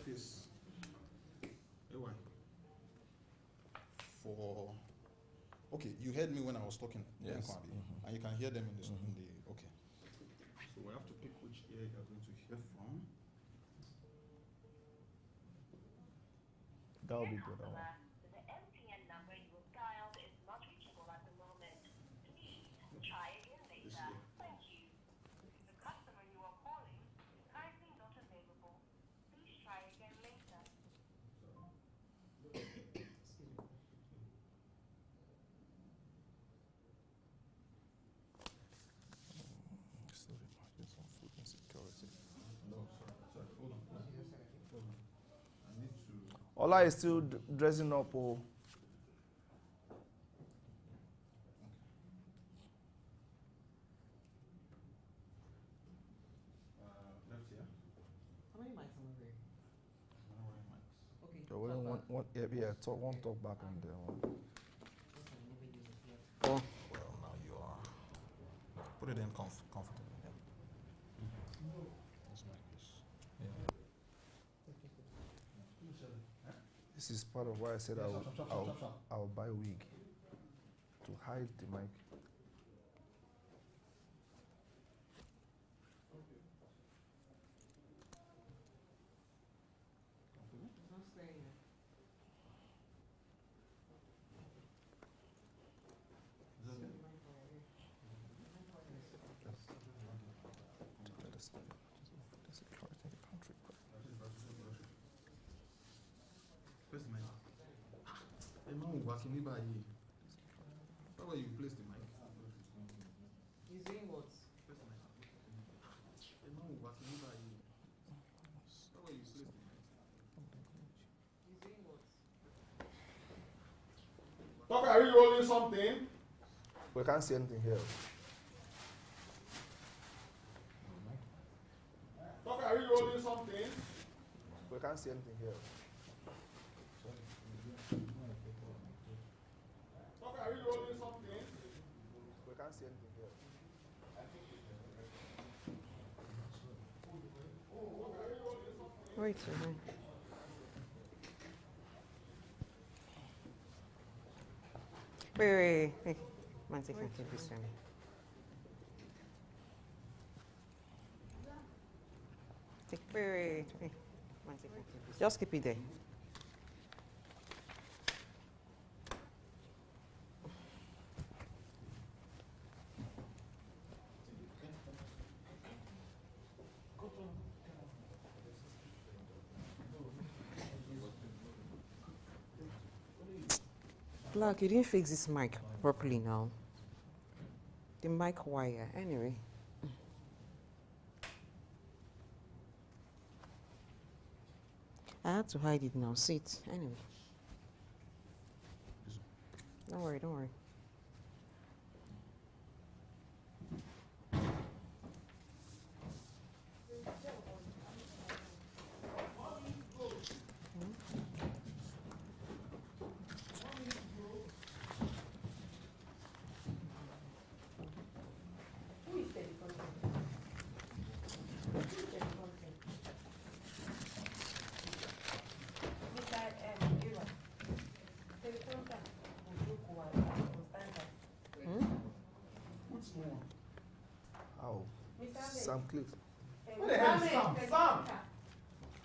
office. Why? For okay, you heard me when I was talking. Yes. And you can hear them in the okay. So we have to pick which ear you are going to hear from. That will be good. The MTN number you have dialed is not reachable at the moment. Please try again later. Thank you. The customer you are calling is currently not available. Please try again later. Food insecurity. No, sorry. Hold on. I need to. Ola is still dressing up. Oh. Left here. How many mics am I wearing? I'm wearing mics. Okay. You're wearing one talk back and then one. Oh. Well, now you are. Put it in comfortably. Yeah. This mic is. Yeah. This is part of why I said I'll buy a wig to hide the mic. It's not staying there. Where's the mic? Working by you. Where you place the mic? He's doing what? Where's the mic? Working by you. Where you place the mic? He's doing what? Talk, are you rolling something? We can't see anything here. Talk, are you rolling something? We can't see anything here. Talk, are you rolling something? We can't see anything here. Wait a minute. Wait. One second, take this one. Wait. One second, take this. Just keep it there. Black, you didn't fix this mic properly now. The mic wire, anyway. I had to hide it now. Sit, anyway. Don't worry. How? Sam Cliff. What the hell is Sam?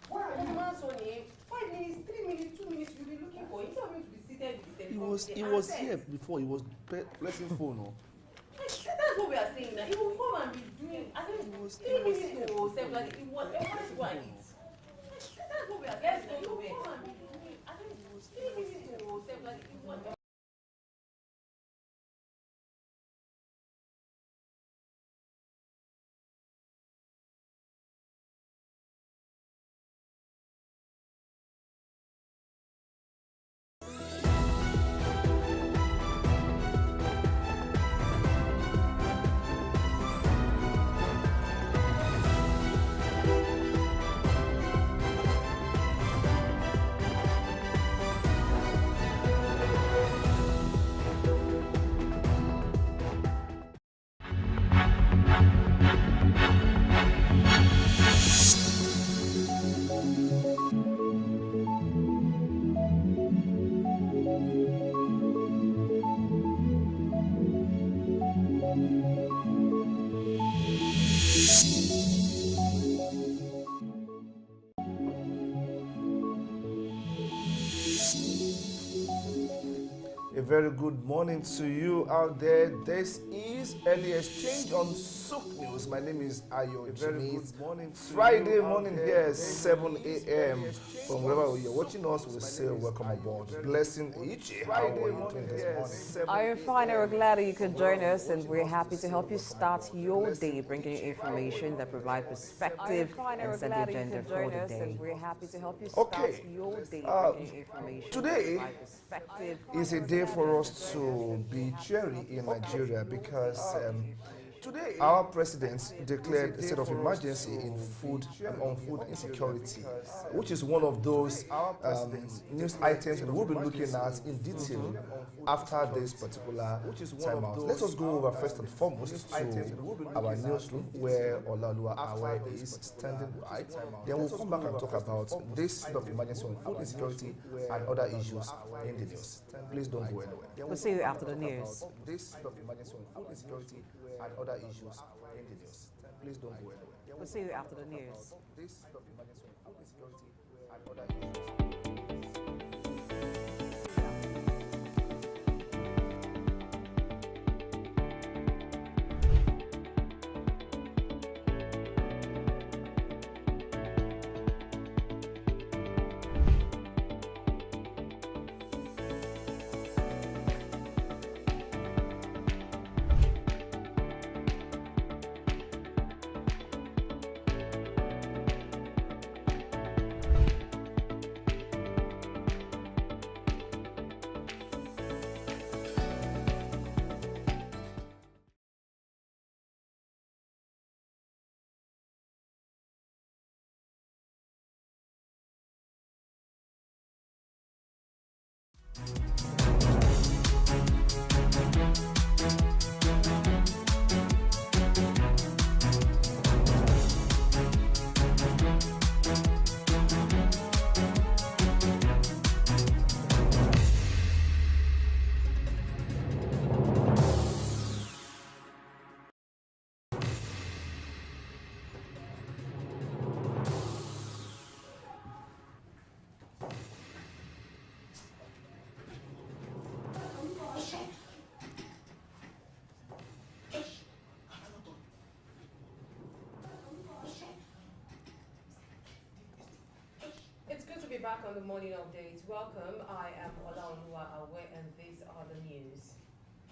Why are you? 5 minutes, 3 minutes, 2 minutes, you'll be looking for. You don't need to be seated with the telephone. He was here before. He was pressing phone. No? That's what we are saying now. He will come and be doing. I think 3 minutes to 7, like it was. Everyone is going to eat. That's what we are saying. He will come and be doing. I think 3 minutes to 7, like it was. very good morning to you out there. This is Early Exchange on Souk News. My name is Ayo. Very good morning. Friday morning here, 7 a.m. From wherever you're watching us, we say welcome aboard. Blessing each. How are you doing this morning? I'm fine. We're glad that you could join us, and we're happy to help you start your day, bringing you information that provide perspective and set the agenda for the day. We're happy to help you start your day, bringing you information. Today is a day for us to be cheery in Nigeria because today our president declared a state of emergency in food and on food insecurity, which is one of those news items that we'll be looking at in detail after this particular time out. Let us go over first and foremost to our newsroom where Olaoluwa Awe is standing by. Then we'll come back and talk about this state of emergency on food insecurity and other issues in the news. Please don't go anywhere. We'll see you after the news. This state of emergency on food insecurity and other issues in the news. Please don't go anywhere. We'll see you after the news. This state of emergency on food insecurity and other issues. It's good to be back on the morning update. Welcome. I am Olaoluwa Awe, and these are the news.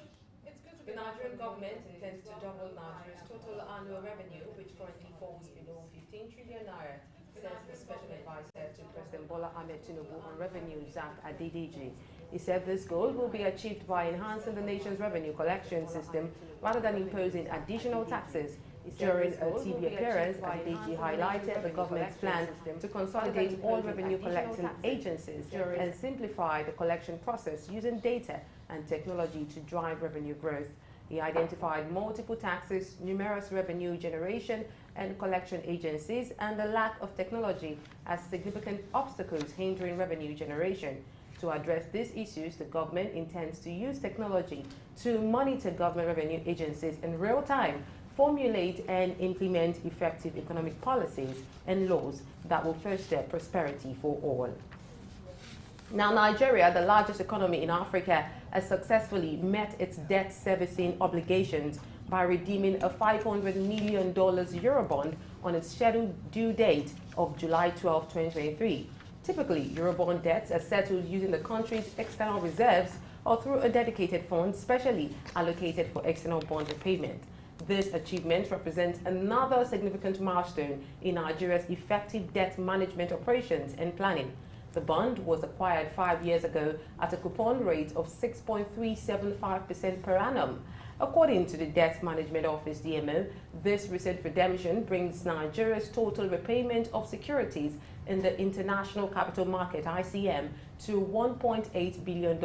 It's good to be. The Nigerian government intends to double Nigeria's total annual revenue, which currently falls below 15 trillion naira, says the special advisor to President Bola Ahmed Tinubu on revenue, Zach Adediji. He said this goal will be achieved by enhancing the nation's revenue collection system rather than imposing additional taxes. During a TV appearance, Adediji highlighted the government's plan to consolidate all revenue collecting agencies and simplify the collection process using data and technology to drive revenue growth. He identified multiple taxes, numerous revenue generation and collection agencies, and the lack of technology as significant obstacles hindering revenue generation. To address these issues, the government intends to use technology to monitor government revenue agencies in real time, formulate and implement effective economic policies and laws that will foster prosperity for all. Now, Nigeria, the largest economy in Africa, has successfully met its debt servicing obligations by redeeming a $500 million Eurobond on its scheduled due date of July 12, 2023. Typically, Eurobond debts are settled using the country's external reserves or through a dedicated fund specially allocated for external bond repayment. This achievement represents another significant milestone in Nigeria's effective debt management operations and planning. The bond was acquired 5 years ago at a coupon rate of 6.375% per annum. According to the Debt Management Office DMO, this recent redemption brings Nigeria's total repayment of securities in the International Capital Market (ICM) to $1.8 billion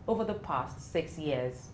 over the past 6 years.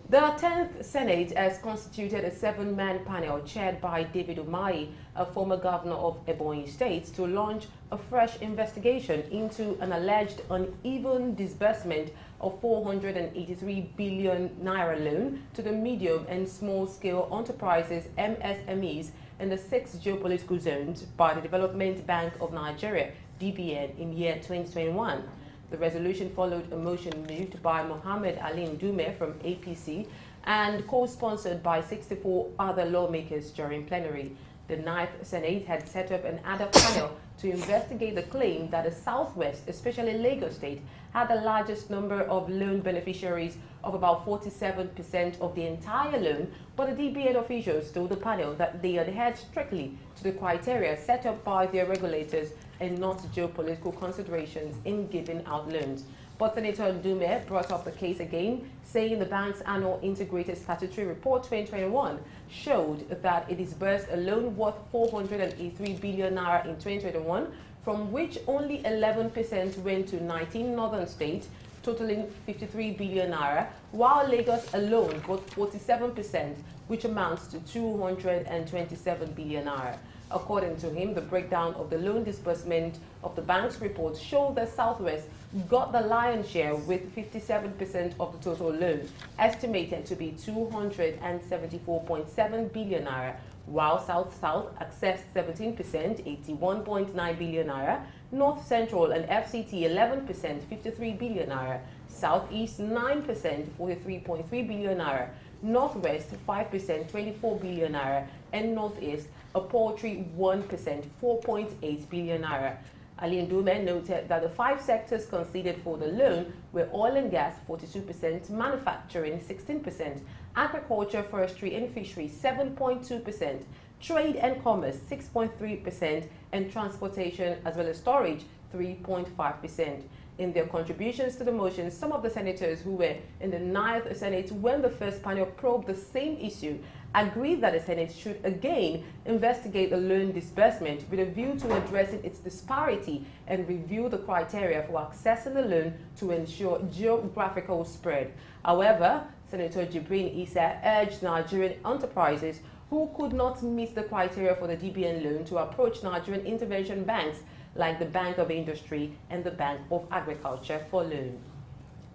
The 10th Senate has constituted a 7-man panel chaired by David Umahi, a former governor of Ebonyi State, to launch a fresh investigation into an alleged uneven disbursement of 483 billion naira loan to the medium and small-scale enterprises (MSMEs) in the 6 geopolitical zones by the Development Bank of Nigeria (DBN) in year 2021. The resolution followed a motion moved by Mohammed Ali Ndume from APC and co-sponsored by 64 other lawmakers during plenary. The Ninth Senate had set up an ad hoc panel to investigate the claim that the Southwest, especially Lagos State, had the largest number of loan beneficiaries of about 47% of the entire loan, but the DBN officials told the panel that they adhered strictly to the criteria set up by their regulators and not geopolitical considerations in giving out loans. But Senator Ndume brought up the case again, saying the bank's annual integrated statutory report 2021 showed that it disbursed a loan worth 483 billion naira in 2021, from which only 11% went to 19 northern states, totaling 53 billion naira, while Lagos alone got 47%, which amounts to 227 billion naira. According to him, the breakdown of the loan disbursement of the bank's report showed that Southwest got the lion's share with 57% of the total loan, estimated to be 274.7 billion naira, while South-South accessed 17%, 81.9 billion naira, North Central and FCT 11%, 53 billion naira, Southeast 9%, 43.3 billion naira, Northwest 5%, 24 billion naira, and Northeast a paltry 1%, 4.8 billion naira. Ali Ndume noted that the 5 sectors considered for the loan were oil and gas 42%, manufacturing 16%, agriculture, forestry and fishery 7.2%, trade and commerce 6.3%, and transportation as well as storage 3.5%. In their contributions to the motion, some of the senators who were in the 9th Senate when the first panel probed the same issue agreed that the Senate should again investigate the loan disbursement with a view to addressing its disparity and review the criteria for accessing the loan to ensure geographical spread. However, Senator Jibrin Issa urged Nigerian enterprises who could not meet the criteria for the DBN loan to approach Nigerian intervention banks like the Bank of Industry and the Bank of Agriculture for loan.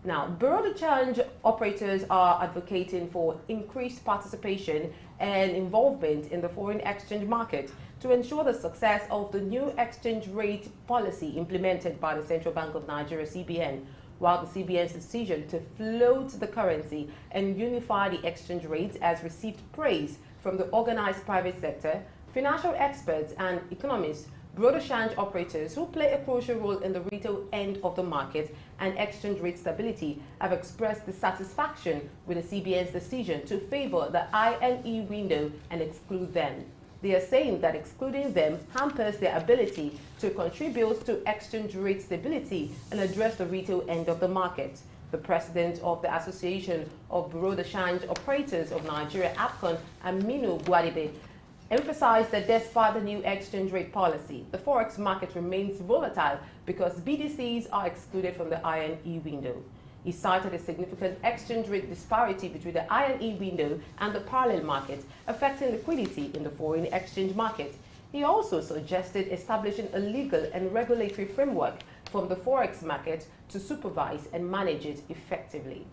Now, Bureau de Change operators are advocating for increased participation and involvement in the foreign exchange market to ensure the success of the new exchange rate policy implemented by the Central Bank of Nigeria, CBN. While the CBN's decision to float the currency and unify the exchange rates has received praise from the organized private sector, financial experts and economists, Bureau de Change operators who play a crucial role in the retail end of the market and exchange rate stability have expressed dissatisfaction with the CBN's decision to favor the INE window and exclude them. They are saying that excluding them hampers their ability to contribute to exchange rate stability and address the retail end of the market. The president of the Association of Bureau de Change Operators of Nigeria, APCON, Aminu Buadibe, emphasized that despite the new exchange rate policy, the forex market remains volatile because BDCs are excluded from the INE window. He cited a significant exchange rate disparity between the INE window and the parallel market, affecting liquidity in the foreign exchange market. He also suggested establishing a legal and regulatory framework from the forex market to supervise and manage it effectively.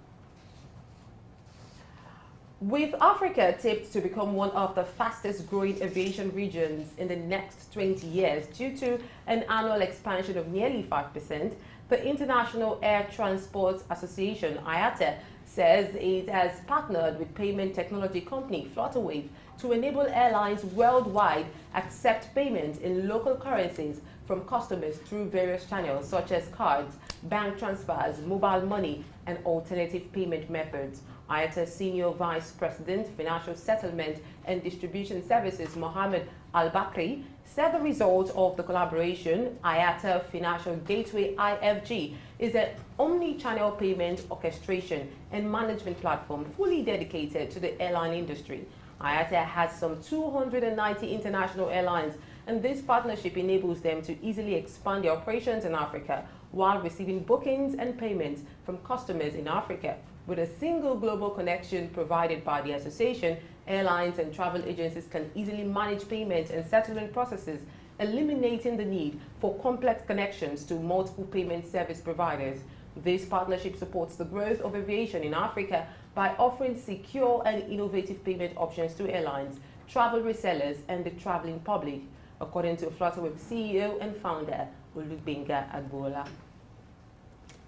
With Africa tipped to become one of the fastest growing aviation regions in the next 20 years due to an annual expansion of nearly 5%, the International Air Transport Association, IATA, says it has partnered with payment technology company Flutterwave to enable airlines worldwide accept payments in local currencies from customers through various channels such as cards, bank transfers, mobile money, and alternative payment methods. IATA Senior Vice President, Financial Settlement and Distribution Services, Mohammed Al-Bakri, said the result of the collaboration, IATA Financial Gateway IFG, is an omni-channel payment orchestration and management platform fully dedicated to the airline industry. IATA has some 290 international airlines, and this partnership enables them to easily expand their operations in Africa while receiving bookings and payments from customers in Africa. With a single global connection provided by the association, airlines and travel agencies can easily manage payment and settlement processes, eliminating the need for complex connections to multiple payment service providers. This partnership supports the growth of aviation in Africa by offering secure and innovative payment options to airlines, travel resellers, and the traveling public, according to Flutterwave CEO and founder, Olubenga Agbola.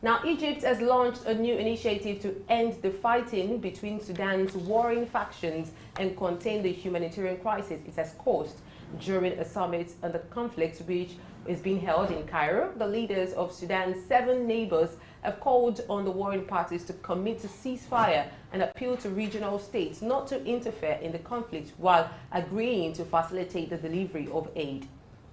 Now, Egypt has launched a new initiative to end the fighting between Sudan's warring factions and contain the humanitarian crisis it has caused during a summit on the conflict which is being held in Cairo. The leaders of Sudan's 7 neighbors have called on the warring parties to commit to ceasefire and appeal to regional states not to interfere in the conflict while agreeing to facilitate the delivery of aid.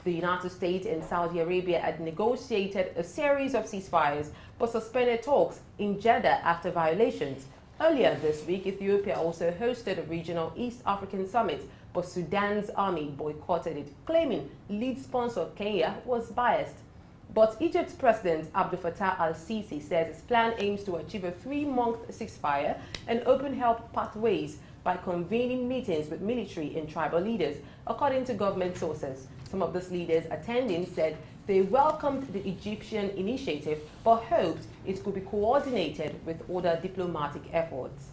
The United States and Saudi Arabia had negotiated a series of ceasefires but suspended talks in Jeddah after violations. Earlier this week, Ethiopia also hosted a regional East African summit, but Sudan's army boycotted it, claiming lead sponsor Kenya was biased. But Egypt's President Abdel Fattah al-Sisi says his plan aims to achieve a 3-month ceasefire and open help pathways by convening meetings with military and tribal leaders, according to government sources. Some of those leaders attending said they welcomed the Egyptian initiative but hoped it could be coordinated with other diplomatic efforts.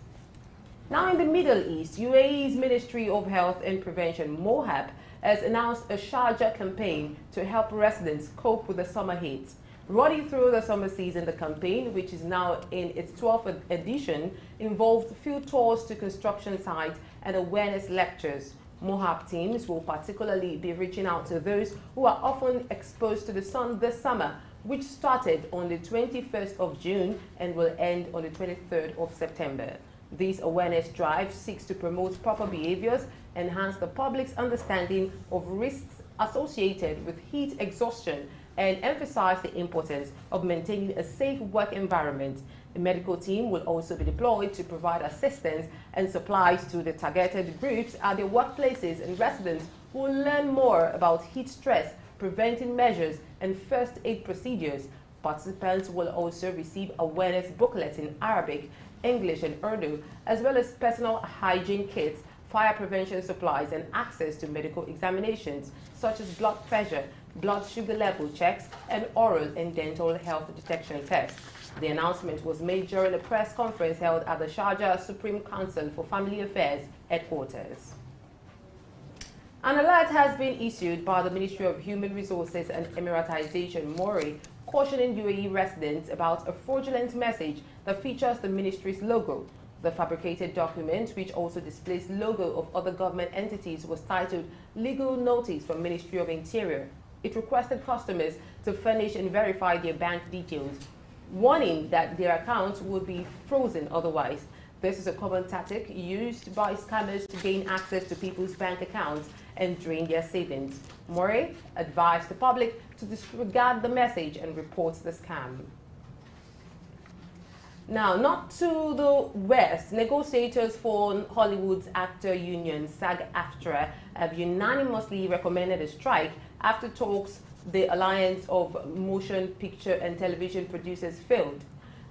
Now in the Middle East, UAE's Ministry of Health and Prevention, MOHAP, has announced a Sharjah campaign to help residents cope with the summer heat. Running through the summer season, the campaign, which is now in its 12th edition, involved field tours to construction sites and awareness lectures. MOHAP teams will particularly be reaching out to those who are often exposed to the sun this summer, which started on the 21st of June and will end on the 23rd of September. This awareness drive seeks to promote proper behaviors, enhance the public's understanding of risks associated with heat exhaustion, and emphasize the importance of maintaining a safe work environment. The medical team will also be deployed to provide assistance and supplies to the targeted groups at their workplaces, and residents will learn more about heat stress, preventing measures, and first aid procedures. Participants will also receive awareness booklets in Arabic, English, and Urdu, as well as personal hygiene kits, fire prevention supplies, and access to medical examinations such as blood pressure, blood sugar level checks, and oral and dental health detection tests. The announcement was made during a press conference held at the Sharjah Supreme Council for Family Affairs headquarters. An alert has been issued by the Ministry of Human Resources and Emiratization, MORE, cautioning UAE residents about a fraudulent message that features the ministry's logo. The fabricated document, which also displays logo of other government entities, was titled Legal Notice from Ministry of Interior. It requested customers to furnish and verify their bank details, warning that their accounts would be frozen otherwise. This is a common tactic used by scammers to gain access to people's bank accounts and drain their savings. MORE advised the public to disregard the message and report the scam. Now, not to the west, negotiators for Hollywood's actor union, SAG-AFTRA, have unanimously recommended a strike after talks the Alliance of Motion Picture and Television Producers failed.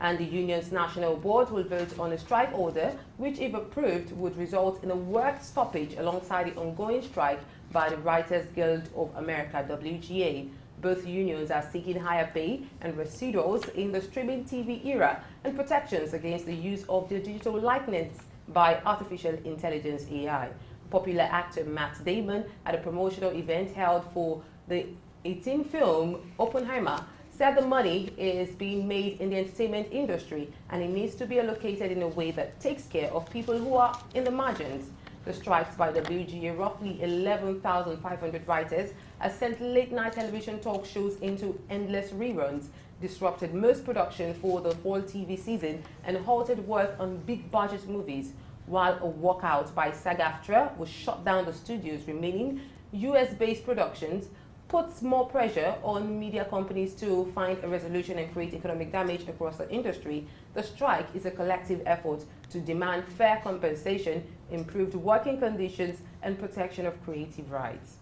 And the union's national board will vote on a strike order, which, if approved, would result in a work stoppage alongside the ongoing strike by the Writers Guild of America, WGA. Both unions are seeking higher pay and residuals in the streaming TV era and protections against the use of their digital likeness by artificial intelligence AI. Popular actor Matt Damon, at a promotional event held for the 18th film Oppenheimer, said the money is being made in the entertainment industry and it needs to be allocated in a way that takes care of people who are in the margins. The strikes by WGA, roughly 11,500 writers, has sent late-night television talk shows into endless reruns, disrupted most production for the fall TV season, and halted work on big-budget movies, while a walkout by SAG-AFTRA will shut down the studio's remaining US-based productions, puts more pressure on media companies to find a resolution and create economic damage across the industry. The strike is a collective effort to demand fair compensation, improved working conditions, and protection of creative rights.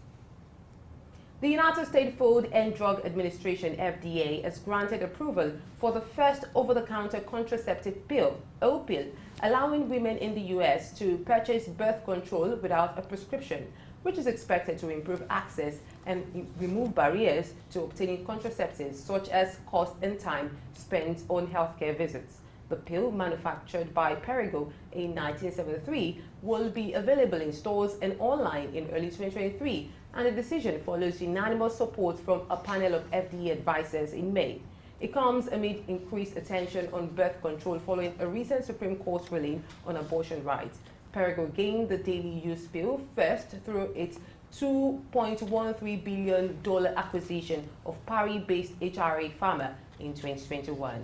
The United States Food and Drug Administration, FDA, has granted approval for the first over-the-counter contraceptive pill, Opill, allowing women in the U.S. to purchase birth control without a prescription, which is expected to improve access and remove barriers to obtaining contraceptives, such as cost and time spent on healthcare visits. The pill, manufactured by Perrigo in 1973, will be available in stores and online in early 2023, and the decision follows unanimous support from a panel of FDA advisors in May. It comes amid increased attention on birth control following a recent Supreme Court ruling on abortion rights. Perrigo gained the daily use bill first through its $2.13 billion acquisition of Paris-based HRA Pharma in 2021.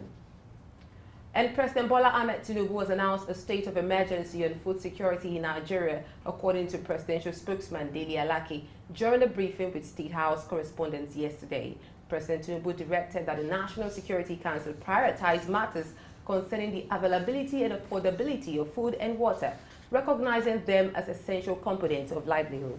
And President Bola Ahmed Tinubu has announced a state of emergency on food security in Nigeria, according to presidential spokesman Dele Alaki, during a briefing with State House correspondents yesterday. President Tinubu directed that the National Security Council prioritize matters concerning the availability and affordability of food and water, recognizing them as essential components of livelihood.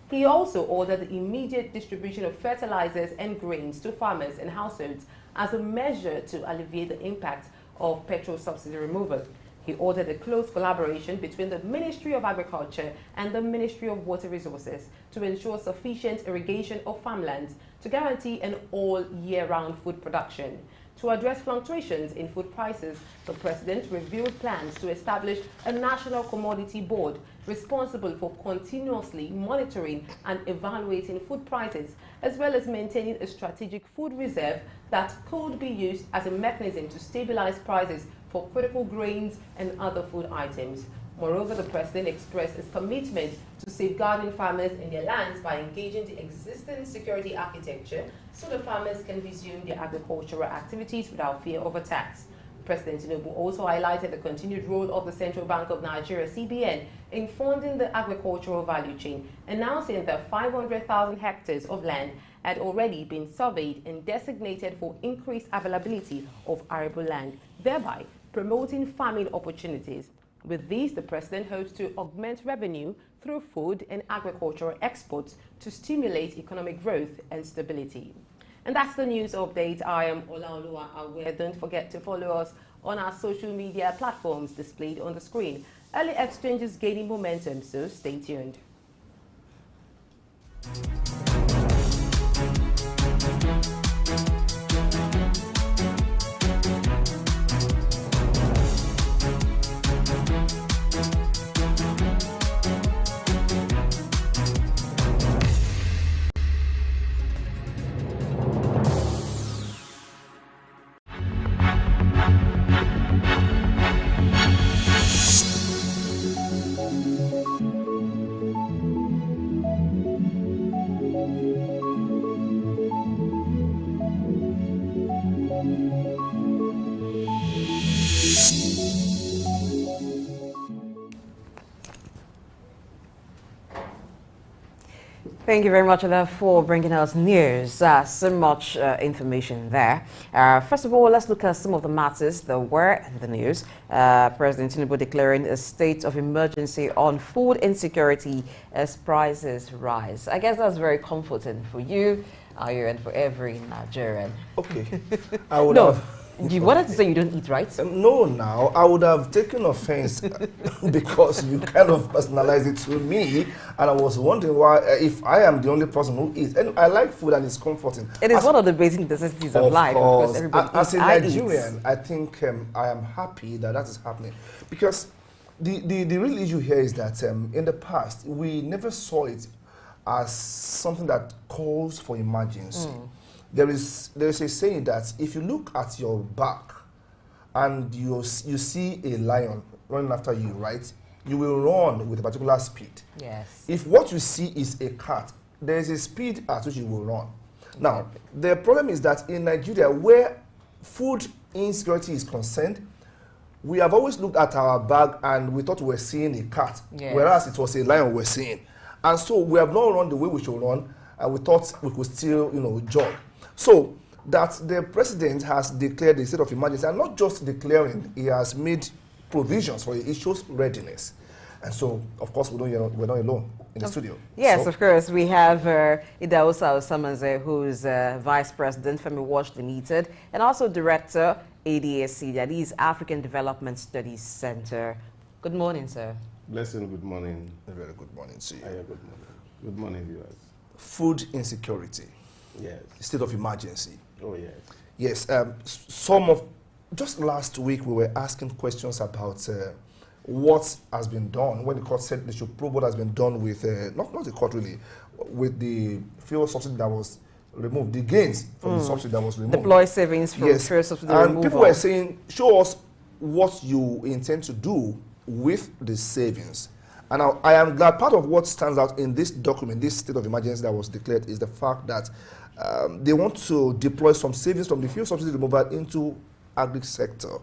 He also ordered the immediate distribution of fertilizers and grains to farmers and households as a measure to alleviate the impact of petrol subsidy removal. He ordered a close collaboration between the Ministry of Agriculture and the Ministry of Water Resources to ensure sufficient irrigation of farmlands to guarantee an all-year-round food production. To address fluctuations in food prices, the President revealed plans to establish a national commodity board responsible for continuously monitoring and evaluating food prices, as well as maintaining a strategic food reserve that could be used as a mechanism to stabilize prices for critical grains and other food items. Moreover, the President expressed his commitment to safeguarding farmers and their lands by engaging the existing security architecture so the farmers can resume their agricultural activities without fear of attacks. President Tinubu also highlighted the continued role of the Central Bank of Nigeria, CBN, in funding the agricultural value chain, announcing that 500,000 hectares of land had already been surveyed and designated for increased availability of arable land, thereby promoting farming opportunities. With these, the President hopes to augment revenue through food and agricultural exports to stimulate economic growth and stability. And that's the news update. I am Olaoluwa Awe. Don't forget to follow us on our social media platforms displayed on the screen. Early exchanges gaining momentum, so stay tuned. Thank you very much, Ola, for bringing us news. So much information there. First of all, let's look at some of the matters that were in the news. President Tinubu declaring a state of emergency on food insecurity as prices rise. I guess that's very comforting for you and for every Nigerian. Okay. I would have... You wanted to say you don't eat, right? No, now, I would have taken offense because you kind of personalized it to me, and I was wondering why, if I am the only person who eats. And I like food and it's comforting. It is one of the basic necessities of life. Because everybody as a Nigerian, I think I am happy that that is happening. Because the real issue here is that in the past, we never saw it as something that calls for emergency. There is a saying that if you look at your back and you see a lion running after you, right, you will run with a particular speed. Yes. If what you see is a cat, there is a speed at which you will run. Now, the problem is that in Nigeria, where food insecurity is concerned, we have always looked at our bag and we thought we were seeing a cat, whereas it was a lion we were seeing. And so we have not run the way we should run, and we thought we could still, jog. So that the president has declared a state of emergency, and not just declaring, he has made provisions for the issue's readiness. And so, of course, we're not alone in the studio. Yes, of course. We have Idahosa Osamanze, who's Vice President, Femi Walsh Limited, and also Director, ADSC, that is African Development Studies Center. Good morning, sir. Blessing, good morning. A very good morning to you. Good morning. Good morning, viewers. Food insecurity. Yes. State of emergency. Oh, yes. Yes. Just last week, we were asking questions about what has been done when the court said they should probe what has been done with, not the court really, with the fuel subsidy that was removed, the gains from the subsidy that was removed. Deploy savings from Yes, first subsidy and removal. people were saying, show us what you intend to do with the savings. And I am glad part of what stands out in this document, this state of emergency that was declared, is the fact that they want to deploy some savings from the fuel subsidy removal into agri sector,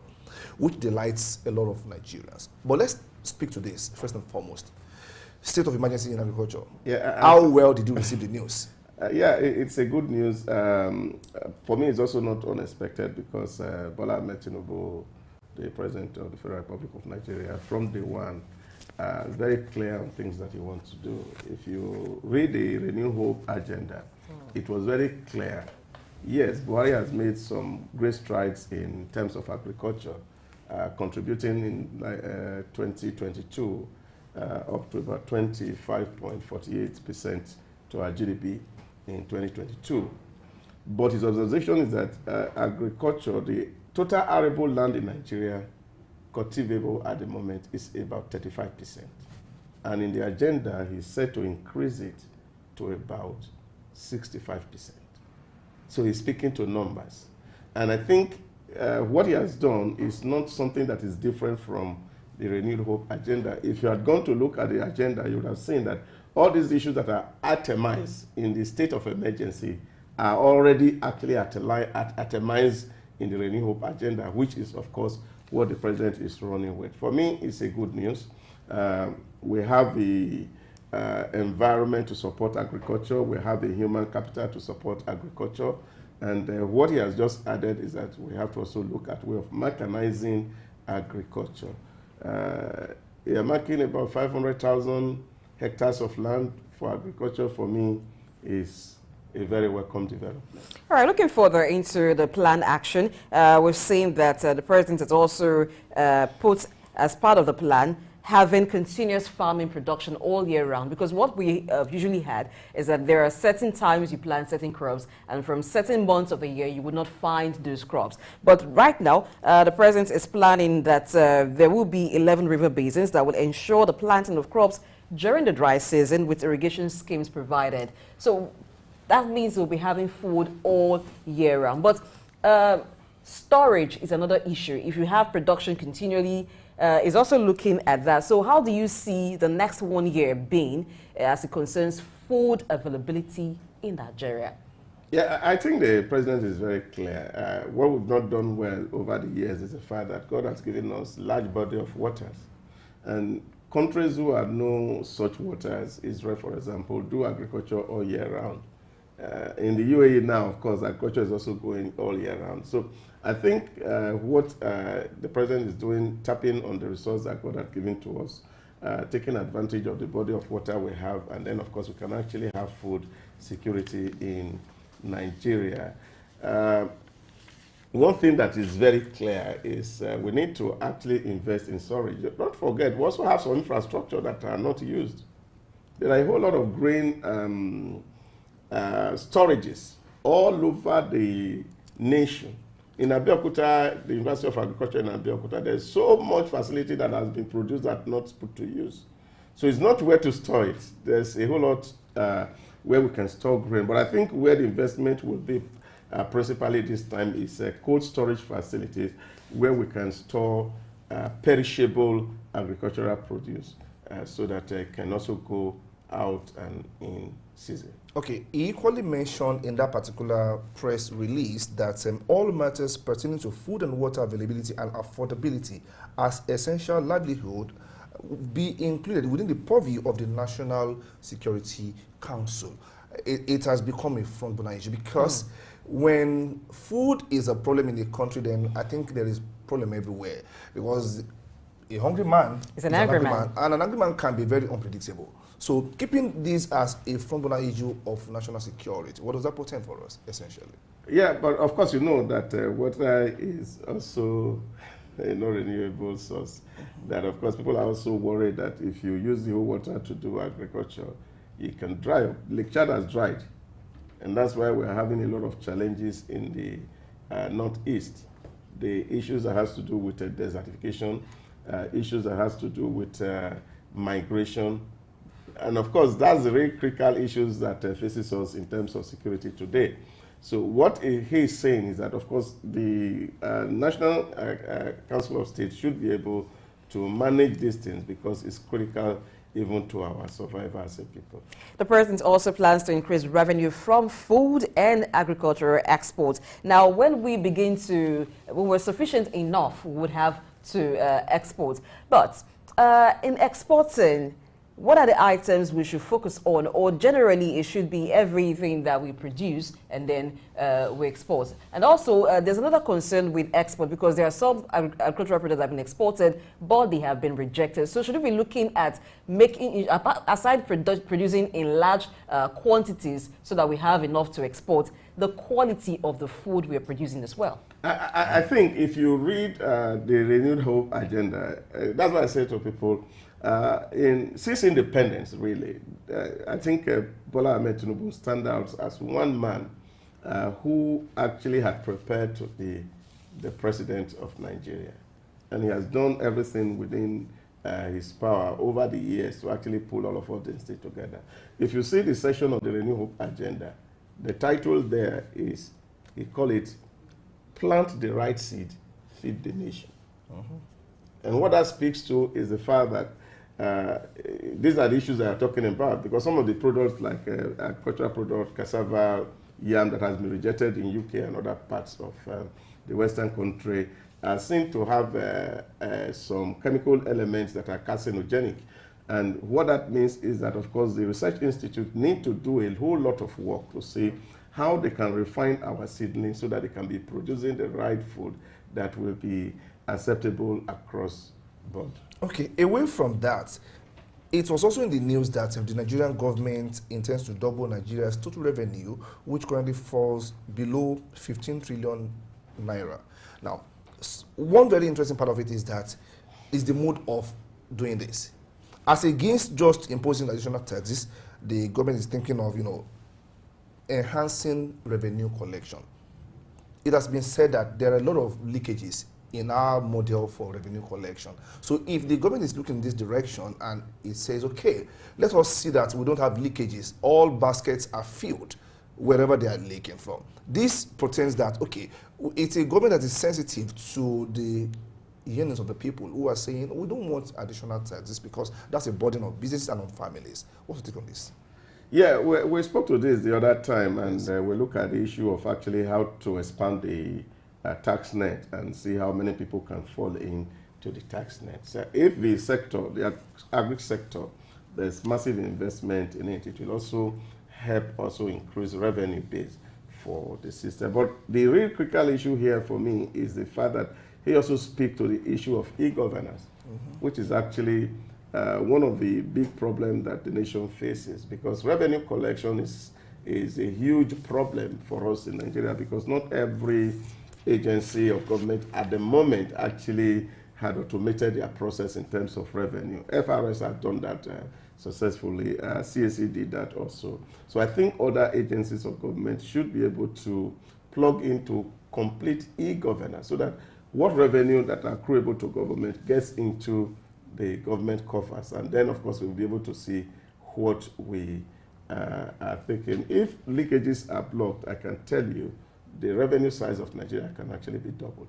which delights a lot of Nigerians. But let's speak to this first and foremost. State of emergency in agriculture. Yeah, how well did you receive the news? Yeah, it's a good news. For me, it's also not unexpected because Bola Ahmed Tinubu, the President of the Federal Republic of Nigeria, from day one, very clear on things that he wants to do. If you read the Renew Hope agenda, it was very clear. Yes, Buhari has made some great strides in terms of agriculture, contributing in 2022 up to about 25.48% to our GDP in 2022. But his observation is that agriculture, the total arable land in Nigeria, cultivable at the moment, is about 35%. And in the agenda, he's set to increase it to about 65%. So he's speaking to numbers. And I think what he has done is not something that is different from the Renewed Hope agenda. If you had gone to look at the agenda, you would have seen that all these issues that are itemized in the state of emergency are already actually itemized in the Renewed Hope agenda, which is, of course, what the president is running with. For me, it's a good news. We have the environment to support agriculture. We have the human capital to support agriculture. And what he has just added is that we have to also look at way of mechanizing agriculture. Earmarking about 500,000 hectares of land for agriculture, for me, is a very welcome development. All right, looking further into the planned action, we've seen that the president has also put as part of the plan having continuous farming production all year round, because what we usually had is that there are certain times you plant certain crops, and from certain months of the year you would not find those crops. But right now, the president is planning that there will be 11 river basins that will ensure the planting of crops during the dry season with irrigation schemes provided. So that means we'll be having food all year round. But storage is another issue. If you have production continually, is also looking at that. So how do you see the next 1 year being as it concerns food availability in Nigeria? Yeah, I think the president is very clear. What we've not done well over the years is the fact that God has given us large body of waters. And countries who have no such waters, Israel, for example, do agriculture all year round. In the UAE now, of course, agriculture is also going all year round. So I think what the president is doing, tapping on the resource that God has given to us, taking advantage of the body of water we have, and then, of course, we can actually have food security in Nigeria. One thing that is very clear is we need to actually invest in storage. Don't forget, we also have some infrastructure that are not used. There are a whole lot of grain storages all over the nation. In Abeokuta, the University of Agriculture in Abeokuta, there's so much facility that has been produced that not put to use. So it's not where to store it. There's a whole lot where we can store grain. But I think where the investment will be principally this time is cold storage facilities where we can store perishable agricultural produce so that it can also go out and in season. Okay, he equally mentioned in that particular press release that all matters pertaining to food and water availability and affordability as essential livelihood be included within the purview of the National Security Council. It has become a front-burner issue because when food is a problem in the country, then I think there is problem everywhere, because a hungry man is an angry man, and an angry man can be very unpredictable. So keeping this as a front-burner issue of national security, what does that portend for us, essentially? Yeah, but of course you know that water is also a non-renewable source. That of course people are also worried that if you use the whole water to do agriculture, it can dry up. Lake Chad has dried. And that's why we're having a lot of challenges in the northeast. The issues that has to do with desertification, issues that has to do with migration, And of course, that's the very critical issues that faces us in terms of security today. So what he is saying is that, of course, the National Council of State should be able to manage these things because it's critical even to our survival as a people. The president also plans to increase revenue from food and agricultural exports. Now, when we're sufficient enough, we would have to export. But in exporting, what are the items we should focus on, or generally it should be everything that we produce and then we export? And also, there's another concern with export because there are some agricultural products that have been exported, but they have been rejected. So should we be looking at making, aside producing in large quantities so that we have enough to export, the quality of the food we are producing as well? I think if you read the Renewed Hope agenda, that's what I say to people. Since independence, really, I think Bola Ahmed Tinubu stands out as one man who actually had prepared to be the president of Nigeria. And he has done everything within his power over the years to actually pull all of us together. If you see the section of the Renewed Hope agenda, the title there is, he call it, Plant the Right Seed, Feed the Nation. And what that speaks to is the fact that these are the issues that I'm talking about, because some of the products like agricultural products, cassava, yam that has been rejected in UK and other parts of the Western country seem to have some chemical elements that are carcinogenic. And what that means is that, of course, the Research Institute need to do a whole lot of work to see how they can refine our seedlings so that they can be producing the right food that will be acceptable across board. Okay, away from that, it was also in the news that the Nigerian government intends to double Nigeria's total revenue, which currently falls below 15 trillion naira. Now, one very interesting part of it is the mode of doing this. As against just imposing additional taxes, the government is thinking of, enhancing revenue collection. It has been said that there are a lot of leakages in our model for revenue collection. So if the government is looking in this direction and it says, okay, let us see that we don't have leakages, all baskets are filled wherever they are leaking from. This pretends that, okay, it's a government that is sensitive to the yearnings of the people who are saying, we don't want additional taxes because that's a burden on businesses and on families. What's your take on this? Yeah, we spoke to this the other time, and we look at the issue of actually how to expand the tax net and see how many people can fall into the tax net. So if the sector, the agri sector, there's massive investment in it, it will also help also increase revenue base for the system. But the real critical issue here for me is the fact that he also speaks to the issue of e-governance, which is actually one of the big problems that the nation faces, because revenue collection is a huge problem for us in Nigeria, because not every agency of government at the moment actually had automated their process in terms of revenue. FRS had done that successfully. CAC did that also. So I think other agencies of government should be able to plug into complete e-governance so that what revenue that are accruable to government gets into the government coffers. And then, of course, we'll be able to see what we are thinking. If leakages are blocked, I can tell you the revenue size of Nigeria can actually be doubled.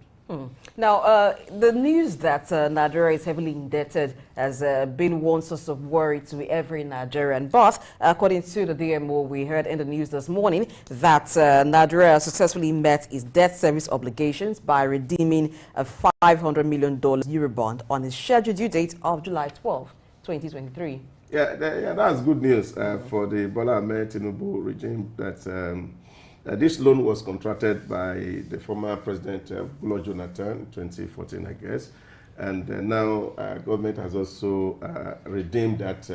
Now, the news that Nigeria is heavily indebted has been one source of worry to every Nigerian. But according to the DMO, we heard in the news this morning that Nigeria successfully met its debt service obligations by redeeming a $500 million Eurobond on its scheduled due date of July 12, 2023. Yeah, that's good news for the Bola Ahmed Tinubu regime that this loan was contracted by the former president, Goodluck Jonathan, in 2014, I guess. And now government has also redeemed that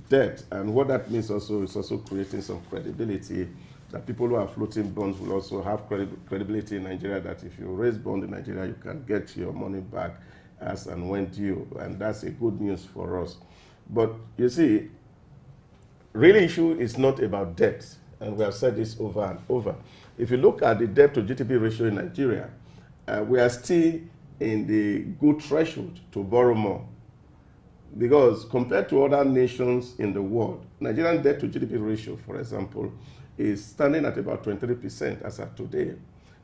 debt. And what that means also is also creating some credibility that people who are floating bonds will also have credibility in Nigeria, that if you raise bond in Nigeria, you can get your money back as and when due. And that's a good news for us. But you see, real issue is not about debt. And we have said this over and over. If you look at the debt to GDP ratio in Nigeria, we are still in the good threshold to borrow more. because compared to other nations in the world, Nigerian debt to GDP ratio, for example, is standing at about 23% as of today.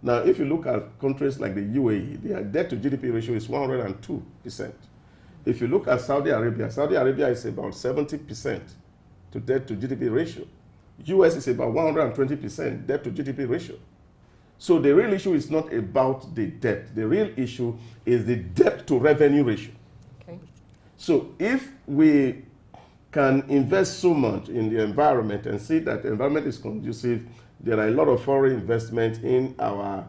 Now, if you look at countries like the UAE, their debt to GDP ratio is 102%. If you look at Saudi Arabia is about 70% to debt to GDP ratio. US is about 120% debt to GDP ratio. So the real issue is not about the debt. The real issue is the debt to revenue ratio. Okay. So if we can invest so much in the environment and see that the environment is conducive, there are a lot of foreign investment in our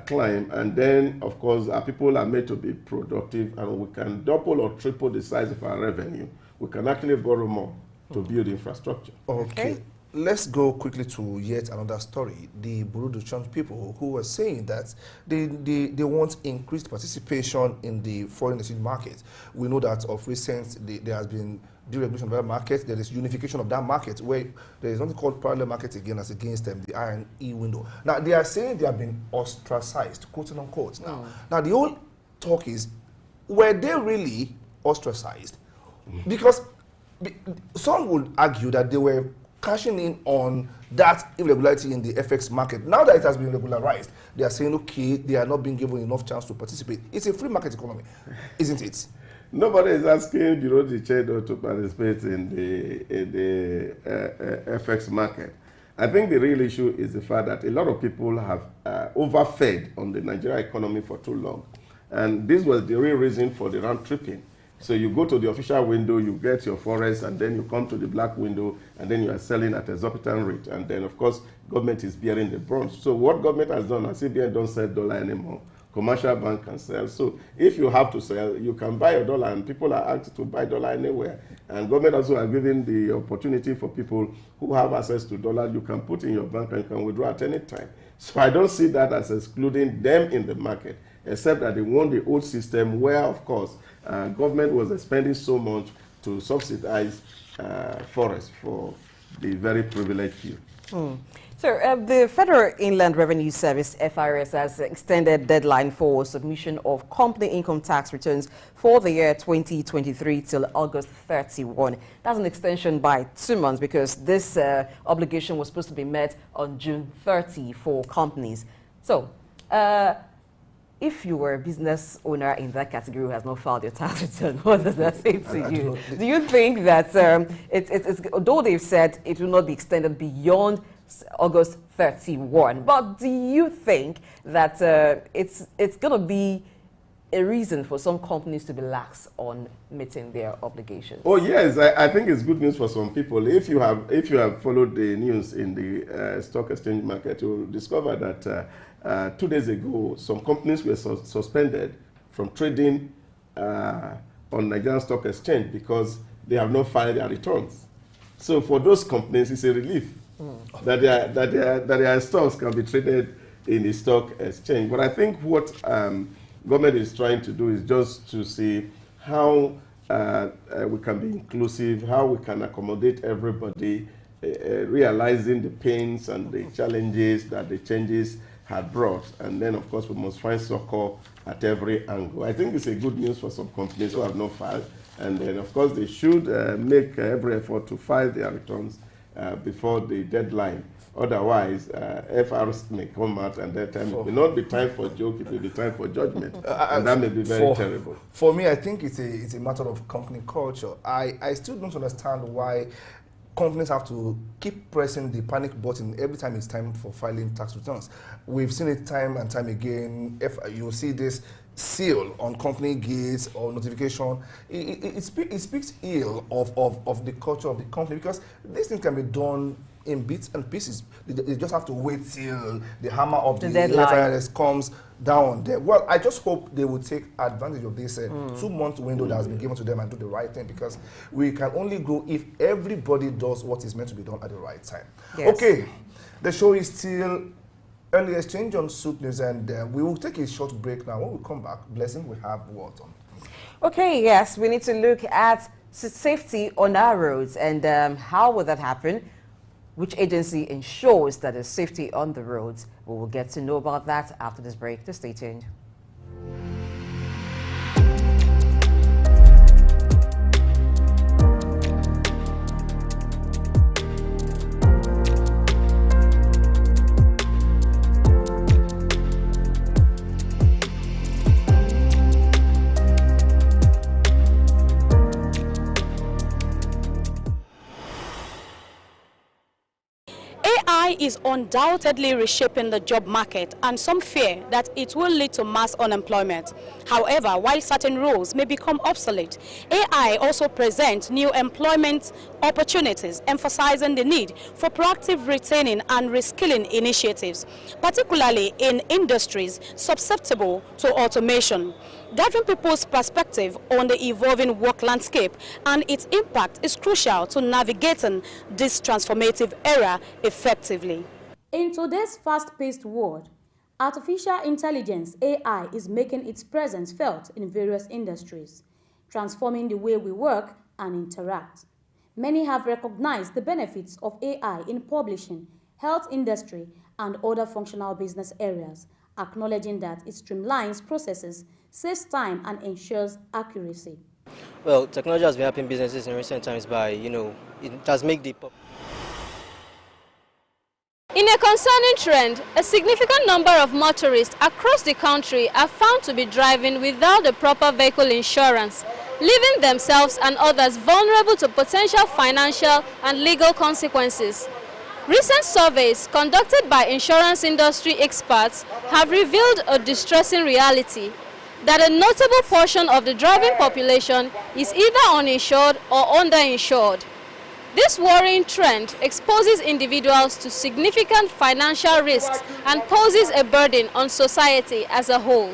climb, and then of course our people are made to be productive, and we can double or triple the size of our revenue. We can actually borrow more to build infrastructure. Okay. Let's go quickly to yet another story. The Bureau de Change people who were saying that they want increased participation in the foreign exchange market. We know that of recent there has been deregulation of that market. There is unification of that market where there is something called parallel market again as against the INE window. Now they are saying they have been ostracized, quote unquote. Now the whole talk is, were they really ostracized? Because some would argue that they were cashing in on that irregularity in the FX market. Now that it has been regularized, they are saying, okay, they are not being given enough chance to participate. It's a free market economy, isn't it? Nobody is asking Bureau de Change to participate in the FX market. I think the real issue is the fact that a lot of people have overfed on the Nigerian economy for too long. And this was the real reason for the round tripping. So you go to the official window, you get your forex, and then you come to the black window, and then you are selling at exorbitant rate. And then, of course, government is bearing the brunt. So what government has done, CBN don't sell dollar anymore. Commercial bank can sell. So if you have to sell, you can buy a dollar, and people are asked to buy dollar anywhere. And government also are giving the opportunity for people who have access to dollar, you can put in your bank and you can withdraw at any time. So I don't see that as excluding them in the market, except that they want the old system where, of course, government was spending so much to subsidize forests for the very privileged few. So the Federal Inland Revenue Service, FIRS, has extended deadline for submission of company income tax returns for the year 2023 till August 31. That's an extension by 2 months because this obligation was supposed to be met on June 30 for companies. So, if you were a business owner in that category who has not filed your tax return, what does that say to you? Do you think that although they've said it will not be extended beyond August 31, but do you think that it's going to be a reason for some companies to be lax on meeting their obligations? Oh yes, I think it's good news for some people. If you have followed the news in the stock exchange market, you'll discover that 2 days ago, some companies were suspended from trading on Nigerian Stock Exchange because they have not filed their returns. So for those companies, it's a relief that their stocks can be traded in the stock exchange. But I think what government is trying to do is just to see how we can be inclusive, how we can accommodate everybody, realizing the pains and the challenges that the changes had brought, and then of course we must find succor at every angle. I think it's a good news for some companies who have not filed, and then of course they should make every effort to file their returns before the deadline. Otherwise, FRs may come out, and that time it will not be time for joke, it will be time for judgment, and that may be very terrible. For me, I think it's a matter of company culture. I still don't understand why companies have to keep pressing the panic button every time it's time for filing tax returns. We've seen it time and time again. If you see this seal on company gates or notification, it speaks ill of the culture of the company, because these things can be done in bits and pieces. They just have to wait till the hammer of the FIRS comes down there. Well, I just hope they will take advantage of this 2-month window that has been given to them and do the right thing, because we can only grow if everybody does what is meant to be done at the right time. Yes. Okay, the show is still Early Exchange on Suit News, and we will take a short break now. When we come back, Blessing, we have what on? Okay, yes, we need to look at safety on our roads, and how will that happen? Which agency ensures that there's safety on the roads? We will get to know about that after this break. Just stay tuned. AI is undoubtedly reshaping the job market, and some fear that it will lead to mass unemployment. However, while certain roles may become obsolete, AI also presents new employment opportunities, emphasizing the need for proactive retaining and reskilling initiatives, particularly in industries susceptible to automation. Gathering people's perspective on the evolving work landscape and its impact is crucial to navigating this transformative era effectively. In today's fast-paced world, artificial intelligence (AI) is making its presence felt in various industries, transforming the way we work and interact. Many have recognized the benefits of AI in publishing, health industry, and other functional business areas, acknowledging that it streamlines processes, saves time, and ensures accuracy. Well, technology has been helping businesses in recent times by, it has made the... In a concerning trend, a significant number of motorists across the country are found to be driving without the proper vehicle insurance, leaving themselves and others vulnerable to potential financial and legal consequences. Recent surveys conducted by insurance industry experts have revealed a distressing reality, that a notable portion of the driving population is either uninsured or underinsured. This worrying trend exposes individuals to significant financial risks and poses a burden on society as a whole.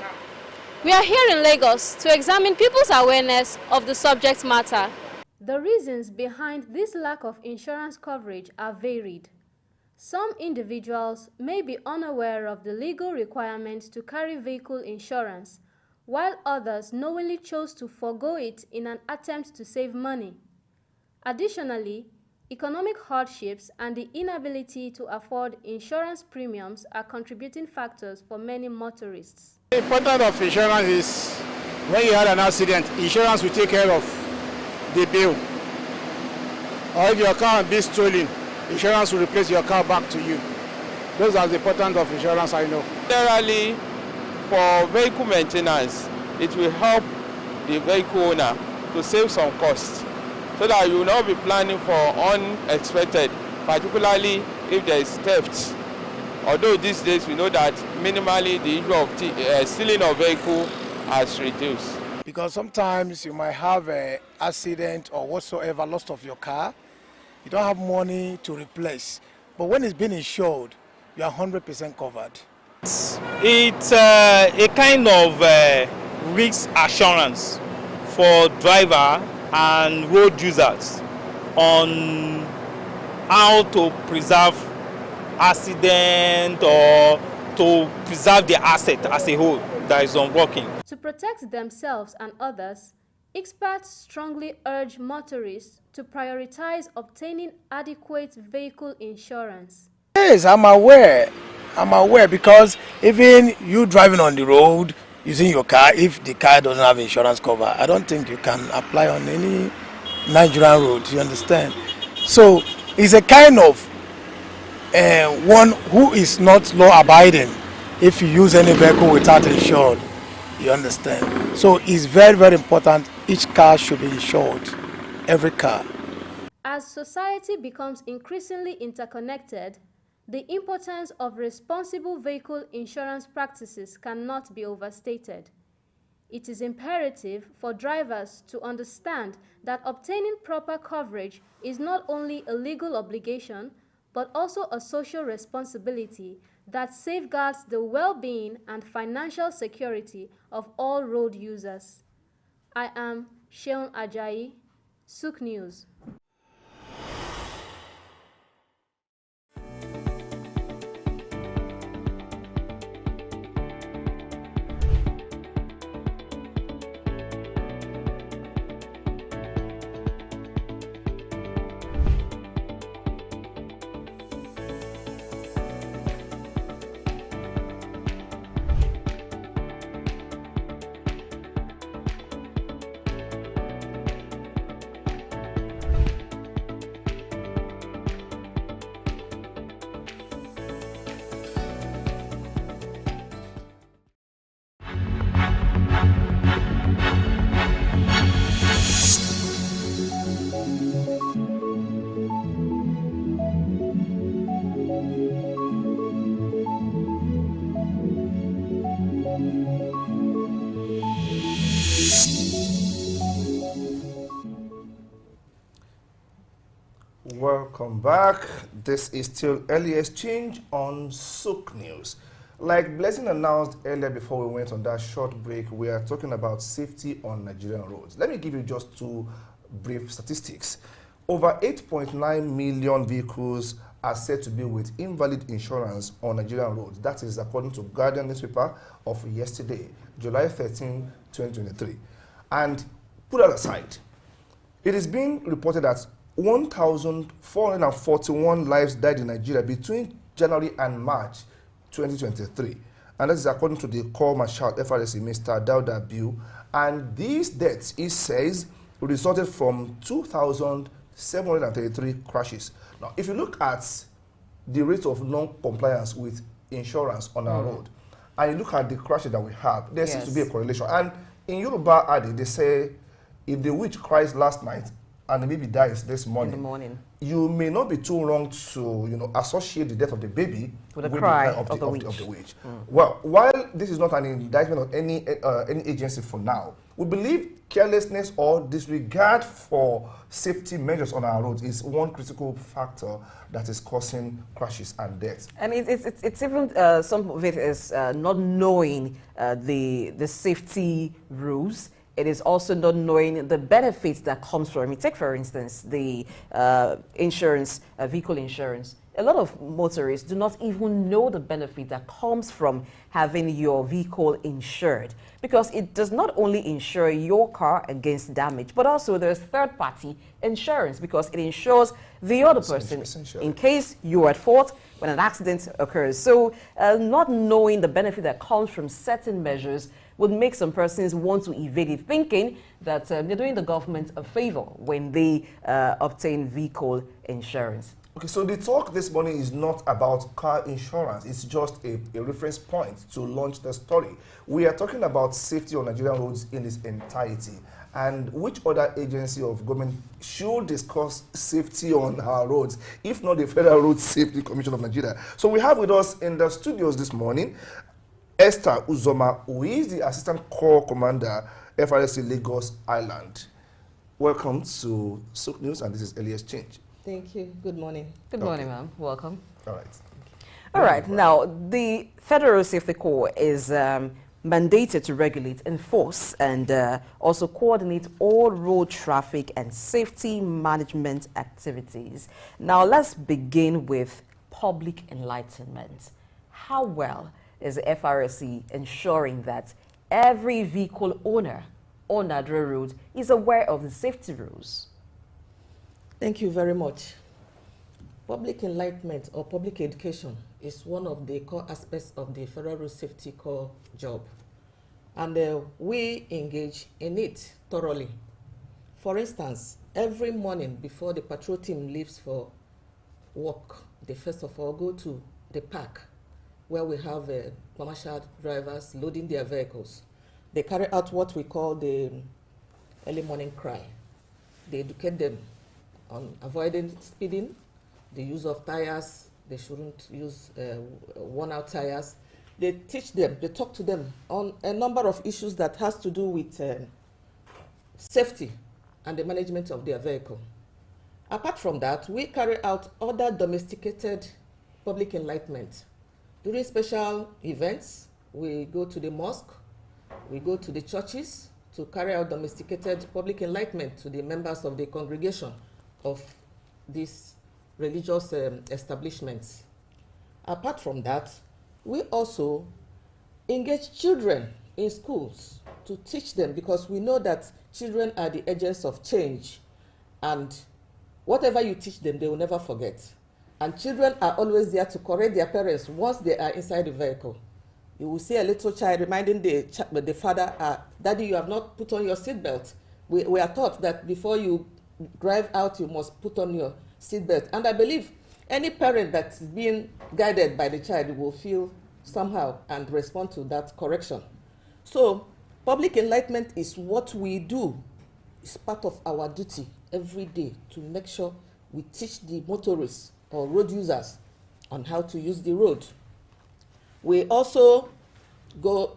We are here in Lagos to examine people's awareness of the subject matter. The reasons behind this lack of insurance coverage are varied. Some individuals may be unaware of the legal requirements to carry vehicle insurance, while others knowingly chose to forego it in an attempt to save money. Additionally, economic hardships and the inability to afford insurance premiums are contributing factors for many motorists. The importance of insurance is when you had an accident, insurance will take care of the bill. Or if your car is stolen, insurance will replace your car back to you. Those are the importance of insurance, I know. Generally, for vehicle maintenance, it will help the vehicle owner to save some costs so that you will not be planning for unexpected, particularly if there is theft. Although these days we know that minimally the issue of stealing of vehicle has reduced. Because sometimes you might have an accident or whatsoever, loss of your car, you don't have money to replace. But when it's been insured, you are 100% covered. It's a kind of risk assurance for driver and road users on how to preserve accident or to preserve the asset as a whole that is unworking. To protect themselves and others, experts strongly urge motorists to prioritize obtaining adequate vehicle insurance. Yes, I'm aware because even you driving on the road using your car, if the car doesn't have insurance cover, I don't think you can apply on any Nigerian road, you understand? So it's a kind of one who is not law abiding if you use any vehicle without insured, you understand? So it's very, very important each car should be insured, every car. As society becomes increasingly interconnected, the importance of responsible vehicle insurance practices cannot be overstated. It is imperative for drivers to understand that obtaining proper coverage is not only a legal obligation, but also a social responsibility that safeguards the well-being and financial security of all road users. I am Sheon Ajayi, Sook News. Welcome back. This is still Early Exchange on Souk News. Like Blessing announced earlier before we went on that short break, we are talking about safety on Nigerian roads. Let me give you just two brief statistics. Over 8.9 million vehicles are said to be with invalid insurance on Nigerian roads. That is according to Guardian newspaper of yesterday, July 13, 2023. And put that aside, it is being reported that 1,441 lives died in Nigeria between January and March 2023. And that is according to the Corps Marshal FRSC, Mr. Dauda Biu. And these deaths, he says, resulted from 2,733 crashes. Now, if you look at the rate of non-compliance with insurance on our road, and you look at the crashes that we have, there seems to be a correlation. And in Yoruba Adi, they say, if the witch cries last night and the baby dies this morning, you may not be too wrong to associate the death of the baby with the cry of the witch. Well, while this is not an indictment of any agency for now, we believe carelessness or disregard for safety measures on our roads is one critical factor that is causing crashes and deaths. And it's even some of it is not knowing the safety rules. It is also not knowing the benefits that comes from it. Take, for instance, the insurance, vehicle insurance. A lot of motorists do not even know the benefit that comes from having your vehicle insured, because it does not only insure your car against damage, but also there's third-party insurance, because it insures the other person in case you're at fault when an accident occurs. So not knowing the benefit that comes from certain measures would make some persons want to evade it, thinking that they're doing the government a favor when they obtain vehicle insurance. Okay, so the talk this morning is not about car insurance. It's just a reference point to launch the story. We are talking about safety on Nigerian roads in its entirety. And which other agency of government should discuss safety on our roads, if not the Federal Road Safety Commission of Nigeria? So we have with us in the studios this morning Esther Uzoma, who is the Assistant Corps Commander, FRSC Lagos Island. Welcome to Souk News, and this is Early Exchange. Thank you. Good morning. Good morning, ma'am. Welcome. All right. All right. Now, the Federal Safety Corps is mandated to regulate, enforce, and also coordinate all road traffic and safety management activities. Now, let's begin with public enlightenment. How well is the FRSC ensuring that every vehicle owner on Nigeria road is aware of the safety rules? Thank you very much. Public enlightenment or public education is one of the core aspects of the Federal Road Safety Corps job. And we engage in it thoroughly. For instance, every morning before the patrol team leaves for work, they first of all go to the park where we have commercial drivers loading their vehicles. They carry out what we call the early morning cry. They educate them on avoiding speeding, the use of tires. They shouldn't use worn-out tires. They teach them, they talk to them on a number of issues that has to do with safety and the management of their vehicle. Apart from that, we carry out other domesticated public enlightenment. During special events, we go to the mosque, we go to the churches to carry out domesticated public enlightenment to the members of the congregation of these religious establishments. Apart from that, we also engage children in schools to teach them, because we know that children are the agents of change, and whatever you teach them, they will never forget. And children are always there to correct their parents once they are inside the vehicle. You will see a little child reminding the father, Daddy, you have not put on your seatbelt. We are taught that before you drive out, you must put on your seatbelt. And I believe any parent that's being guided by the child will feel somehow and respond to that correction. So public enlightenment is what we do. It's part of our duty every day to make sure we teach the motorists or road users on how to use the road. We also go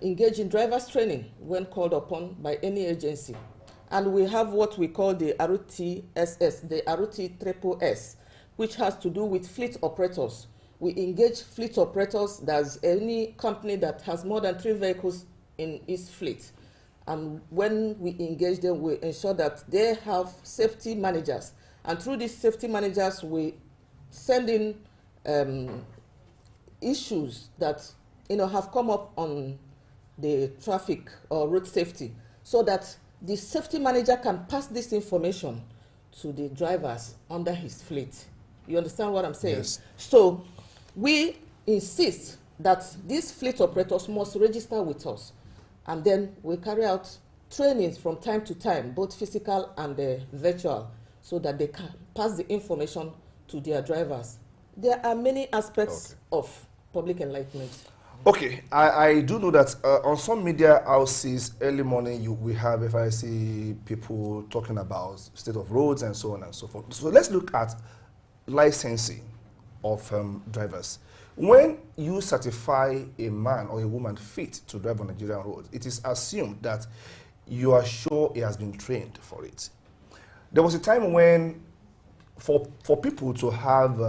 engage in driver's training when called upon by any agency. And we have what we call the RTSS, the RT-SSS, which has to do with fleet operators. We engage fleet operators. There's any company that has more than 3 vehicles in its fleet. And when we engage them, we ensure that they have safety managers. And through these safety managers, we send in issues that have come up on the traffic or road safety, so that the safety manager can pass this information to the drivers under his fleet. You understand what I'm saying? Yes. So we insist that these fleet operators must register with us, and then we carry out trainings from time to time, both physical and virtual, so that they can pass the information to their drivers. There are many aspects of public enlightenment. Okay, I do know that on some media houses, early morning, we have FIC people talking about state of roads and so on and so forth. So let's look at licensing of drivers. When you certify a man or a woman fit to drive on Nigerian roads, it is assumed that you are sure he has been trained for it. There was a time when, for people to have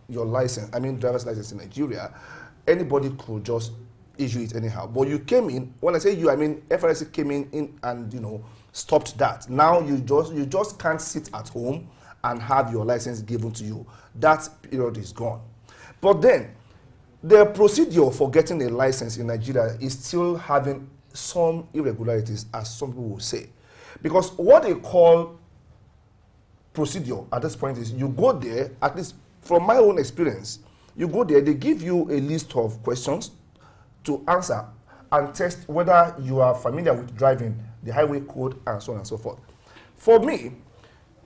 your license, I mean driver's license in Nigeria, anybody could just issue it anyhow. But you came in, when I say you, I mean FRSC came in and stopped that. Now you just can't sit at home and have your license given to you. That period is gone. But then the procedure for getting a license in Nigeria is still having some irregularities, as some people will say. Because what they call procedure at this point is you go there, at least from my own experience, you go there, they give you a list of questions to answer and test whether you are familiar with driving, the highway code, and so on and so forth. For me,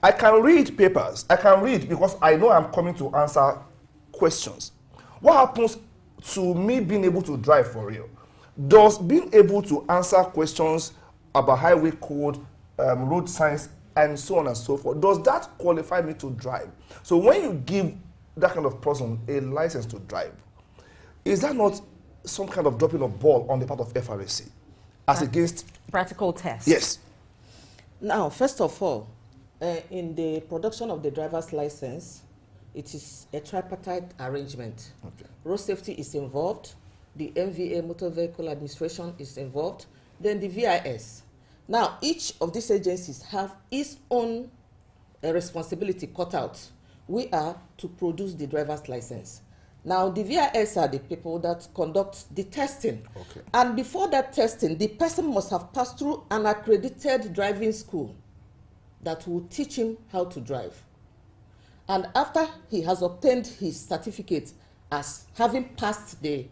I can read papers. I can read because I know I'm coming to answer questions. What happens to me being able to drive for real? Does being able to answer questions about highway code, road signs, and so on and so forth, does that qualify me to drive? So when you give that kind of person a license to drive, is that not some kind of dropping of ball on the part of FRSC as against practical tests? Yes. Now, first of all, in the production of the driver's license, it is a tripartite arrangement. Okay. Road safety is involved, the MVA, Motor Vehicle Administration, is involved, then the VIS. Now, each of these agencies have its own responsibility cut out. We are to produce the driver's license. Now, the VIS are the people that conduct the testing. Okay. And before that testing, the person must have passed through an accredited driving school that will teach him how to drive. And after he has obtained his certificate as having passed the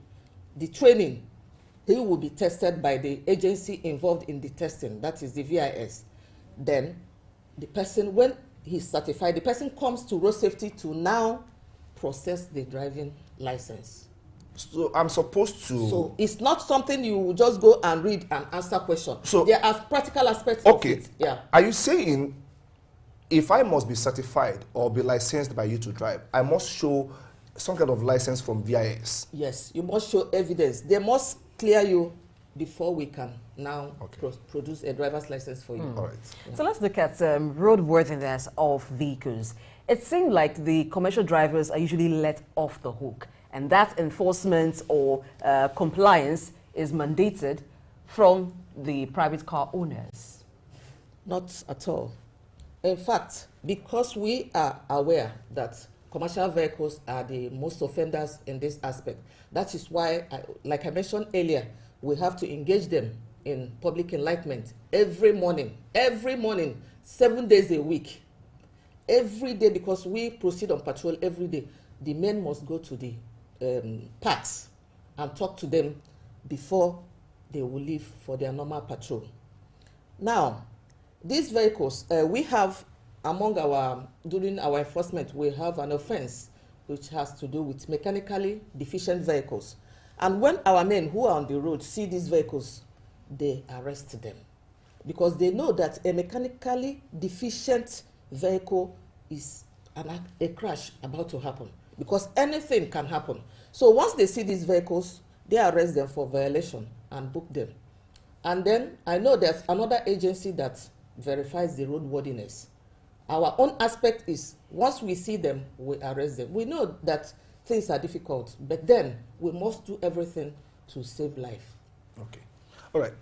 training, he will be tested by the agency involved in the testing, that is the VIS. Then the person, when he's certified, the person comes to road safety to now process the driving license. So I'm supposed to... So it's not something you will just go and read and answer questions. So there are practical aspects of it. Yeah. Are you saying if I must be certified or be licensed by you to drive, I must show some kind of license from VIS? Yes, you must show evidence. They must clear you before we can now produce a driver's license for you. All right. Yeah. So let's look at roadworthiness of vehicles. It seems like the commercial drivers are usually let off the hook, and that enforcement or compliance is mandated from the private car owners. Not at all. In fact, because we are aware that commercial vehicles are the most offenders in this aspect, that is why, like I mentioned earlier, we have to engage them in public enlightenment every morning, 7 days a week, every day, because we proceed on patrol every day. The men must go to the parks and talk to them before they will leave for their normal patrol. Now, these vehicles, we have during our enforcement, we have an offense which has to do with mechanically deficient vehicles. And when our men who are on the road see these vehicles, they arrest them, because they know that a mechanically deficient vehicle is a crash about to happen, because anything can happen. So once they see these vehicles, they arrest them for violation and book them. And then I know there's another agency that verifies the roadworthiness. Our own aspect is, once we see them, we arrest them. We know that things are difficult, but then we must do everything to save life. Okay. All right.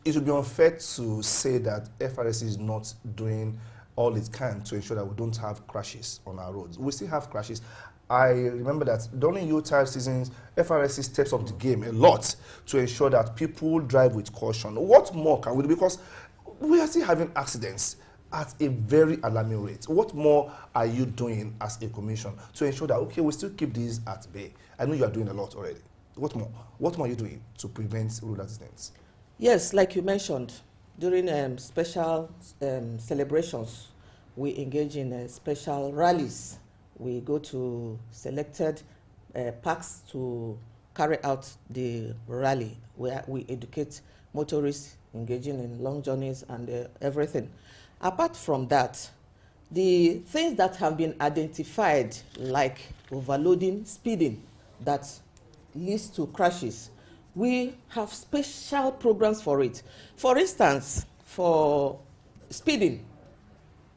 It would be unfair to say that FRSC is not doing all it can to ensure that we don't have crashes on our roads. We still have crashes. I remember that during Yuletide seasons, FRSC steps up the game a lot to ensure that people drive with caution. What more can we do? Because we are still having accidents at a very alarming rate. What more are you doing as a commission to ensure that, okay, we still keep these at bay? I know you are doing a lot already. What more? What more are you doing to prevent road accidents? Yes, like you mentioned, during special celebrations, we engage in special rallies. We go to selected parks to carry out the rally, where we educate motorists engaging in long journeys and everything. Apart from that, the things that have been identified, like overloading, speeding, that leads to crashes, we have special programs for it. For instance, for speeding,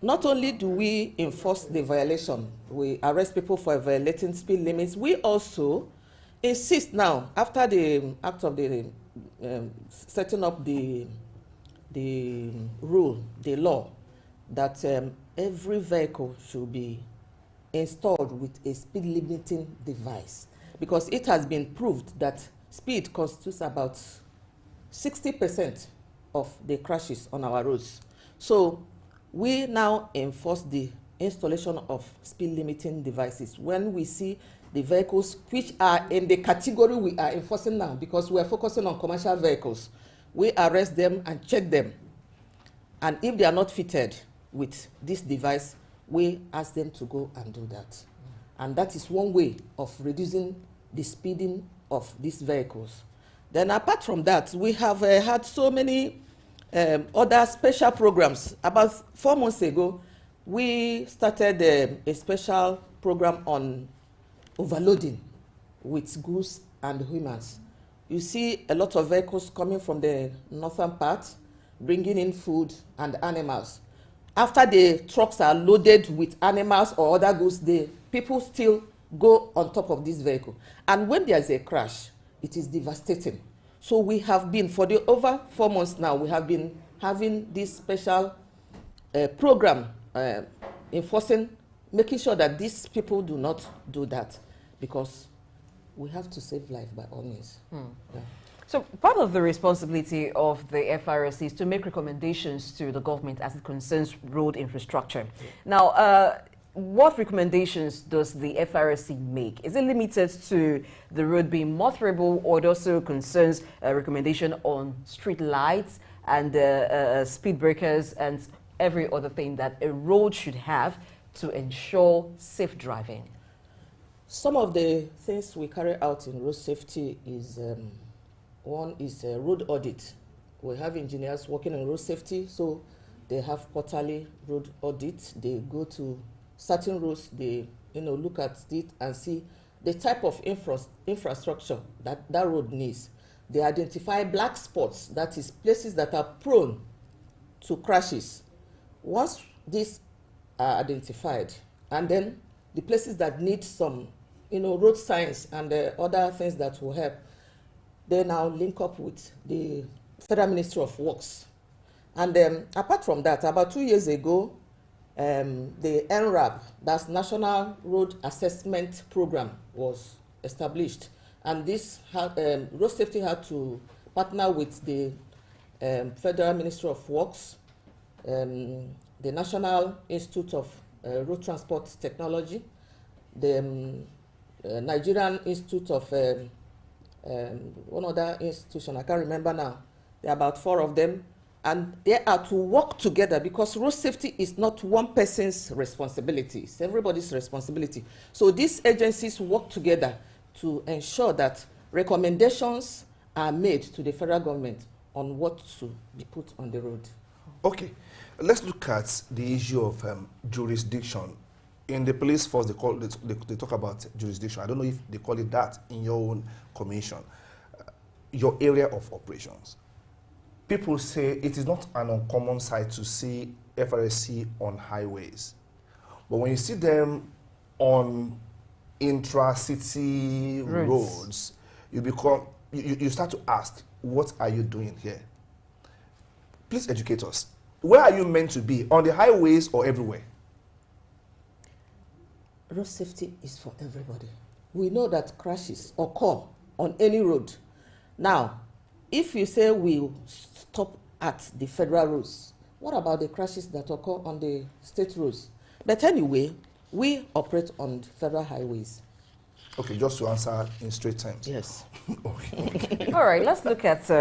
not only do we enforce the violation, we arrest people for violating speed limits, we also insist now, after the act of the setting up the rule, the law, that every vehicle should be installed with a speed limiting device, because it has been proved that speed constitutes about 60% of the crashes on our roads. So we now enforce the installation of speed limiting devices when we see the vehicles which are in the category we are enforcing now, because we are focusing on commercial vehicles. We arrest them and check them. And if they are not fitted with this device, we ask them to go and do that. And that is one way of reducing the speeding of these vehicles. Then apart from that, we have had so many other special programs. About 4 months ago, we started a special program on overloading with goods and humans. You see a lot of vehicles coming from the northern part, bringing in food and animals. After the trucks are loaded with animals or other goods, the people still go on top of this vehicle. And when there's a crash, it is devastating. So we have been, for the over 4 months now, we have been having this special program enforcing, making sure that these people do not do that, because we have to save life by all means. Yeah. So part of the responsibility of the FRSC is to make recommendations to the government as it concerns road infrastructure. Now, what recommendations does the FRSC make? Is it limited to the road being motorable, or it also concerns a recommendation on street lights and speed breakers and every other thing that a road should have to ensure safe driving? Some of the things we carry out in road safety is, one is a road audit. We have engineers working on road safety, so they have quarterly road audits. They go to certain roads, they look at it and see the type of infrastructure that road needs. They identify black spots, that is places that are prone to crashes. Once these are identified, and then the places that need some road signs and other things that will help, they now link up with the Federal Ministry of Works. And apart from that, about 2 years ago, the NRAP, that's National Road Assessment Program, was established. And this road safety had to partner with the Federal Ministry of Works, the National Institute of Road Transport Technology, the Nigerian Institute of one other institution, I can't remember now. There are about 4 of them, and they are to work together, because road safety is not one person's responsibility, it's everybody's responsibility. So these agencies work together to ensure that recommendations are made to the federal government on what to be put on the road. Okay, let's look at the issue of jurisdiction. In the police force, they talk about jurisdiction. I don't know if they call it that in your own commission. Your area of operations. people say it is not an uncommon sight to see FRSC on highways. But when you see them on intra-city roads, you start to ask, what are you doing here? Please educate us. Where are you meant to be? On the highways or everywhere? Road safety is for everybody. We know that crashes occur on any road. Now, if you say we stop at the federal roads, what about the crashes that occur on the state roads? But anyway, we operate on federal highways. Okay, just to answer in straight terms. Yes. Okay. All right, let's look at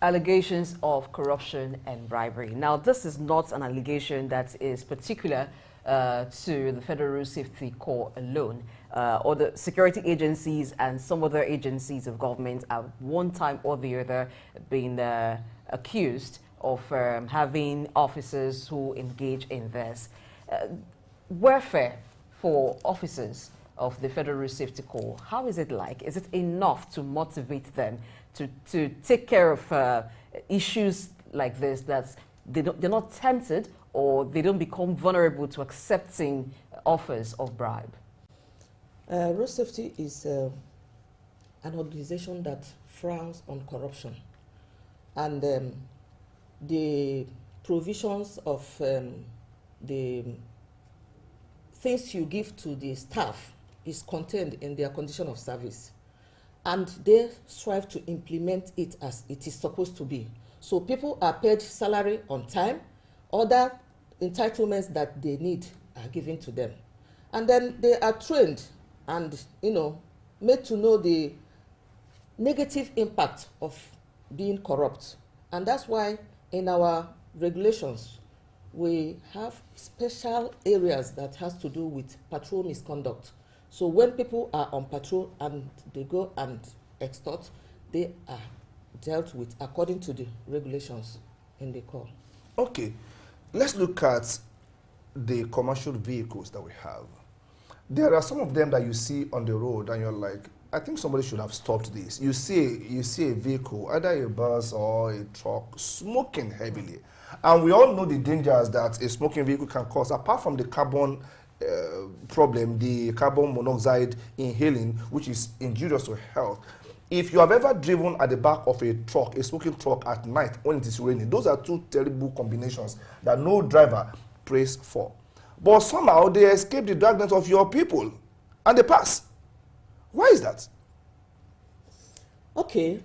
allegations of corruption and bribery. Now, this is not an allegation that is particular to the Federal Road Safety Corps alone. Or the security agencies and some other agencies of government at one time or the other been accused of having officers who engage in this. Welfare for officers of the Federal Road Safety Corps, how is it like? Is it enough to motivate them to take care of issues like this, that they're not tempted or they don't become vulnerable to accepting offers of bribe? Road safety is an organization that frowns on corruption, and the provisions of the things you give to the staff is contained in their condition of service, and they strive to implement it as it is supposed to be. So people are paid salary on time, other entitlements that they need are given to them, and then they are trained and, you know, made to know the negative impact of being corrupt. And that's why in our regulations we have special areas that has to do with patrol misconduct. So when people are on patrol and they go and extort, they are dealt with according to the regulations in the Corps. Okay, let's look at the commercial vehicles that we have. There are some of them that you see on the road and you're like, I think somebody should have stopped this. You see a vehicle, either a bus or a truck, smoking heavily. And we all know the dangers that a smoking vehicle can cause, apart from the carbon problem, the carbon monoxide inhaling, which is injurious to health. If you have ever driven at the back of a truck, a smoking truck at night when it is raining, those are two terrible combinations that no driver prays for. But somehow they escape the dragnet of your people and they pass. Why is that? Okay,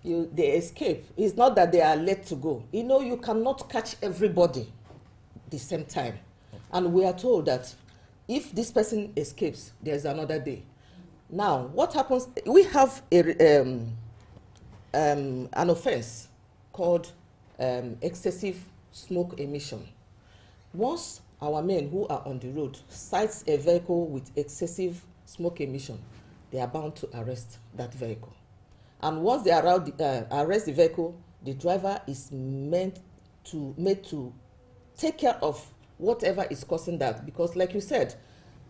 they escape. It's not that they are let to go. You know, you cannot catch everybody the same time. And we are told that if this person escapes, there's another day. Now, what happens? We have an offense called excessive smoke emission. Once our men who are on the road sights a vehicle with excessive smoke emission, they are bound to arrest that vehicle. And once they arrest the vehicle, the driver is made to take care of whatever is causing that, because like you said,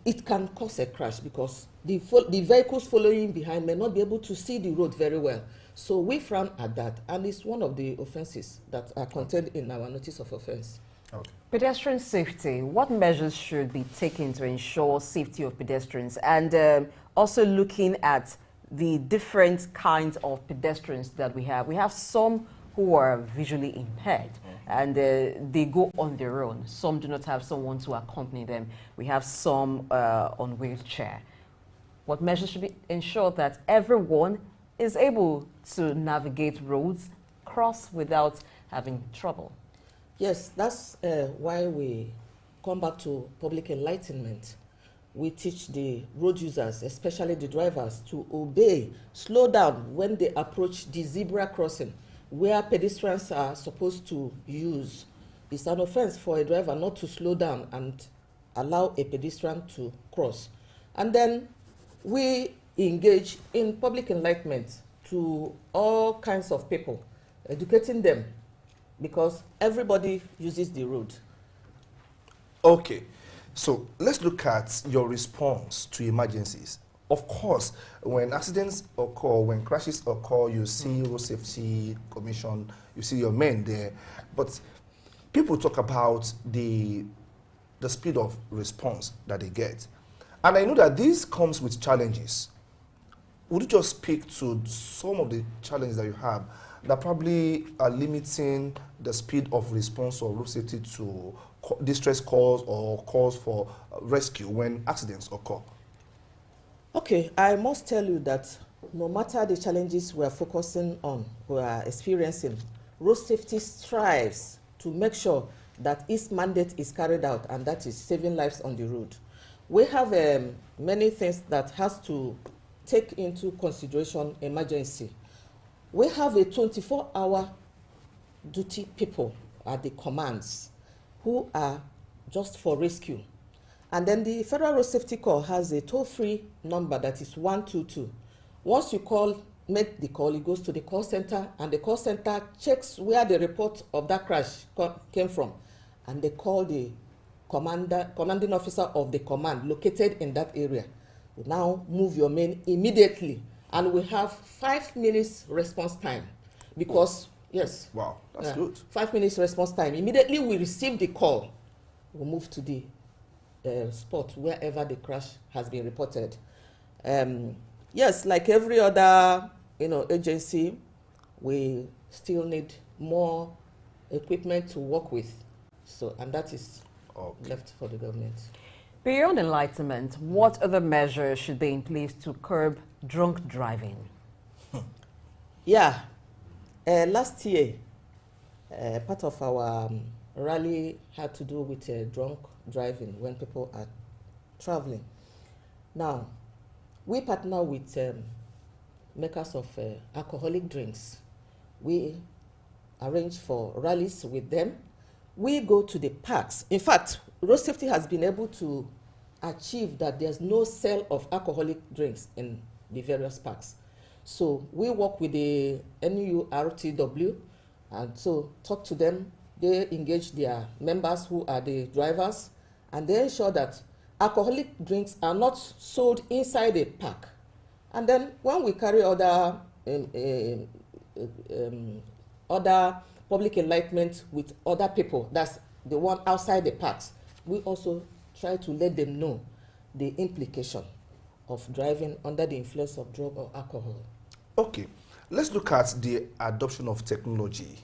it can cause a crash because the vehicles following behind may not be able to see the road very well. So we frown at that, and it's one of the offenses that are contained in our notice of offense. Okay. Pedestrian safety, what measures should be taken to ensure safety of pedestrians? And also looking at the different kinds of pedestrians that we have. We have some who are visually impaired and they go on their own. Some do not have someone to accompany them. We have some on wheelchair. What measures should be ensured that everyone is able to navigate roads, cross without having trouble? Yes, that's why we come back to public enlightenment. We teach the road users, especially the drivers, to obey, slow down when they approach the zebra crossing, where pedestrians are supposed to use. It's an offense for a driver not to slow down and allow a pedestrian to cross. And then we engage in public enlightenment to all kinds of people, educating them, because everybody uses the road. Okay, so let's look at your response to emergencies. of course, when accidents occur, when crashes occur, you see Road Safety Commission, you see your men there. But people talk about the speed of response that they get. And I know that this comes with challenges. Would you just speak to some of the challenges that you have that probably are limiting the speed of response of road safety to distress calls or calls for rescue when accidents occur? Okay, I must tell you that no matter the challenges we are focusing on, we are experiencing, road safety strives to make sure that its mandate is carried out, and that is saving lives on the road. We have many things that has to take into consideration emergency. We have a 24-hour duty people at the commands who are just for rescue. And then the Federal Road Safety Corps has a toll-free number that is 122. Once you make the call, it goes to the call center, and the call center checks where the report of that crash came from. And they call the commanding officer of the command located in that area. You now move your men immediately, and we have 5 minutes response time because, yes. Wow, that's good. 5 minutes response time. Immediately we receive the call, we move to the spot wherever the crash has been reported. Yes, like every other agency, we still need more equipment to work with. So, and that is left for the government. Beyond enlightenment, what other measures should be in place to curb drunk driving? Yeah, last year, part of our rally had to do with drunk driving when people are traveling. Now, we partner with makers of alcoholic drinks. We arrange for rallies with them. We go to the parks. In fact, road safety has been able to achieve that there's no sale of alcoholic drinks in the various parks. So we work with the NURTW, and so talk to them. They engage their members who are the drivers, and they ensure that alcoholic drinks are not sold inside a park. And then when we carry other public enlightenment with other people, that's the one outside the parks, we also try to let them know the implication of driving under the influence of drug or alcohol. Okay, let's look at the adoption of technology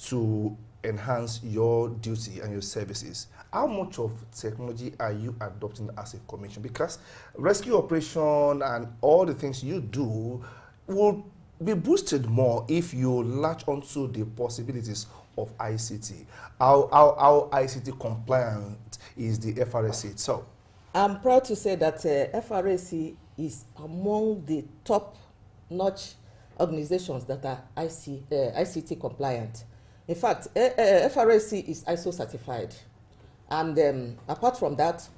to enhance your duty and your services. How much of technology are you adopting as a commission? Because rescue operation and all the things you do will be boosted more if you latch onto the possibilities of ICT. How ICT compliant is the FRSC itself? I'm proud to say that FRSC is among the top-notch organizations that are ICT compliant. In fact, FRSC is ISO certified. And apart from that,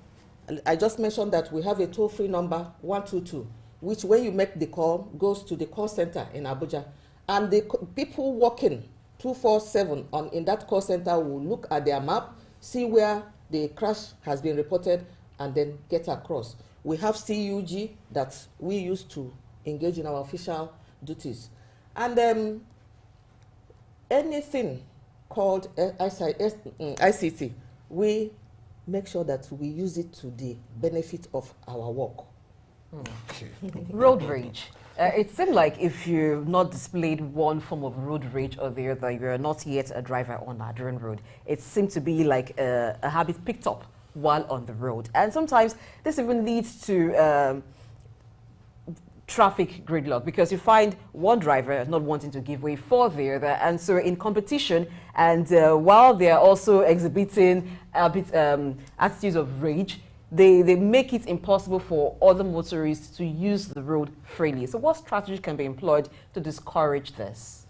I just mentioned that we have a toll-free number, 122, which when you make the call, goes to the call center in Abuja. And the people working 24/7 in that call center will look at their map, see where the crash has been reported, and then get across. We have CUG that we use to engage in our official duties. And anything called ICT, we make sure that we use it to the benefit of our work. Okay. Road rage. It seemed like if you've not displayed one form of road rage or the other, you're not yet a driver on a Nigerian road. It seemed to be like a habit picked up while on the road. And sometimes this even leads to traffic gridlock, because you find one driver not wanting to give way for the other, and so in competition, and while they're also exhibiting a bit attitudes of rage, they make it impossible for other motorists to use the road freely. So what strategy can be employed to discourage this?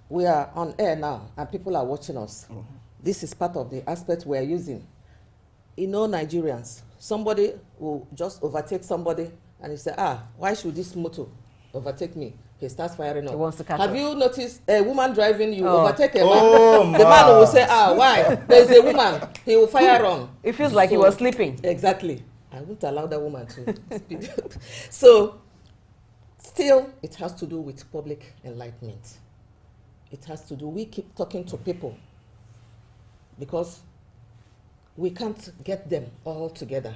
We are on air now and people are watching us. Mm-hmm. This is part of the aspect we are using. In all Nigerians, somebody will just overtake somebody and you say, why should this motor overtake me? He starts firing up. He wants to catch Have up. you noticed a woman driving, you overtake a man? The man will say, why? There's a woman. He will fire on. It feels like he was sleeping. Exactly. I won't allow that woman to speak. So, still, it has to do with public enlightenment. It has to do, we keep talking to people because we can't get them all together.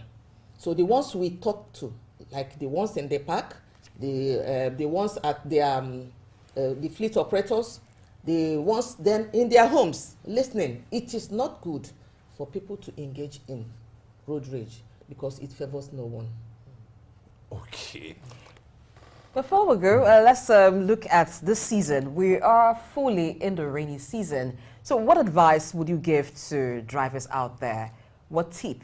So the ones we talk to, like the ones in the park, the ones at the fleet operators, the ones then in their homes listening, it is not good for people to engage in road rage because it favors no one. Okay. Before we go, let's look at this season. We are fully in the rainy season. So what advice would you give to drivers out there? What tip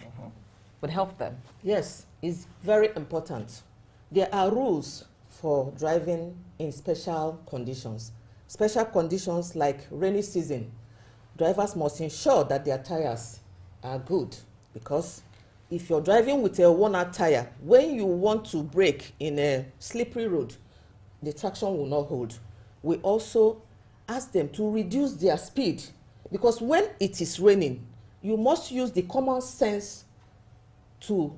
would help them? Yes, it's very important. There are rules for driving in special conditions. Special conditions like rainy season. Drivers must ensure that their tires are good because if you're driving with a worn-out tire, when you want to brake in a slippery road, the traction will not hold. We also ask them to reduce their speed because when it is raining, you must use the common sense to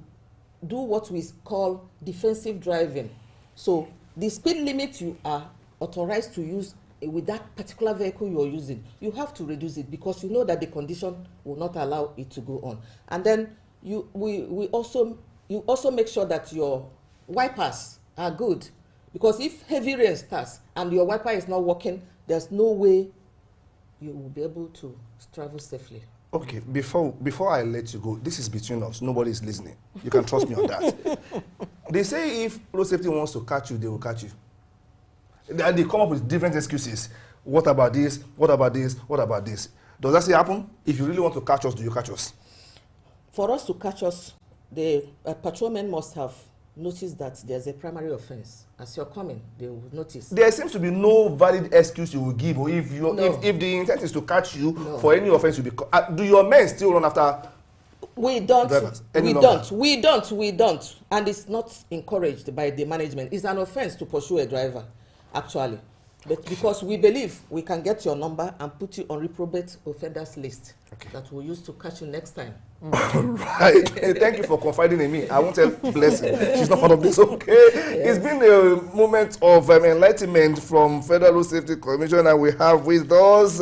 do what we call defensive driving. So the speed limit you are authorized to use with that particular vehicle you're using, you have to reduce it because you know that the condition will not allow it to go on. And then you also make sure that your wipers are good because if heavy rain starts and your wiper is not working, there's no way you will be able to travel safely. Okay, before I let you go, this is between us. Nobody is listening. You can trust me on that. They say if road safety wants to catch you, they will catch you. They come up with different excuses. What about this? What about this? What about this? Does that still happen? If you really want to catch us, do you catch us? For us to catch us, the patrolmen must have noticed that there's a primary offense. As you're coming, they will notice. There seems to be no valid excuse you will give, or if the intent is to catch you for any offense, you be. Do your men still run after? We don't. Drivers? We don't, and it's not encouraged by the management. It's an offense to pursue a driver, actually, but because we believe we can get your number and put you on reprobate offenders list that we'll use to catch you next time. Right. Thank you for confiding in me. I won't tell Blessing. She's not part of this. Okay. Yes. It's been a moment of enlightenment from Federal Road Safety Commission, and we have with us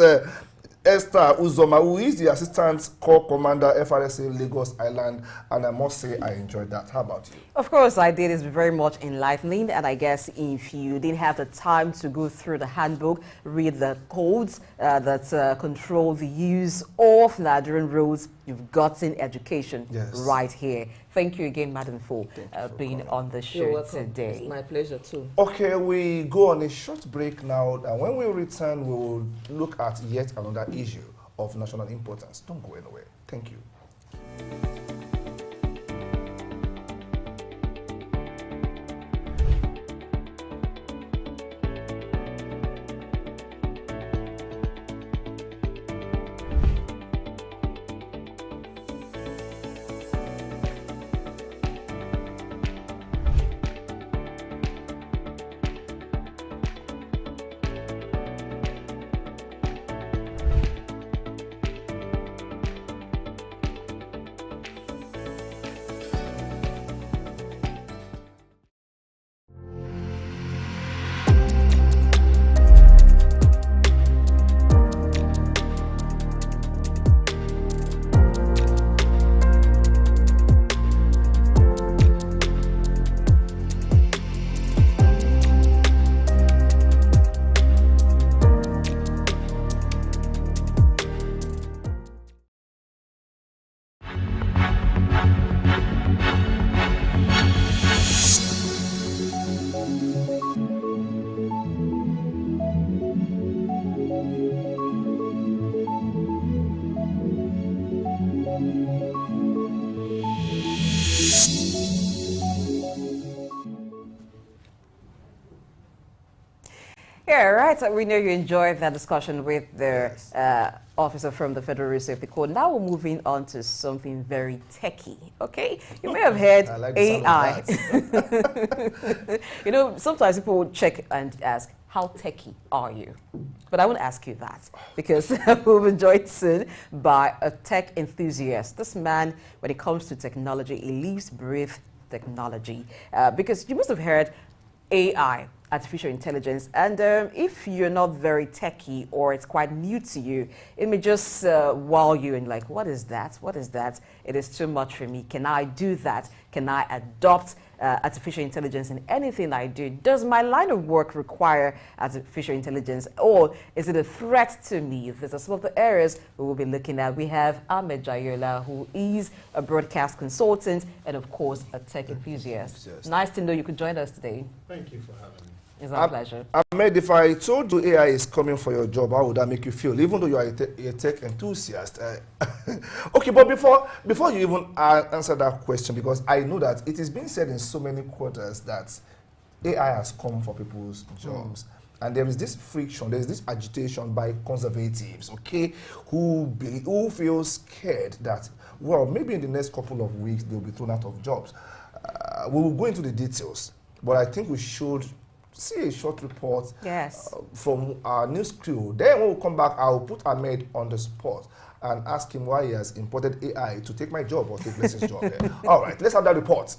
Esther Uzoma, who is the Assistant Corps Commander, FRSA Lagos Island, and I must say I enjoyed that. How about you? Of course I did. It's very much enlightening, and I guess if you didn't have the time to go through the handbook, read the codes that control the use of Nigerian roads, you've gotten education right here. Thank you again, Madam, for being on the show today. It's my pleasure too. Okay, we go on a short break now, and when we return, we will look at yet another issue of national importance. Don't go anywhere. Thank you. Yeah, right. So we know you enjoyed that discussion with the officer from the Federal Road Safety Code. Now we're moving on to something very techy, okay? You may have heard AI. You know, sometimes people check and ask, how techie are you? But I won't ask you that because we'll be joined soon by a tech enthusiast. This man, when it comes to technology, he lives, breathes technology. Because you must have heard AI, artificial intelligence, and if you're not very techie or it's quite new to you, it may just wow you and like, what is that? What is that? It is too much for me. Can I do that? Can I adopt artificial intelligence in anything I do? Does my line of work require artificial intelligence, or is it a threat to me? These are some of the areas we will be looking at. We have Ahmed Jayola, who is a broadcast consultant and, of course, a tech enthusiast. Nice to know you could join us today. Thank you for having me. It's our pleasure. Ahmed, if I told you AI is coming for your job, how would that make you feel, even though you are a tech enthusiast? Okay, but before you even answer that question, because I know that it is being said in so many quarters that AI has come for people's jobs. And there is this friction, there is this agitation by conservatives, okay, who feel scared that, well, maybe in the next couple of weeks they'll be thrown out of jobs. We will go into the details, but I think we should see a short report from our news crew. Then when we come back, I'll put Ahmed on the spot and ask him why he has imported AI to take my job or take Leslie's job. All right, let's have that report.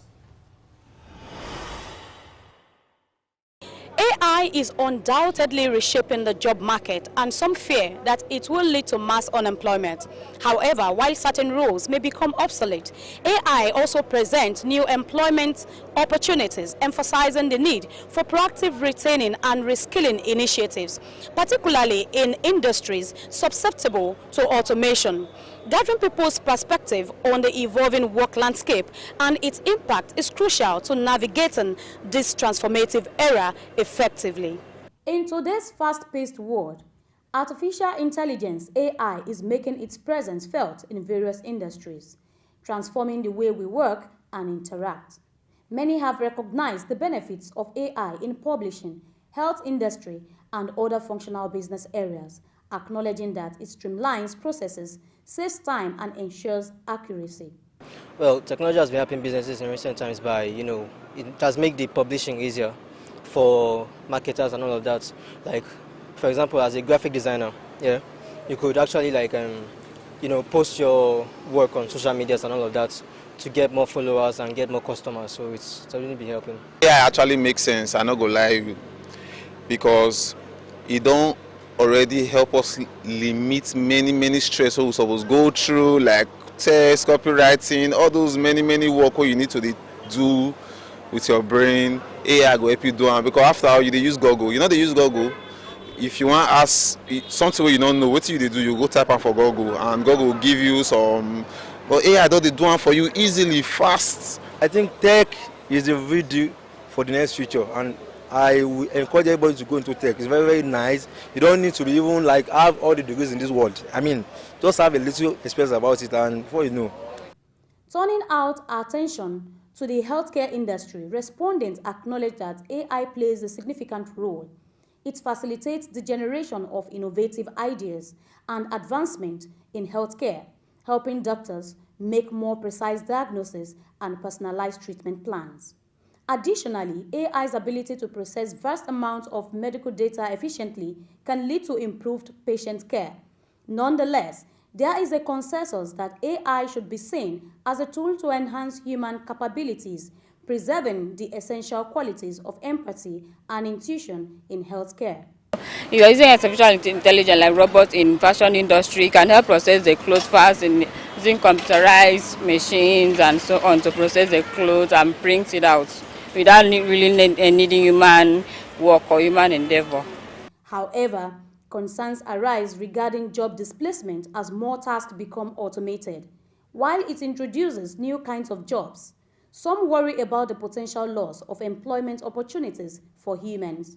AI is undoubtedly reshaping the job market, and some fear that it will lead to mass unemployment. However, while certain roles may become obsolete, AI also presents new employment opportunities, emphasizing the need for proactive retaining and reskilling initiatives, particularly in industries susceptible to automation. Gathering people's perspective on the evolving work landscape and its impact is crucial to navigating this transformative era effectively. In today's fast-paced world, artificial intelligence, AI, is making its presence felt in various industries, transforming the way we work and interact. Many have recognized the benefits of AI in publishing, health industry, and other functional business areas, acknowledging that it streamlines processes, saves time, and ensures accuracy. Well, technology has been helping businesses in recent times by, it has made the publishing easier for marketers and all of that. Like, for example, as a graphic designer, you could actually post your work on social medias and all of that to get more followers and get more customers. So it's really been helping. Yeah, actually makes sense. I'm not gonna lie to you, because it don't already help us limit many stress we supposed to go through, like text, copywriting, all those many work you need to do with your brain. AI go help you do them, because after all, you use Google. They use Google. If you want to ask something you don't know, what you do, you go type in for Google, and Google will give you some. But AI do them for you easily, fast. I think tech is the video for the next future, and I will encourage everybody to go into tech. It's very nice. You don't need to be even have all the degrees in this world. I mean, just have a little experience about it, and before you know. Turning out attention to the healthcare industry, respondents acknowledge that AI plays a significant role. It facilitates the generation of innovative ideas and advancement in healthcare, helping doctors make more precise diagnosis and personalized treatment plans. Additionally, AI's ability to process vast amounts of medical data efficiently can lead to improved patient care. Nonetheless, there is a consensus that AI should be seen as a tool to enhance human capabilities, preserving the essential qualities of empathy and intuition in healthcare. You are using artificial intelligence like robots in fashion industry can help process the clothes fast in using computerized machines and so on to process the clothes and print it out without really needing human work or human endeavor. However, concerns arise regarding job displacement as more tasks become automated. While it introduces new kinds of jobs, some worry about the potential loss of employment opportunities for humans.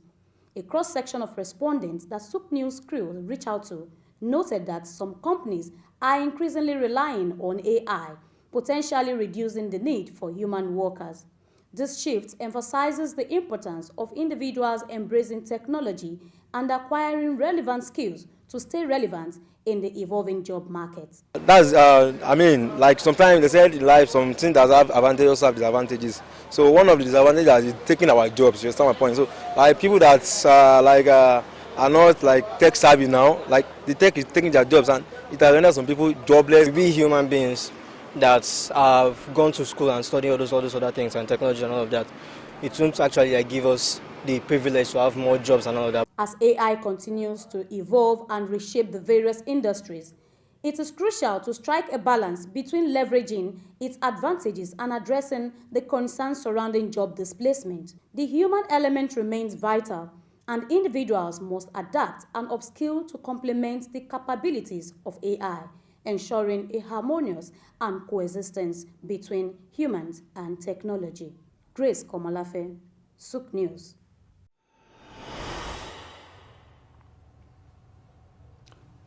A cross-section of respondents that Soup News crew reached out to noted that some companies are increasingly relying on AI, potentially reducing the need for human workers. This shift emphasizes the importance of individuals embracing technology and acquiring relevant skills to stay relevant in the evolving job market. That's, I mean, like sometimes they said in life, some things that have advantages also have disadvantages. So one of the disadvantages is taking our jobs, you understand my point? So like people that are not like tech savvy now, like the tech is taking their jobs and it has rendered some people jobless. We human beings that have gone to school and studied all those other things and technology and all of that, it won't actually give us the privilege to have more jobs and all of that. As AI continues to evolve and reshape the various industries, it is crucial to strike a balance between leveraging its advantages and addressing the concerns surrounding job displacement. The human element remains vital, and individuals must adapt and upskill to complement the capabilities of AI, ensuring a harmonious and coexistence between humans and technology. Grace Komolafe, Souk News.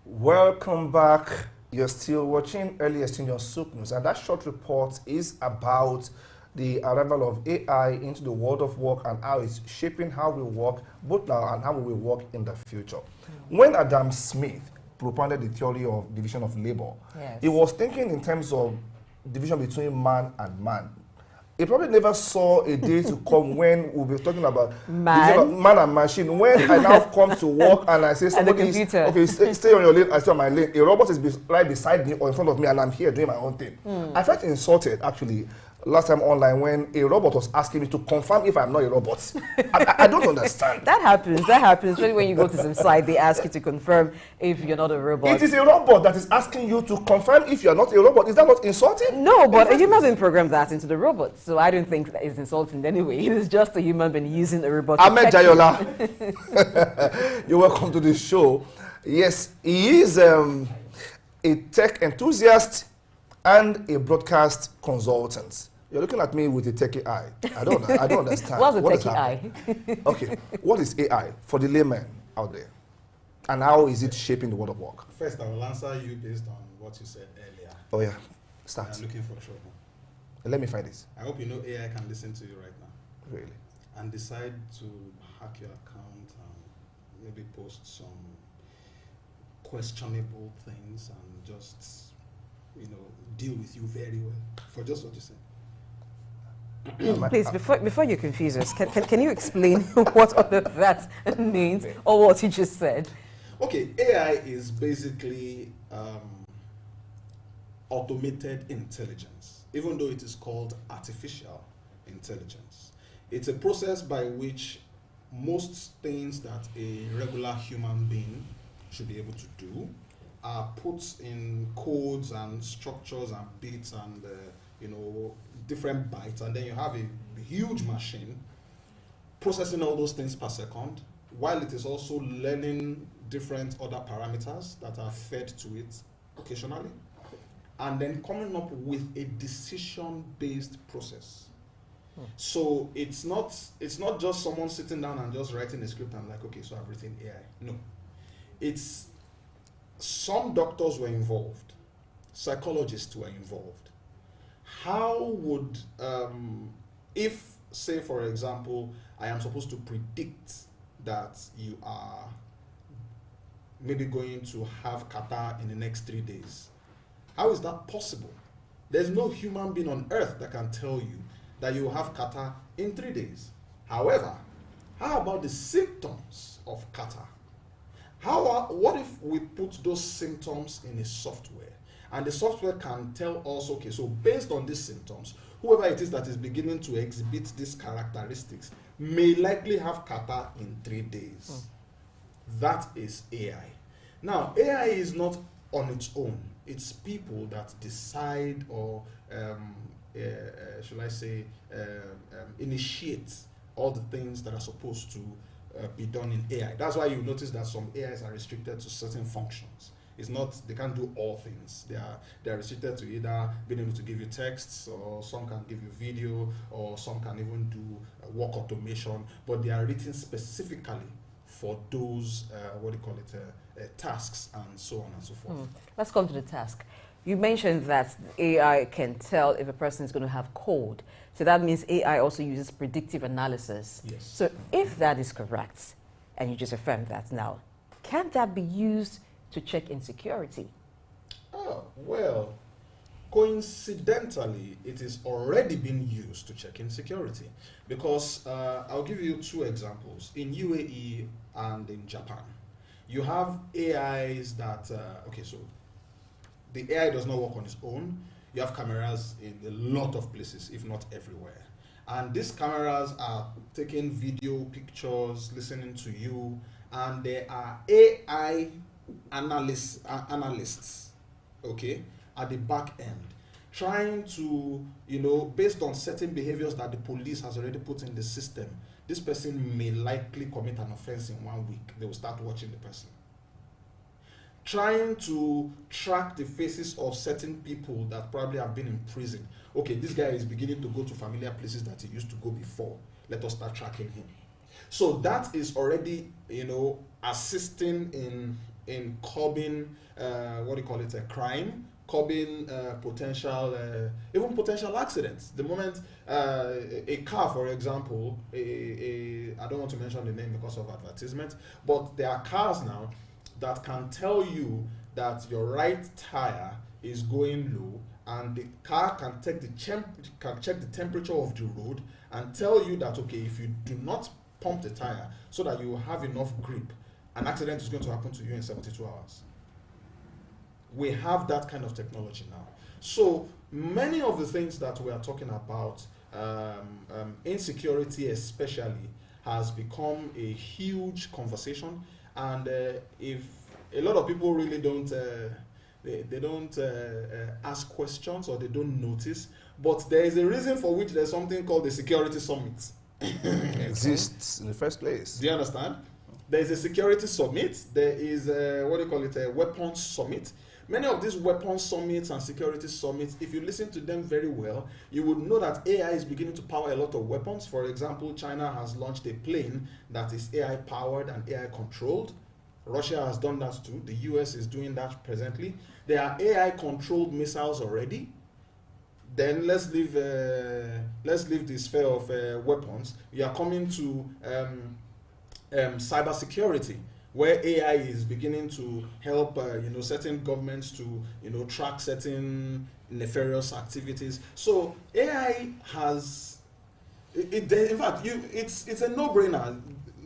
Welcome back. You're still watching Early Exchange on Souk News, and that short report is about the arrival of AI into the world of work and how it's shaping how we work both now and how we will work in the future. When Adam Smith propounded the theory of division of labor, he was thinking in terms of division between man and man. He probably never saw a day to come when we'll be talking about man and machine. When I now come to work and I say somebody is, okay, stay on your lane, I stay on my lane. A robot is right beside me or in front of me and I'm here doing my own thing. I felt insulted actually last time online when a robot was asking me to confirm if I'm not a robot. I don't understand. That happens. Really, when you go to some site, they ask you to confirm if you're not a robot. It is a robot that is asking you to confirm if you're not a robot. Is that not insulting? No, but a human being programmed that into the robot, so I don't think that is insulting anyway. It is just a human being using a robot. Ahmed Jayola, you're welcome to the show. Yes, he is a tech enthusiast and a broadcast consultant. You're looking at me with a techie eye. I don't understand. What's a techie eye? Okay, what is AI for the layman out there? And how is it shaping the world of work? First, I will answer you based on what you said earlier. Oh yeah, start. I'm looking for trouble. Let me find this. I hope you know AI can listen to you right now. Really? And decide to hack your account and maybe post some questionable things and just, deal with you very well for just what you said. Please, before you confuse us, can you explain what all of that means or what you just said? Okay, AI is basically automated intelligence, even though it is called artificial intelligence. It's a process by which most things that a regular human being should be able to do are put in codes and structures and bits and different bytes, and then you have a huge machine processing all those things per second, while it is also learning different other parameters that are fed to it occasionally, and then coming up with a decision-based process. So it's not just someone sitting down and just writing a script and like, okay, so I've written AI. No. It's some doctors were involved, psychologists were involved. How would, if, say, for example, I am supposed to predict that you are maybe going to have catarrh in the next 3 days, how is that possible? There's no human being on earth that can tell you that you will have catarrh in 3 days. However, how about the symptoms of catarrh? What if we put those symptoms in a software? And the software can tell us, okay, so based on these symptoms, whoever it is that is beginning to exhibit these characteristics may likely have catarrh in 3 days. That is AI. Now, AI is not on its own. It's people that decide or, shall I say, initiate all the things that are supposed to be done in AI. That's why you notice that some AIs are restricted to certain functions. It's not, they can't do all things. They are restricted to either being able to give you texts, or some can give you video, or some can even do work automation, but they are written specifically for those, tasks and so on and so forth. Let's come to the task. You mentioned that AI can tell if a person is going to have cold. So that means AI also uses predictive analysis. Yes. So if that is correct, and you just affirmed that now, can that be used to check insecurity? Oh, well, coincidentally, it is already being used to check insecurity. Because I'll give you 2 examples. In UAE and in Japan, you have AIs that, okay, so the AI does not work on its own. You have cameras in a lot of places, if not everywhere. And these cameras are taking video, pictures, listening to you, and there are AI analysts, okay, at the back end, trying to, based on certain behaviors that the police has already put in the system, this person may likely commit an offense in 1 week. They will start watching the person. Trying to track the faces of certain people that probably have been in prison. Okay, this guy is beginning to go to familiar places that he used to go before. Let us start tracking him. So that is already, assisting in curbing, a crime, curbing potential, even potential accidents. The moment a car, for example, I don't want to mention the name because of advertisement, but there are cars now that can tell you that your right tire is going low, and the car can check the temperature of the road and tell you that, okay, if you do not pump the tire so that you have enough grip, an accident is going to happen to you in 72 hours. We have that kind of technology now. So many of the things that we are talking about, insecurity especially, has become a huge conversation. And if a lot of people really don't, they don't ask questions, or they don't notice, but there is a reason for which there's something called the Security Summit. It exists in the first place. Do you understand? There is a Security Summit. There is a Weapons Summit. Many of these Weapons Summits and Security Summits, if you listen to them very well, you would know that AI is beginning to power a lot of weapons. For example, China has launched a plane that is AI powered and AI controlled. Russia has done that too. The US is doing that presently. There are AI controlled missiles already. Then let's leave the sphere of weapons. We are coming to cybersecurity, where AI is beginning to help certain governments to track certain nefarious activities. So AI has, in fact, it's a no-brainer.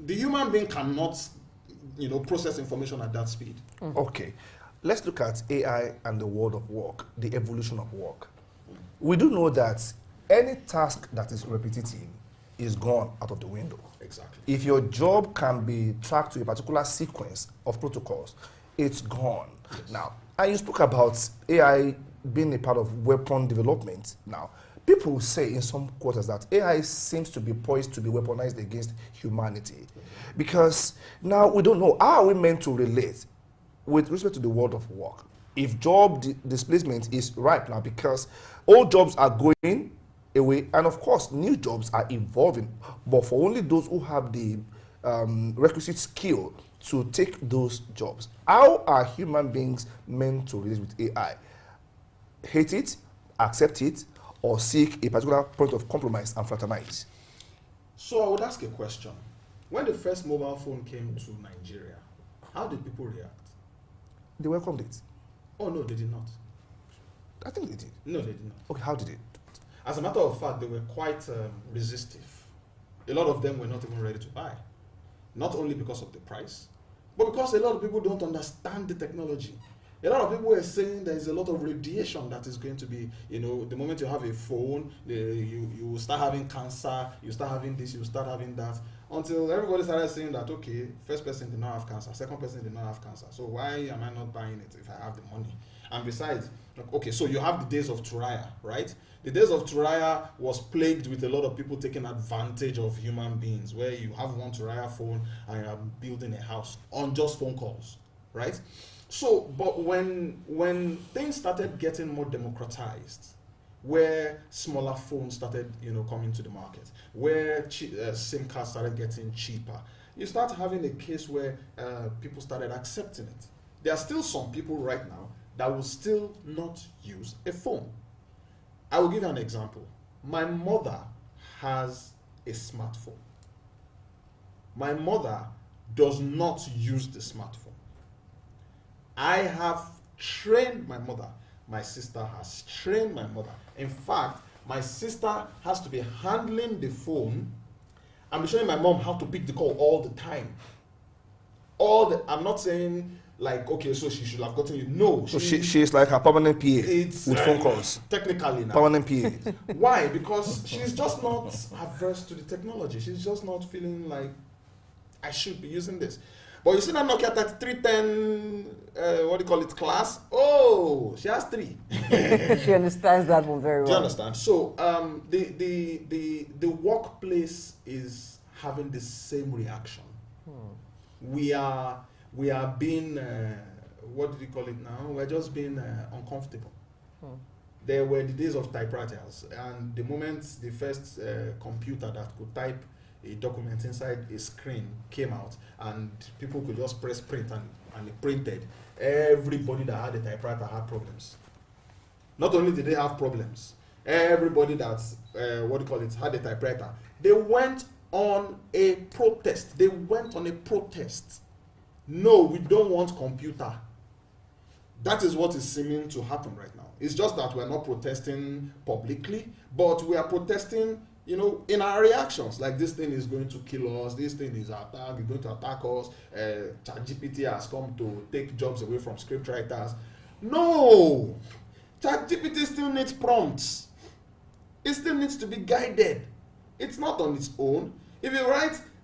The human being cannot process information at that speed. Okay, let's look at AI and the world of work, the evolution of work. We do know that any task that is repetitive is gone out of the window. Exactly. If your job can be tracked to a particular sequence of protocols, it's gone. Yes. Now, and you spoke about AI being a part of weapon development. Now, people say in some quarters that AI seems to be poised to be weaponized against humanity. Because now we don't know, how are we meant to relate with respect to the world of work? If job displacement is ripe now, because old jobs are going away, and of course new jobs are evolving, but for only those who have the requisite skill to take those jobs. How are human beings meant to relate with AI? Hate it, accept it, or seek a particular point of compromise and fraternize? So I would ask a question. When the first mobile phone came to Nigeria, how did people react? They welcomed it. Oh no, they did not. I think they did. No, they did not. Okay, how did it? As a matter of fact, they were quite resistive. A lot of them were not even ready to buy. Not only because of the price, but because a lot of people don't understand the technology. A lot of people were saying there is a lot of radiation that is going to be, the moment you have a phone, you start having cancer, you start having this, you start having that. Until everybody started saying that, okay, first person did not have cancer, second person did not have cancer. So why am I not buying it if I have the money? And besides, okay, so you have the days of Turaya, right? The days of Turaya was plagued with a lot of people taking advantage of human beings, where you have one Turaya phone and you are building a house on just phone calls, right? So, but when things started getting more democratized, where smaller phones started, coming to the market, where SIM cards started getting cheaper, you start having a case where people started accepting it. There are still some people right now that will still not use a phone. I will give you an example. My mother has a smartphone. My mother does not use the smartphone. I have trained my mother. My sister has trained my mother. In fact, my sister has to be handling the phone. I'm showing my mom how to pick the call all the time. I'm not saying like, okay, so she should have gotten you. No. So she's like a permanent PA with phone calls. Technically now. Permanent PA. Why? Because she's just not averse to the technology. She's just not feeling like I should be using this. But you see that Nokia 3310, what do you call it, class? Oh, she has 3. She understands that one very well. Do you understand? So the workplace is having the same reaction. We are being, what did you call it now? We're just being uncomfortable. There were the days of typewriters, and the moment the first computer that could type a document inside a screen came out, and people could just press print and it printed, everybody that had a typewriter had problems. Not only did they have problems, everybody that had a typewriter, they went on a protest. No, we don't want computer. That is what is seeming to happen right now. It's just that we're not protesting publicly, but we are protesting, in our reactions. Like, this thing is going to kill us, this thing is going to attack us, ChatGPT has come to take jobs away from scriptwriters. No! ChatGPT still needs prompts. It still needs to be guided. It's not on its own. If you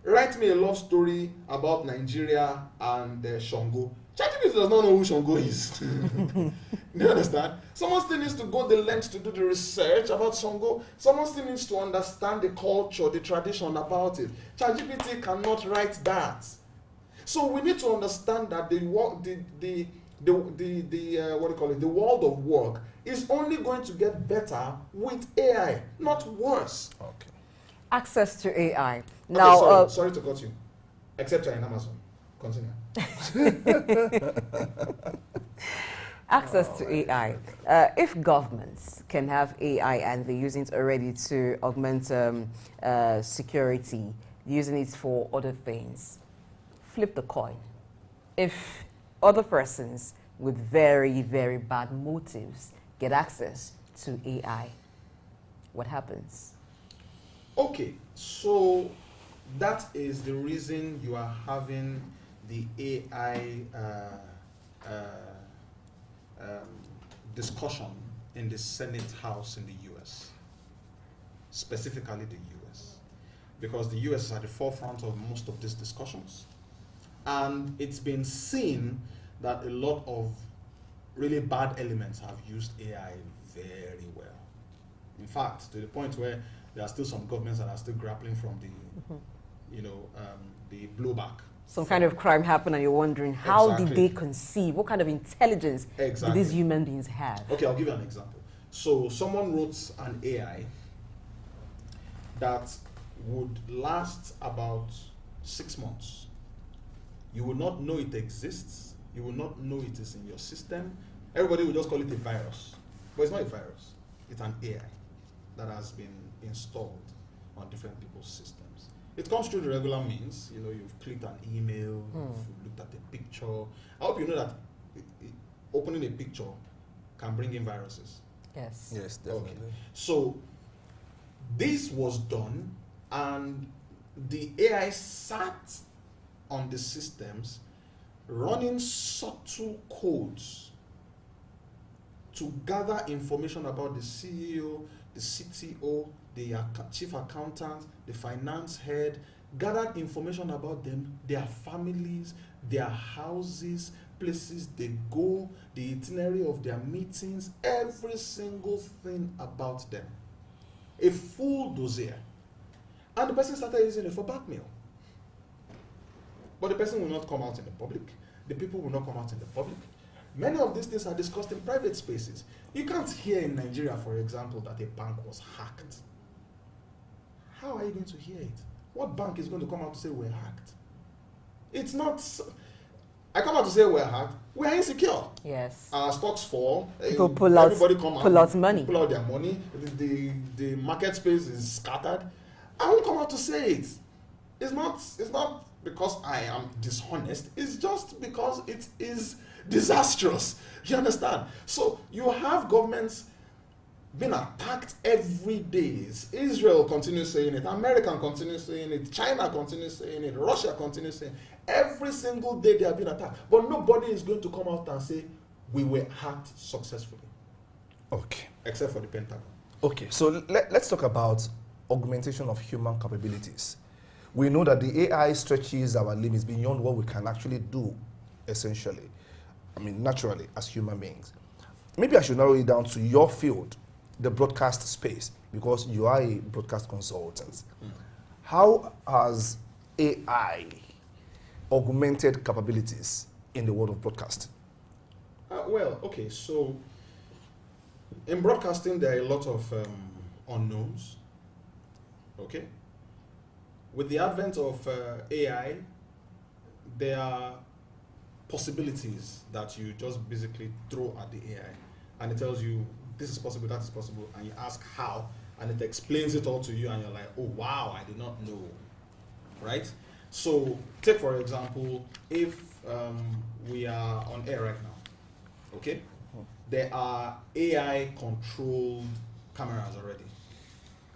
write me a love story about Nigeria and Shango, ChatGPT does not know who Shango is. Do you understand? Someone still needs to go the length to do the research about Shango. Someone still needs to understand the culture, the tradition about it. ChatGPT cannot write that. So we need to understand that the world of work is only going to get better with AI, not worse. Okay. Access to AI. Okay, Now, sorry to cut you. Except you're in Amazon. Continue. Access to AI. If governments can have AI and they're using it already to augment security, using it for other things, flip the coin. If other persons with very, very bad motives get access to AI, what happens? Okay, so that is the reason you are having the AI discussion in the Senate House in the US, specifically the US, because the US is at the forefront of most of these discussions, and it's been seen that a lot of really bad elements have used AI very well. In fact, to the point where there are still some governments that are still grappling from the, the blowback. Some kind of crime happened and you're wondering, how did they conceive? What kind of intelligence do these human beings have? Okay, I'll give you an example. So someone wrote an AI that would last about 6 months. You will not know it exists. You will not know it is in your system. Everybody will just call it a virus. But it's not a virus. It's an AI that has been installed on different people's systems. It comes through the regular means. You've clicked an email, you've looked at a picture. I hope you know that opening a picture can bring in viruses. Yes. Yes, definitely. Okay. So this was done, and the AI sat on the systems running subtle codes to gather information about the CEO, the CTO, the chief accountant, the finance head, gathered information about them, their families, their houses, places they go, the itinerary of their meetings, every single thing about them. A full dossier. And the person started using it for blackmail. But the person will not come out in the public. The people will not come out in the public. Many of these things are discussed in private spaces. You can't hear in Nigeria, for example, that a bank was hacked. How are you going to hear it? What bank is going to come out to say we're hacked? It's not. I come out to say we're hacked. We're insecure. Yes. Our stocks fall. People pull out money. Pull out their money. The market space is scattered. I won't come out to say it. It's not because I am dishonest. It's just because it is disastrous. You understand? So you have governments being attacked every day. Israel continues saying it. America continues saying it. China continues saying it. Russia continues saying it. Every single day they have been attacked. But nobody is going to come out and say, we were hacked successfully. Okay. Except for the Pentagon. Okay, so let's talk about augmentation of human capabilities. We know that the AI stretches our limits beyond what we can actually do, essentially. I mean, naturally, as human beings. Maybe I should narrow it down to your field, the broadcast space, because you are a broadcast consultant. How has AI augmented capabilities in the world of broadcasting? Well, okay, so in broadcasting, there are a lot of unknowns. Okay? With the advent of AI, there are possibilities that you just basically throw at the AI, and it tells you this is possible, that is possible, and you ask how, and it explains it all to you, and you're like, oh wow, I did not know, right? So take for example, if we are on air right now, okay? There are AI controlled cameras already.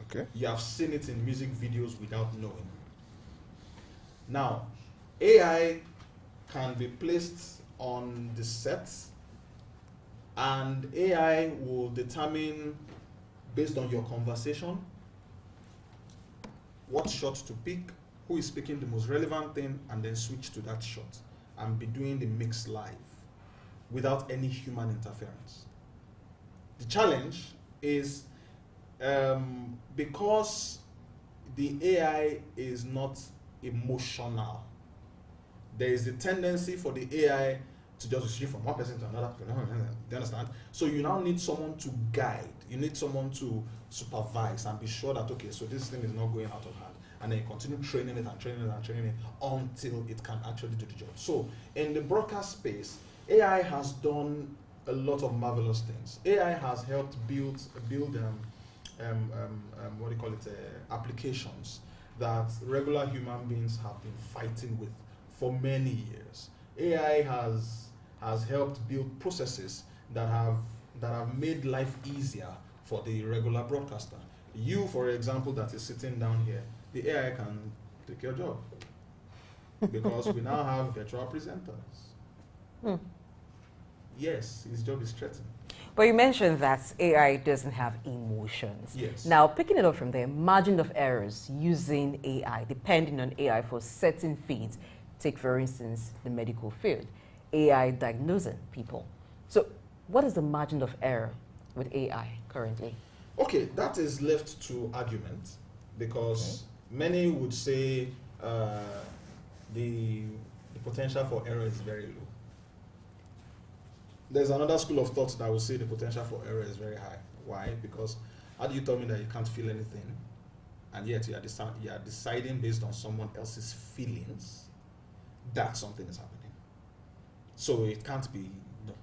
Okay. You have seen it in music videos without knowing. Now, AI can be placed on the set, and AI will determine, based on your conversation, what shot to pick, who is speaking the most relevant thing, and then switch to that shot and be doing the mix live without any human interference. The challenge is because the AI is not emotional, there is a tendency for the AI to just switch from one person to another. Do you understand? So you now need someone to guide. You need someone to supervise and be sure that, okay, so this thing is not going out of hand. And then you continue training it and training it and training it until it can actually do the job. So in the broadcast space, AI has done a lot of marvelous things. AI has helped build what do you call it, applications that regular human beings have been fighting with for many years. AI has helped build processes that have made life easier for the regular broadcaster. You, for example, that is sitting down here, the AI can take your job because we now have virtual presenters. Yes, his job is threatened. But you mentioned that AI doesn't have emotions. Yes. Now, picking it up from there, margin of errors using AI, depending on AI for certain fields. Take, for instance, the medical field, AI diagnosing people. So what is the margin of error with AI currently? Okay, that is left to argument because many would say the potential for error is very low. There's another school of thought that will say the potential for error is very high. Why? Because how do you tell me that you can't feel anything, and yet you are deciding based on someone else's feelings that something is happening? So it can't be. No,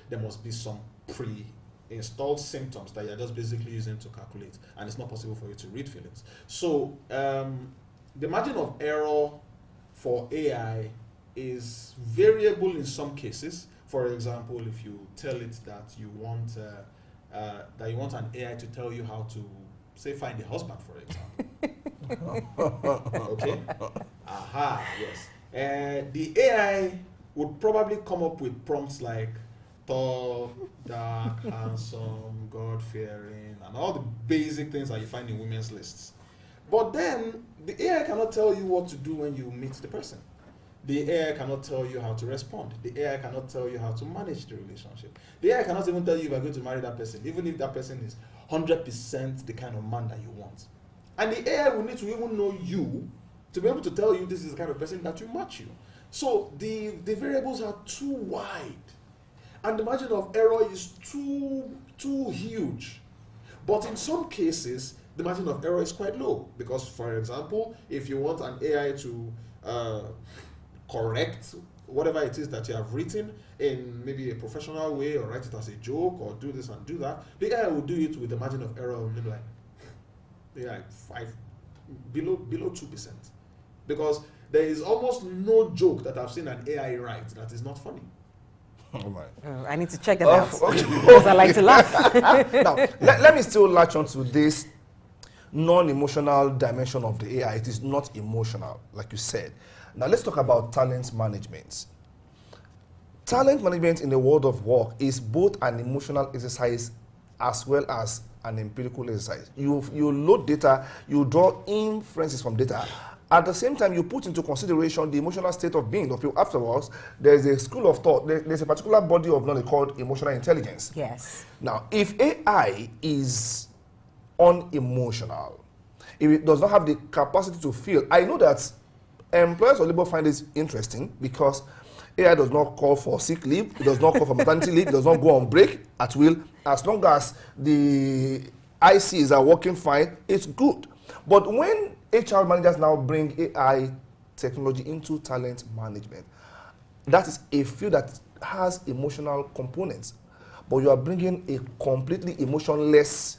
there must be some pre-installed symptoms that you're just basically using to calculate, and it's not possible for you to read feelings. So the margin of error for AI is variable in some cases. For example, if you tell it that you want an AI to tell you how to, say, find a husband, for example. Okay? Aha, yes. The AI would probably come up with prompts like tall, dark, handsome, God-fearing, and all the basic things that you find in women's lists. But then, the AI cannot tell you what to do when you meet the person. The AI cannot tell you how to respond. The AI cannot tell you how to manage the relationship. The AI cannot even tell you if you're going to marry that person, even if that person is 100% the kind of man that you want. And the AI will need to even know you to be able to tell you this is the kind of person that will match you. So the variables are too wide. And the margin of error is too huge. But in some cases, the margin of error is quite low. Because, for example, if you want an AI to correct whatever it is that you have written in maybe a professional way, or write it as a joke, or do this and do that, the AI will do it with a margin of error of maybe like 5, below 2%. Because there is almost no joke that I've seen an AI write that is not funny. Oh my. I need to check that out. Because I like to laugh. Now, let me still latch on to this non-emotional dimension of the AI. It is not emotional, like you said. Now, let's talk about talent management. Talent management in the world of work is both an emotional exercise as well as an empirical exercise. You load data, you draw inferences from data. At the same time, you put into consideration the emotional state of being of you afterwards. There's a school of thought, there's a particular body of knowledge called emotional intelligence. Yes. Now, if AI is unemotional, if it does not have the capacity to feel, I know that employers or labor find this interesting because AI does not call for sick leave, it does not call for maternity leave, it does not go on break at will. As long as the ICs are working fine, it's good. But when HR managers now bring AI technology into talent management, that is a field that has emotional components. But you are bringing a completely emotionless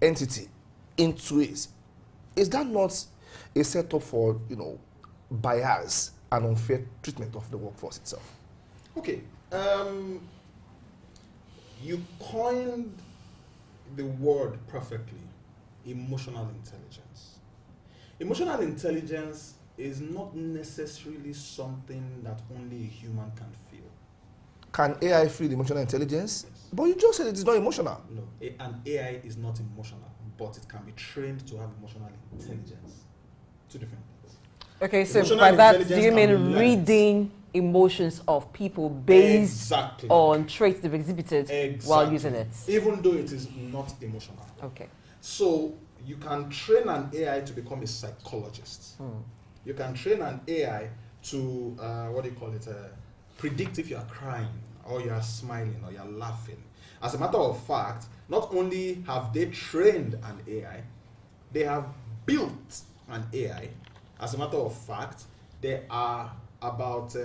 entity into it. Is that not a setup for, bias and unfair treatment of the workforce itself? Okay. You coined the word perfectly, emotional intelligence. Emotional intelligence is not necessarily something that only a human can feel. Can AI feel emotional intelligence? Yes. But you just said it is not emotional. No, an AI is not emotional, but it can be trained to have emotional intelligence. Two different things. Okay, so by that, do you mean reading emotions of people based on traits they've exhibited while using it? Even though it is not emotional. Okay. So you can train an AI to become a psychologist. You can train an AI to, predict if you are crying, or you are smiling, or you are laughing. As a matter of fact, not only have they trained an AI, they have built an AI. As a matter of fact, there are about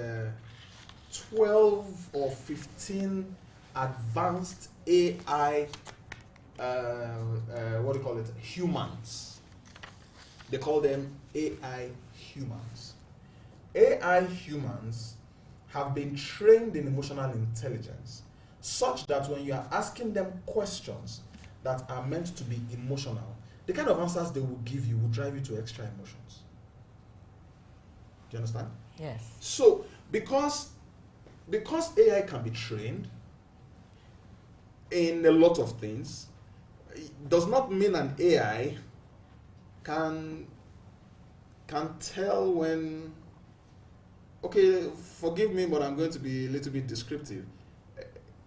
12 or 15 advanced AI, humans. They call them AI humans. AI humans have been trained in emotional intelligence such that when you are asking them questions that are meant to be emotional, the kind of answers they will give you will drive you to extra emotions. Do you understand? Yes. So, because AI can be trained in a lot of things, it does not mean an AI can tell when, okay, forgive me, but I'm going to be a little bit descriptive.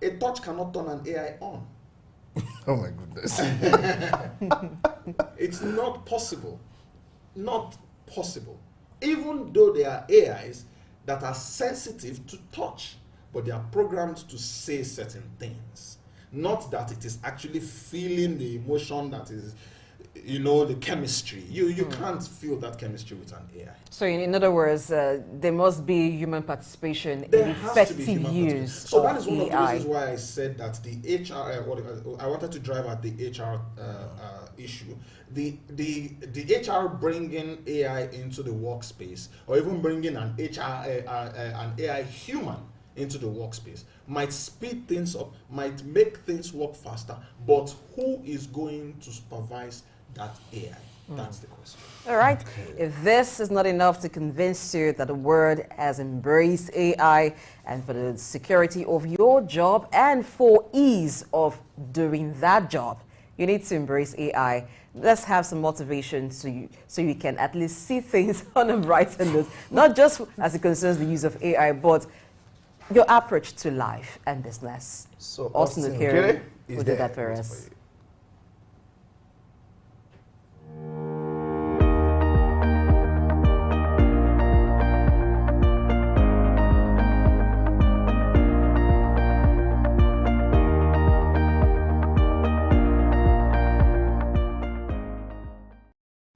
A touch cannot turn an AI on. Oh my goodness. It's not possible. Not possible. Even though there are AIs that are sensitive to touch, but they are programmed to say certain things. Not that it is actually feeling the emotion that is, the chemistry. You can't feel that chemistry with an AI. So in other words, there must be human participation in effective use So that is one of the reasons why I said that the HR, I wanted to drive at the HR issue. The HR bringing AI into the workspace, or even bringing an AI human into the workspace, might speed things up, might make things work faster, but who is going to supervise that AI? That's the question. All right. If this is not enough to convince you that the world has embraced AI and for the security of your job and for ease of doing that job, you need to embrace AI. Let's have some motivation so you can at least see things on a brighter note, not just as it concerns the use of AI, but your approach to life and business. So Austin Okere will do that for us.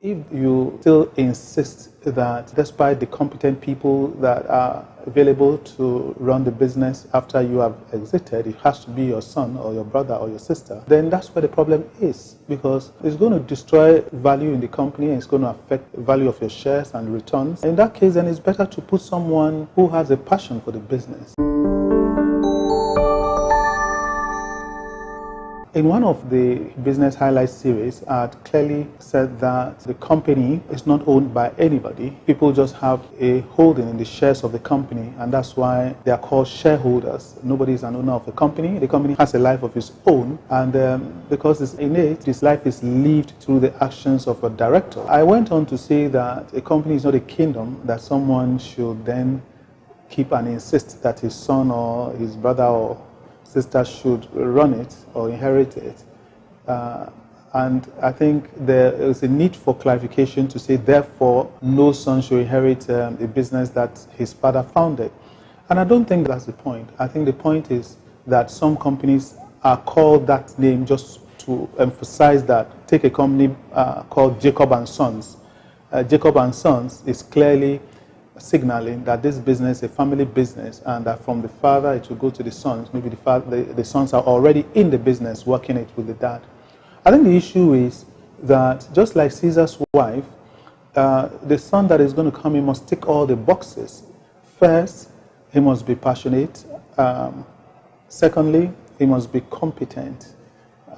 If you still insist that despite the competent people that are available to run the business after you have exited, it has to be your son or your brother or your sister, then that's where the problem is, because it's going to destroy value in the company and it's going to affect the value of your shares and returns. In that case, then it's better to put someone who has a passion for the business. In one of the Business Highlights series, I had clearly said that the company is not owned by anybody. People just have a holding in the shares of the company, and that's why they are called shareholders. Nobody is an owner of the company. The company has a life of its own, and because it's innate, this life is lived through the actions of a director. I went on to say that a company is not a kingdom that someone should then keep and insist that his son or his brother or sister should run it or inherit it. And I think there is a need for clarification to say, therefore, no son should inherit a business that his father founded. And I don't think that's the point. I think the point is that some companies are called that name just to emphasize that. Take a company called Jacob and Sons. Jacob and Sons is clearly signaling that this business is a family business, and that from the father it will go to the sons. Maybe the sons are already in the business working it with the dad. I think the issue is that just like Caesar's wife, the son that is going to come in must tick all the boxes. First, he must be passionate. Secondly, he must be competent.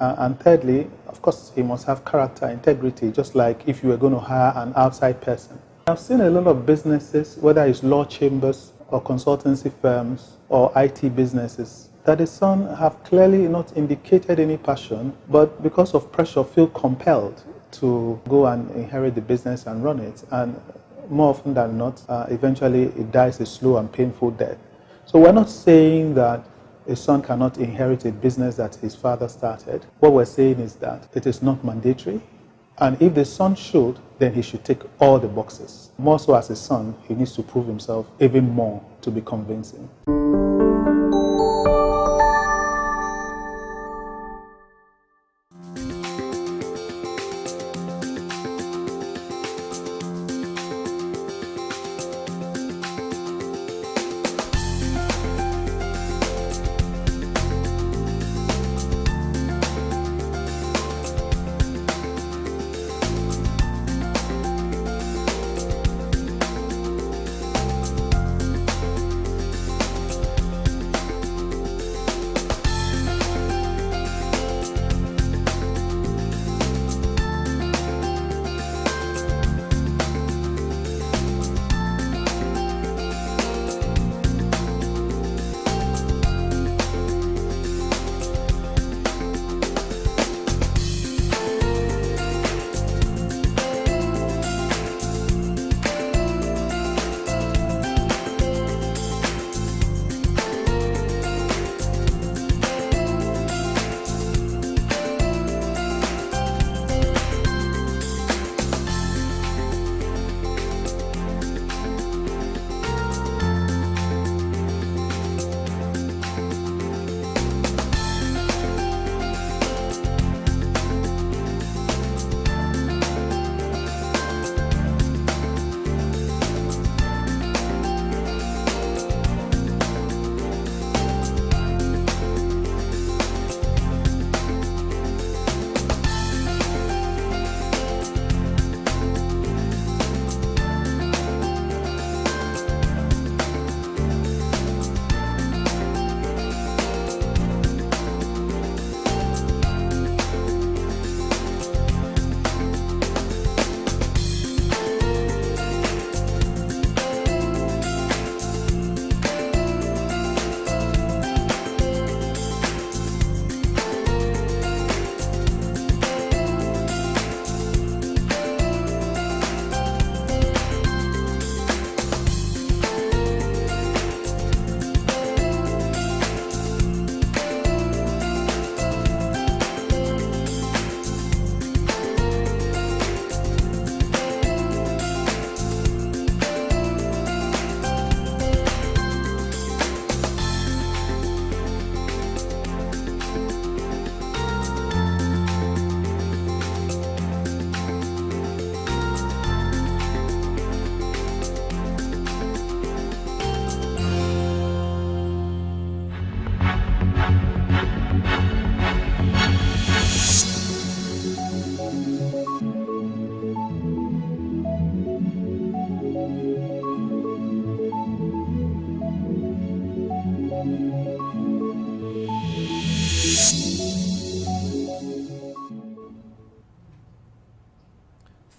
And thirdly, of course, he must have character, integrity, just like if you were going to hire an outside person. I've seen a lot of businesses, whether it's law chambers or consultancy firms or IT businesses, that the son have clearly not indicated any passion, but because of pressure feel compelled to go and inherit the business and run it. And more often than not, eventually it dies a slow and painful death. So we're not saying that a son cannot inherit a business that his father started. What we're saying is that it is not mandatory. And if the son should, then he should tick all the boxes. More so as a son, he needs to prove himself even more to be convincing.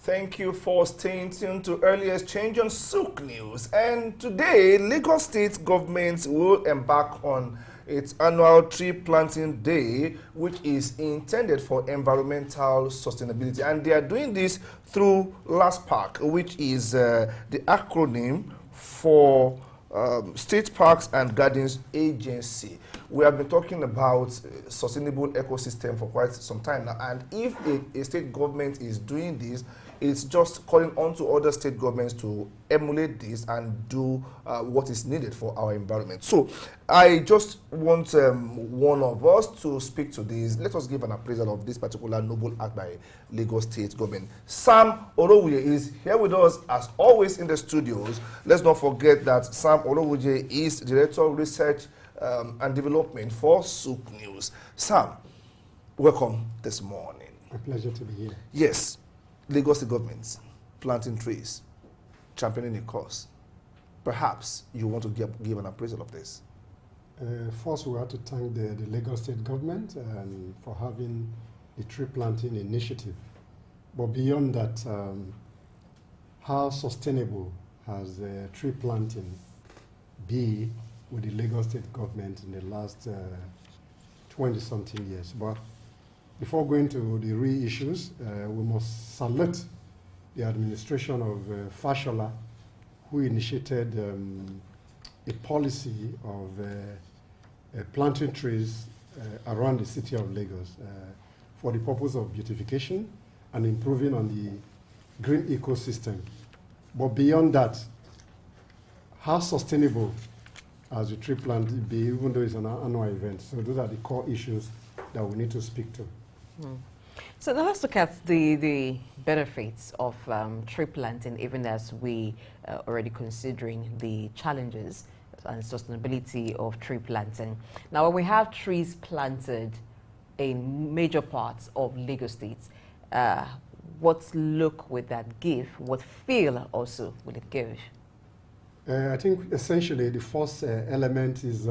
Thank you for staying tuned to Early Exchange on Souk News. And today, Lagos State government will embark on its annual tree planting day, which is intended for environmental sustainability. And they are doing this through LASPARK, which is the acronym for State Parks and Gardens Agency. We have been talking about sustainable ecosystem for quite some time now. And if a state government is doing this, it's just calling on to other state governments to emulate this and do what is needed for our environment. So I just want one of us to speak to this. Let us give an appraisal of this particular noble act by Lagos State government. Sam Orowuye is here with us as always in the studios. Let's not forget that Sam Orowuye is Director of Research and Development for Souk News. Sam, welcome this morning. A pleasure to be here. Yes. Lagos government planting trees, championing a cause. Perhaps you want to give an appraisal of this. First, we have to thank the Lagos State government for having the tree planting initiative. But beyond that, how sustainable has tree planting been with the Lagos State government in the last 20-something years? But before going to the real issues, we must salute the administration of Fashola, who initiated a policy of planting trees around the city of Lagos for the purpose of beautification and improving on the green ecosystem. But beyond that, how sustainable has the tree planting be, even though it's an annual event? So those are the core issues that we need to speak to. So now let's look at the benefits of tree planting, even as we already considering the challenges and sustainability of tree planting. Now, when we have trees planted in major parts of Lagos State, what look would that give? What feel also will it give? I think essentially the first element is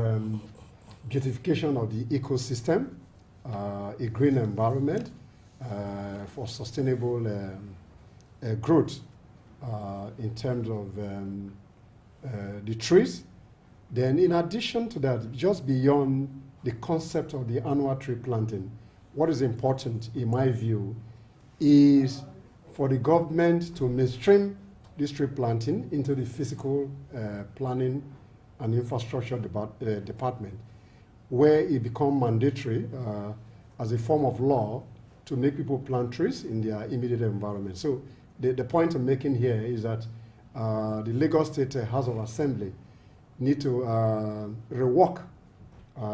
beautification of the ecosystem, a green environment for sustainable growth in terms of the trees. Then in addition to that, just beyond the concept of the annual tree planting, what is important in my view is for the government to mainstream this tree planting into the physical planning and infrastructure department, where it becomes mandatory as a form of law to make people plant trees in their immediate environment. So the point I'm making here is that the Lagos State House of Assembly need to rework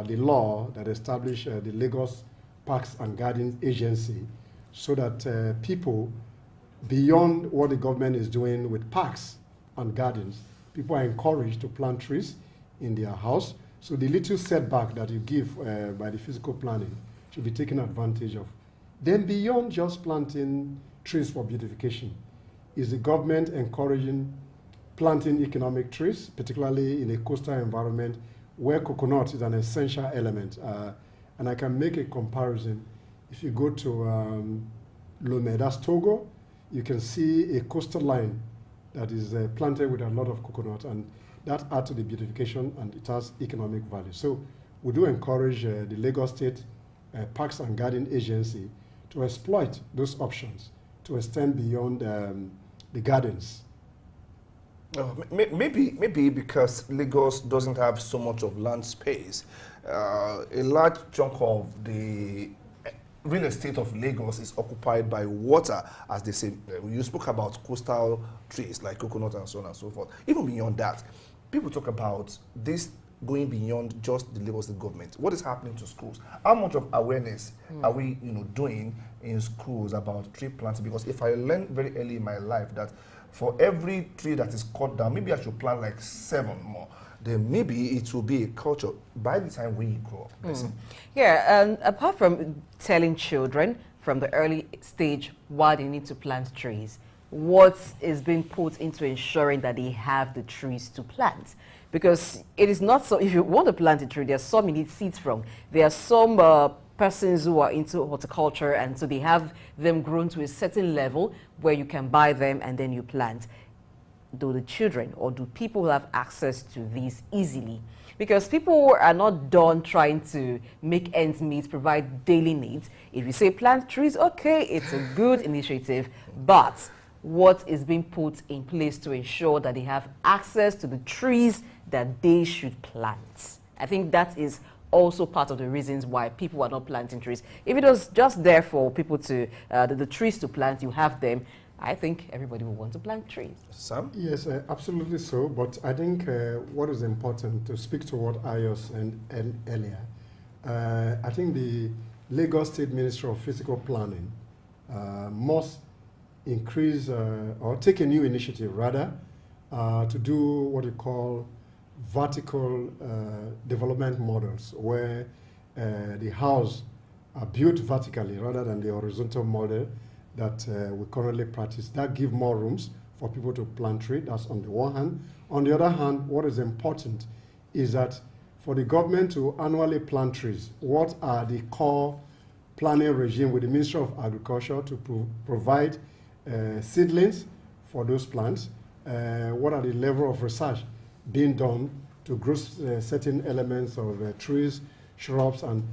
the law that established the Lagos Parks and Gardens Agency, so that people, beyond what the government is doing with parks and gardens, people are encouraged to plant trees in their house. So the little setback that you give by the physical planning should be taken advantage of. Then beyond just planting trees for beautification, is the government encouraging planting economic trees, particularly in a coastal environment where coconut is an essential element. And I can make a comparison. If you go to Lomé, that's Togo, you can see a coastal line that is planted with a lot of coconut, and that adds to the beautification and it has economic value. So we do encourage the Lagos State Parks and Garden Agency to exploit those options to extend beyond the gardens. Maybe because Lagos doesn't have so much of land space, a large chunk of the real estate of Lagos is occupied by water, as they say. You spoke about coastal trees like coconut and so on and so forth. Even beyond that, people talk about this going beyond just the Lagos State government. What is happening to schools? How much of awareness are we doing in schools about tree planting? Because if I learned very early in my life that for every tree that is cut down, maybe I should plant like 7 more, then maybe it will be a culture by the time we grow up. Yeah, and apart from telling children from the early stage why they need to plant trees, what is being put into ensuring that they have the trees to plant? Because it is not so, if you want to plant a tree, there are some you need seeds from. There are some persons who are into horticulture, and so they have them grown to a certain level where you can buy them and then you plant. Do the children or do people have access to these easily? Because people are not done trying to make ends meet, provide daily needs. If you say plant trees, okay, it's a good initiative, but what is being put in place to ensure that they have access to the trees that they should plant? I think that is also part of the reasons why people are not planting trees. If it was just there for people to, the trees to plant, you have them, I think everybody will want to plant trees. Sam? Yes, absolutely so. But I think what is important, to speak to what Ayo said earlier, I think the Lagos State Ministry of Physical Planning must increase or take a new initiative rather to do what we call vertical development models, where the house are built vertically rather than the horizontal model that we currently practice. That give more rooms for people to plant trees. That's on the one hand. On the other hand, what is important is that for the government to annually plant trees, what are the core planning regime with the Ministry of Agriculture to provide seedlings for those plants? What are the level of research being done to grow certain elements of trees, shrubs, and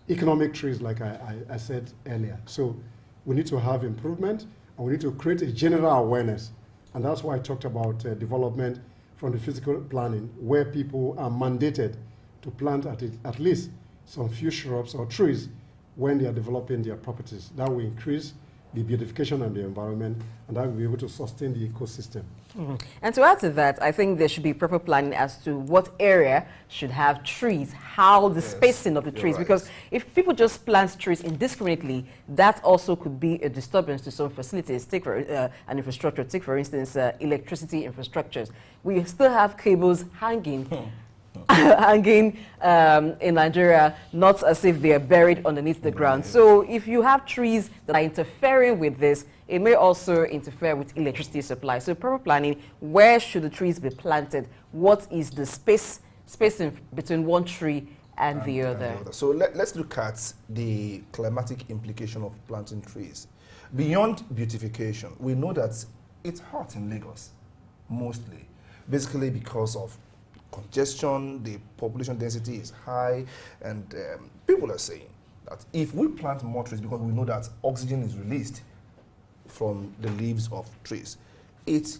economic trees, like I said earlier. So we need to have improvement, and we need to create a general awareness. And that's why I talked about development from the physical planning, where people are mandated to plant at least some few shrubs or trees when they are developing their properties. That will increase the beautification of the environment, and that will be able to sustain the ecosystem. Mm-hmm. And to add to that, I think there should be proper planning as to what area should have trees, how the spacing of the trees, because if people just plant trees indiscriminately, that also could be a disturbance to some facilities. Take for an infrastructure, take for instance electricity infrastructures. We still have cables hanging hanging in Nigeria, not as if they are buried underneath the ground. So if you have trees that are interfering with this, it may also interfere with electricity supply. So proper planning, where should the trees be planted? What is the spacing between one tree and the other? So let's look at the climatic implication of planting trees. Beyond beautification, we know that it's hot in Lagos, mostly, basically because of congestion, the population density is high, and people are saying that if we plant more trees, because we know that oxygen is released from the leaves of trees, it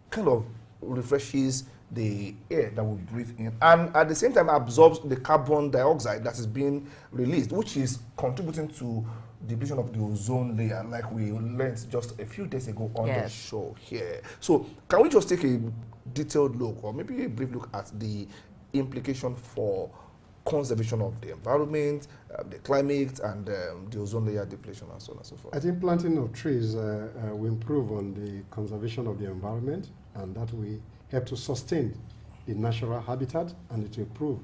kind of refreshes the air that we breathe in, and at the same time absorbs the carbon dioxide that is being released, which is contributing to depletion of the ozone layer, like we learned just a few days ago on the show here. So can we just take a detailed look, or maybe a brief look, at the implication for conservation of the environment, the climate, and the ozone layer depletion, and so on and so forth? I think planting of trees will improve on the conservation of the environment, and that will help to sustain the natural habitat, and it will improve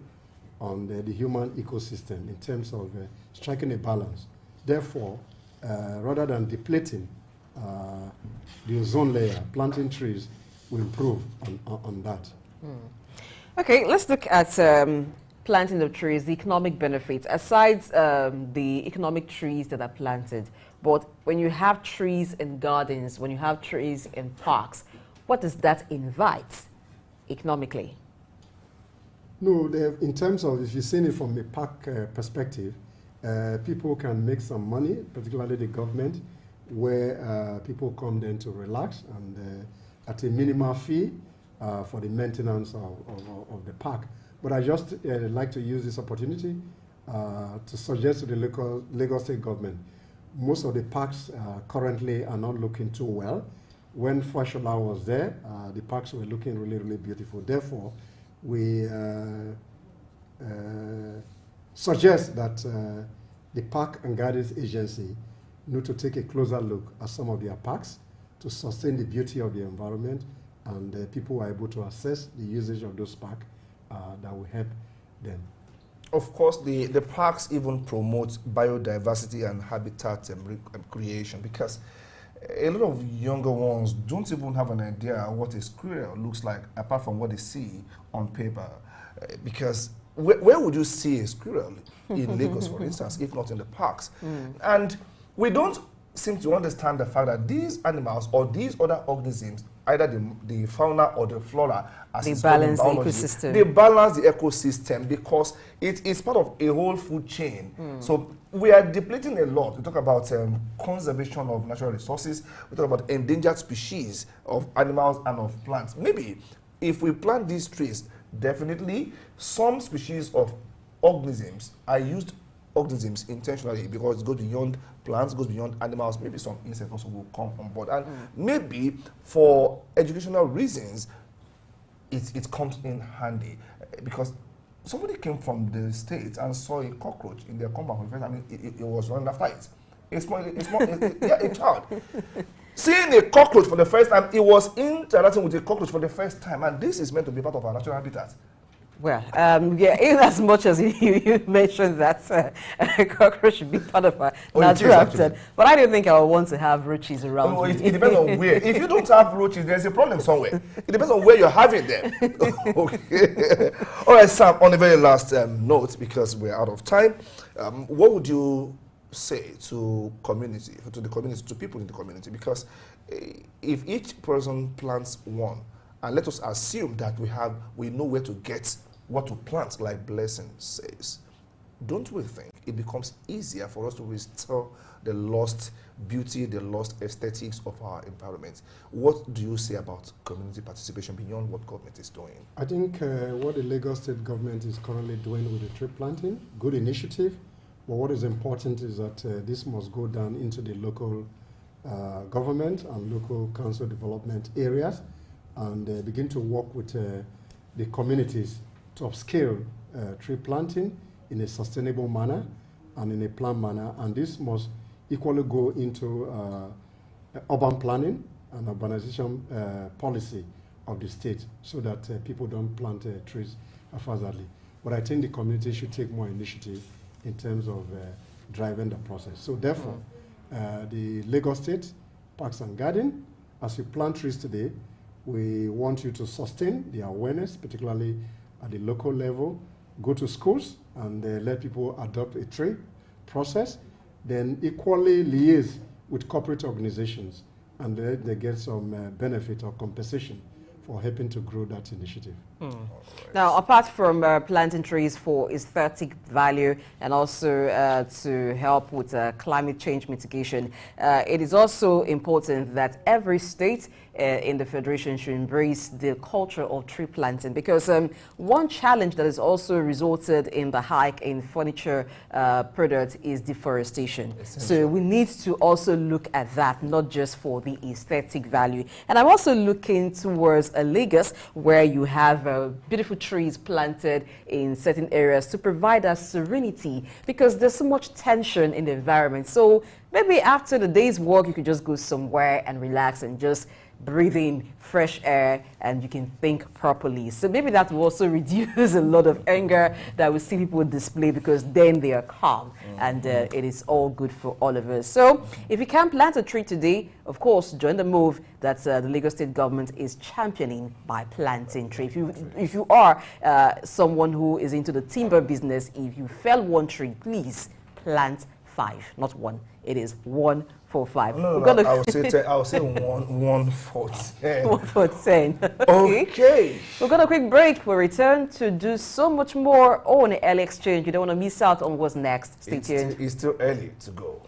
on the human ecosystem in terms of striking a balance. Therefore, rather than depleting the ozone layer, planting trees will improve on that. Okay, let's look at planting of trees, the economic benefits. Aside the economic trees that are planted, but when you have trees in gardens, when you have trees in parks, what does that invite economically? No, in terms of, if you're seeing it from a park perspective, people can make some money, particularly the government, where people come then to relax and at a minimal fee for the maintenance of the park. But I just like to use this opportunity to suggest to the Lagos State government, most of the parks currently are not looking too well. When Fashola was there, the parks were looking really, really beautiful. Therefore, we suggest that the Park and Gardens Agency need to take a closer look at some of their parks to sustain the beauty of the environment, and people are able to assess the usage of those parks that will help them. Of course, the parks even promote biodiversity and habitat creation, because a lot of younger ones don't even have an idea what a squirrel looks like apart from what they see on paper, because where would you see a squirrel in Lagos, for instance, if not in the parks? And we don't seem to understand the fact that these animals or these other organisms, either the fauna or the flora, as they it's called in balance the biology, ecosystem. they balance the ecosystem because it is part of a whole food chain. So we are depleting a lot. We talk about conservation of natural resources. We talk about endangered species of animals and of plants. Maybe if we plant these trees, definitely some species of organisms are used organisms intentionally because it goes beyond plants, goes beyond animals. Maybe some insects also will come on board. And maybe for educational reasons, it comes in handy because somebody came from the States and saw a cockroach in their compound. I mean, it was running after it. A child. Seeing a cockroach for the first time, it was interacting with a cockroach for the first time, and this is meant to be part of our natural habitat. Well, yeah, in as much as you mentioned that cockroach should be part of our natural habitat, but I don't think I would want to have roaches around. No, it depends on where. If you don't have roaches, there's a problem somewhere. It depends on where you're having them. Okay. All right, Sam, on the very last note, because we're out of time, what would you say to the community, to people in the community? Because if each person plants one, and let us assume that we know where to get what to plant, like Blessing says, don't we think it becomes easier for us to restore the lost beauty, the lost aesthetics of our environment? What do you say about community participation beyond what government is doing? I think what the Lagos State government is currently doing with the tree planting, good initiative, but what is important is that this must go down into the local government and local council development areas and begin to work with the communities to upscale tree planting in a sustainable manner and in a planned manner. And this must equally go into urban planning and urbanization policy of the state so that people don't plant trees haphazardly. But I think the community should take more initiative in terms of driving the process. So therefore, the Lagos State Parks and Garden, as we plant trees today, we want you to sustain the awareness, particularly at the local level, go to schools and let people adopt a tree process, then equally liaise with corporate organizations and let they get some benefit or compensation for helping to grow that initiative. Now, apart from planting trees for aesthetic value and also to help with climate change mitigation, it is also important that every state in the Federation should embrace the culture of tree planting, because one challenge that has also resulted in the hike in furniture products is deforestation. So we need to also look at that, not just for the aesthetic value. And I'm also looking towards Lagos, where you have beautiful trees planted in certain areas to provide us serenity, because there's so much tension in the environment. So maybe after the day's work, you could just go somewhere and relax and just breathe in fresh air and you can think properly. So maybe that will also reduce a lot of anger that we see people display, because then they are calm and it is all good for all of us. So if you can plant a tree today, of course, join the move that the Lagos State government is championing by planting trees. If you are someone who is into the timber business, if you fell one tree, please plant 5, not 1. It is 1 for 5. No, I will say 10. I will say 1 for 10. 1 for 10. Okay. We've got a quick break. We'll return to do so much more on Early Exchange. You don't want to miss out on what's next. Stay tuned. It's still early to go.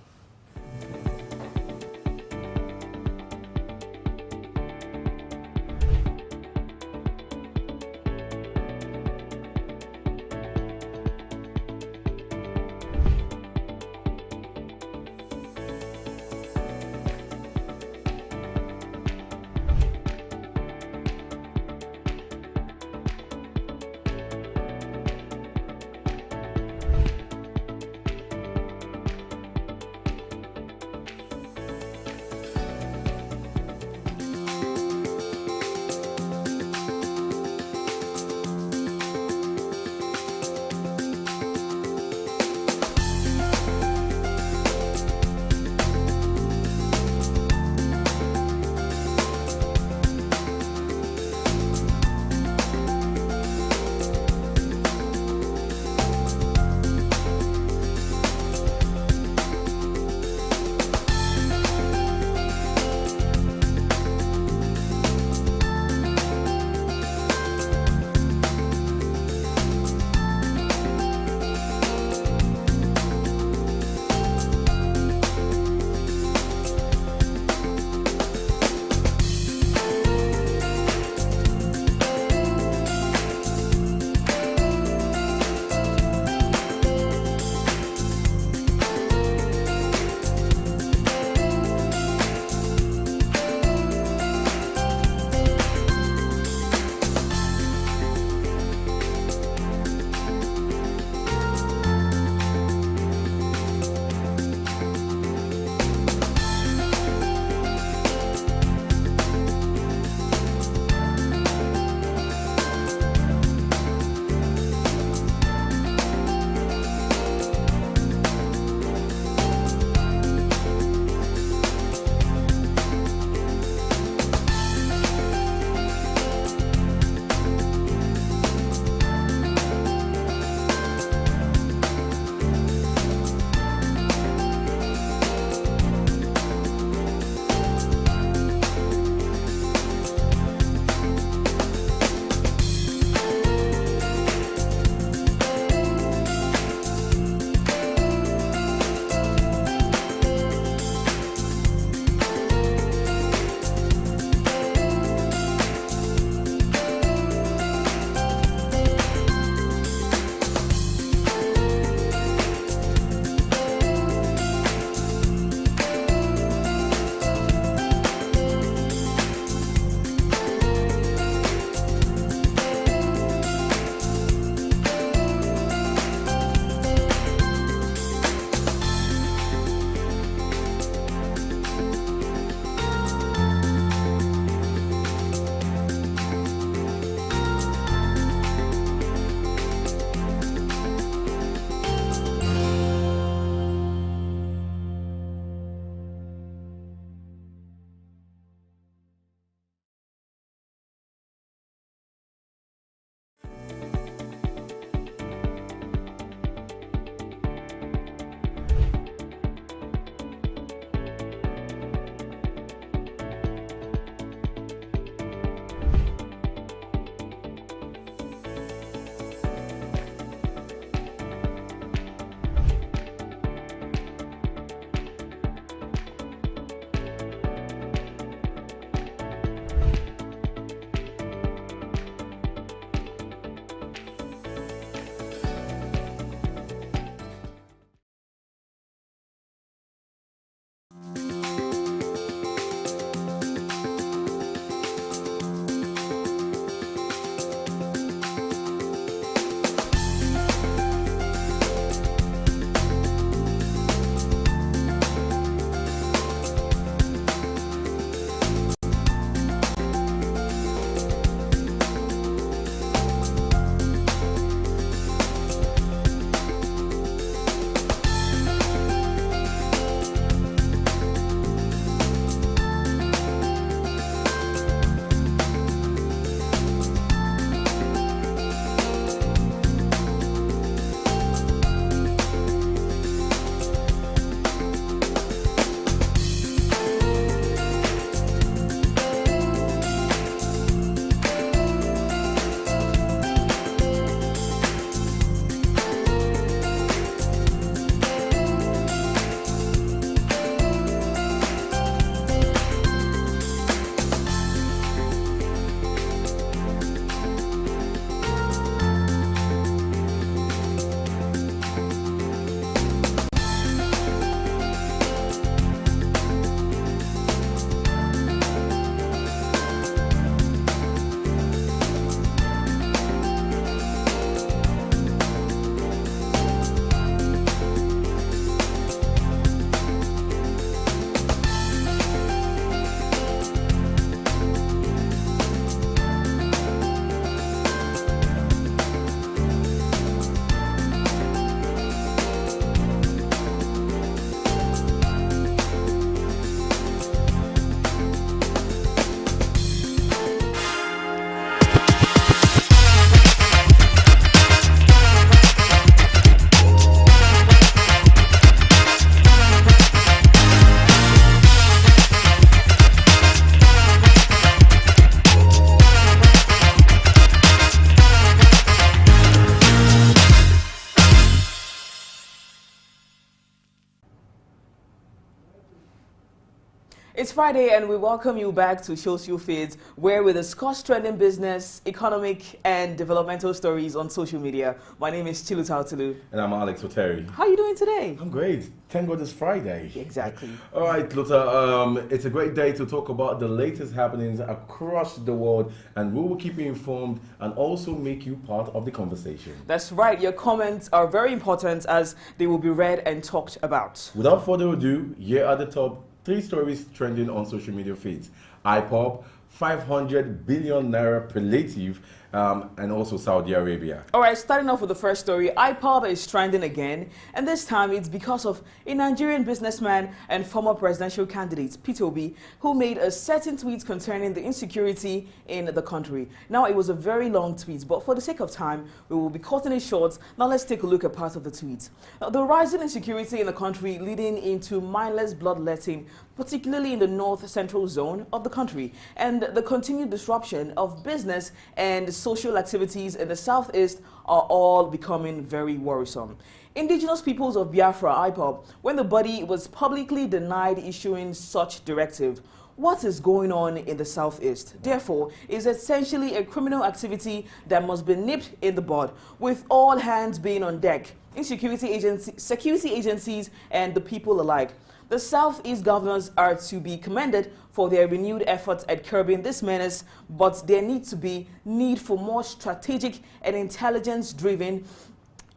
It's Friday and we welcome you back to Social Feeds, where we discuss trending business, economic and developmental stories on social media. My name is Chilu Tautulu. And I'm Alex Oteri. How are you doing today? I'm great. Thank God it's Friday. Exactly. All right, Luther, it's a great day to talk about the latest happenings across the world, and we will keep you informed and also make you part of the conversation. That's right. Your comments are very important as they will be read and talked about. Without further ado, here are the top 3 stories trending on social media feeds. IPOB, 500 billion naira palliative, and also Saudi Arabia. All right, starting off with the first story, IPOB is trending again, and this time it's because of a Nigerian businessman and former presidential candidate, Peter Obi, who made a certain tweet concerning the insecurity in the country. Now, it was a very long tweet, but for the sake of time, we will be cutting it short. Now, let's take a look at part of the tweet. The rising insecurity in the country leading into mindless bloodletting, particularly in the north-central zone of the country, and the continued disruption of business and social activities in the southeast are all becoming very worrisome. Indigenous peoples of Biafra, IPOB, when the body was publicly denied issuing such directive. What is going on in the southeast, therefore, is essentially a criminal activity that must be nipped in the bud, with all hands being on deck, security agencies and the people alike. The Southeast governors are to be commended for their renewed efforts at curbing this menace, but there needs to be need for more strategic and intelligence-driven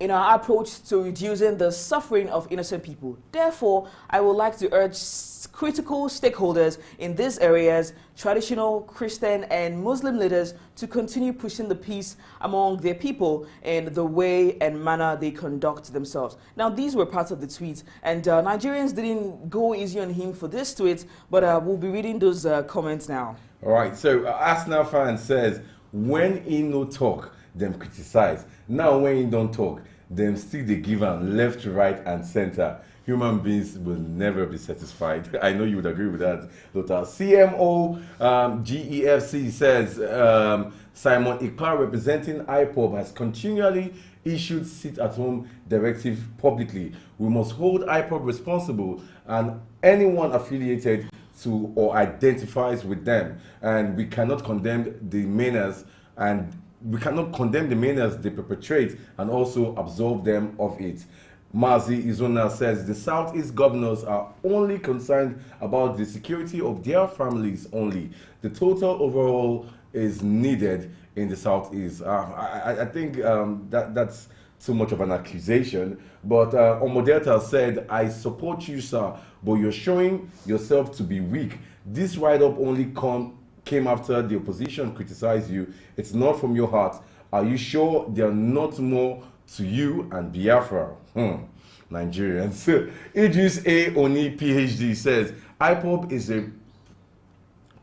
in our approach to reducing the suffering of innocent people. Therefore, I would like to urge critical stakeholders in these areas, traditional Christian and Muslim leaders, to continue pushing the peace among their people in the way and manner they conduct themselves. Now, these were parts of the tweet, and Nigerians didn't go easy on him for this tweet, but we'll be reading those comments now. All right, so Arsenal fan says, when he no talk, them criticize. Now when he don't talk, them still they give him left, right, and center. Human beings will never be satisfied. I know you would agree with that, Dr. CMO GEFC says Simon Ikpa, representing IPOB, has continually issued sit-at-home directive publicly. We must hold IPOB responsible and anyone affiliated to or identifies with them, and we cannot condemn the manners they perpetrate and also absolve them of it. Mazi Izuna says the Southeast governors are only concerned about the security of their families only. The total overall is needed in the Southeast. I think that's too much of an accusation. But Omodelta said, I support you, sir, but you're showing yourself to be weak. This write-up only came after the opposition criticized you. It's not from your heart. Are you sure they are not more to you and Biafra? Nigerians. Idris A. Oni, PhD, says, IPOB is a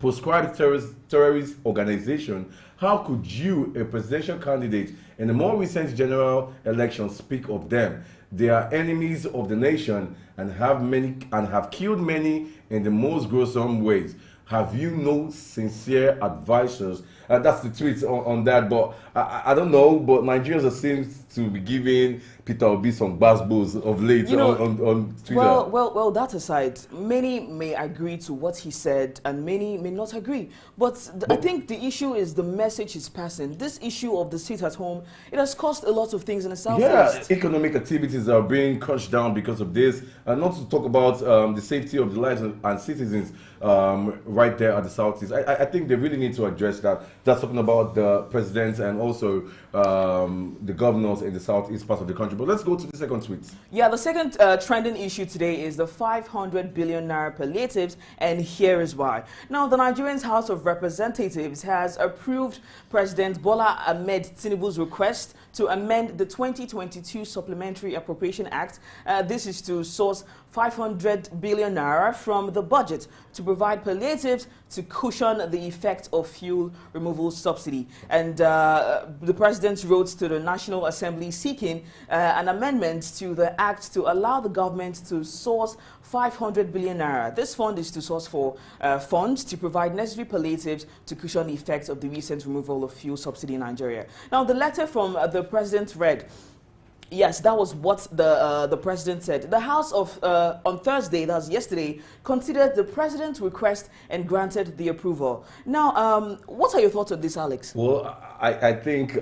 proscribed terrorist organization. How could you, a presidential candidate, in the more recent general election, speak of them? They are enemies of the nation and have killed many in the most gruesome ways. Have you no sincere advisors? That's the tweet on that, but I don't know, but Nigerians seem to be giving Peter Obi some bass-boos of late on Twitter. Well, that aside, many may agree to what he said and many may not agree. But I think the issue is the message he's passing. This issue of the sit at home, it has caused a lot of things in the Southwest. Yeah, economic activities are being crushed down because of this. And not to talk about the safety of the lives and citizens right there at the Southeast. I think they really need to address that. That's talking about the presidents and also the governors in the Southeast part of the country. But let's go to the second tweet. Yeah, the second trending issue today is the 500 billion naira palliatives, and here is why. Now, the Nigerian House of Representatives has approved President Bola Ahmed Tinubu's request to amend the 2022 Supplementary Appropriation Act. This is to source 500 billion naira from the budget to provide palliatives to cushion the effect of fuel removal subsidy. And the president wrote to the National Assembly seeking an amendment to the act to allow the government to source 500 billion naira. This fund is to source for funds to provide necessary palliatives to cushion the effects of the recent removal of fuel subsidy in Nigeria. Now, the letter from the president read, Yes, that was what the president said. The House of on Thursday, that was yesterday, considered the president's request and granted the approval. Now, what are your thoughts on this, Alex? Well, I think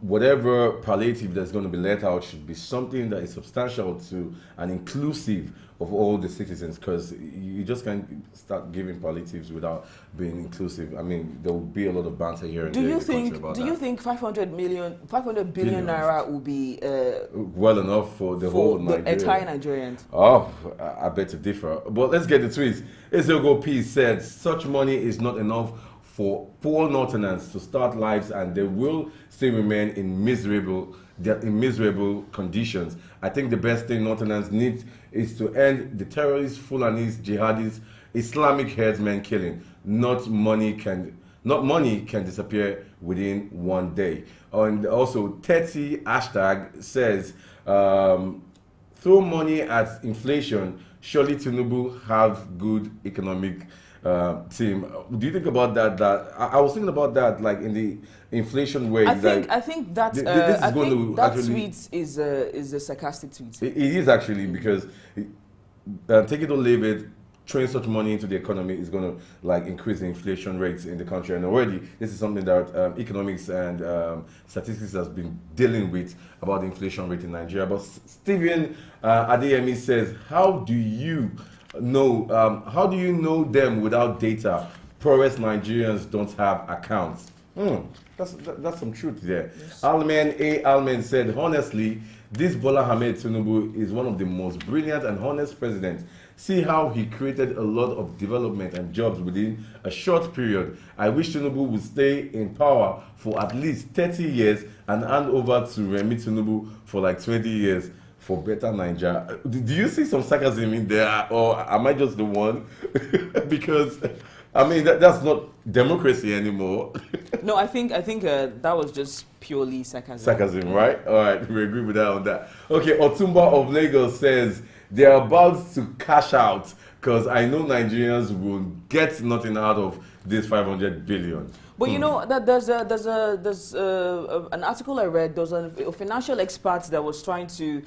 whatever palliative that's going to be let out should be something that is substantial to and inclusive of all the citizens, because you just can't start giving palliatives without being inclusive. I mean, there will be a lot of banter here and there in the country about that. Do you think 500 billion naira will be well enough for the whole Nigeria? The entire Nigerians? Oh, I beg to differ. But let's get the tweets. Ezeogo P said, such money is not enough for poor Northerners to start lives, and they will still remain in miserable conditions. I think the best thing Northerners need is to end the terrorists, Fulanis, jihadis, Islamic headsmen killing. Not money can disappear within one day. And also, 30 hashtag says, throw money at inflation. Surely Tinubu have good economic team. Do you think about that? I was thinking about that, like in the inflation rate. I think that tweet is a sarcastic tweet. It is actually, because take it or leave it, throwing such money into the economy is going to like increase the inflation rates in the country. And already, this is something that economics and statistics has been dealing with about the inflation rate in Nigeria. But Stephen Adeyemi says, how do you know them without data? Poorest Nigerians don't have accounts. That's some truth there. Yes. Almen said, honestly, this Bola Ahmed Tinubu is one of the most brilliant and honest presidents. See how he created a lot of development and jobs within a short period. I wish Tinubu would stay in power for at least 30 years and hand over to Remi Tinubu for like 20 years for better Nigeria. Do you see some sarcasm in there, or am I just the one? Because I mean, that's not democracy anymore. No, I think that was just purely sarcasm. Sarcasm, right? All right, we agree with that on that. Okay, Otumba of Lagos says they're about to cash out because I know Nigerians will get nothing out of this 500 billion. But you know that there's an article I read. There was a financial expert that was trying to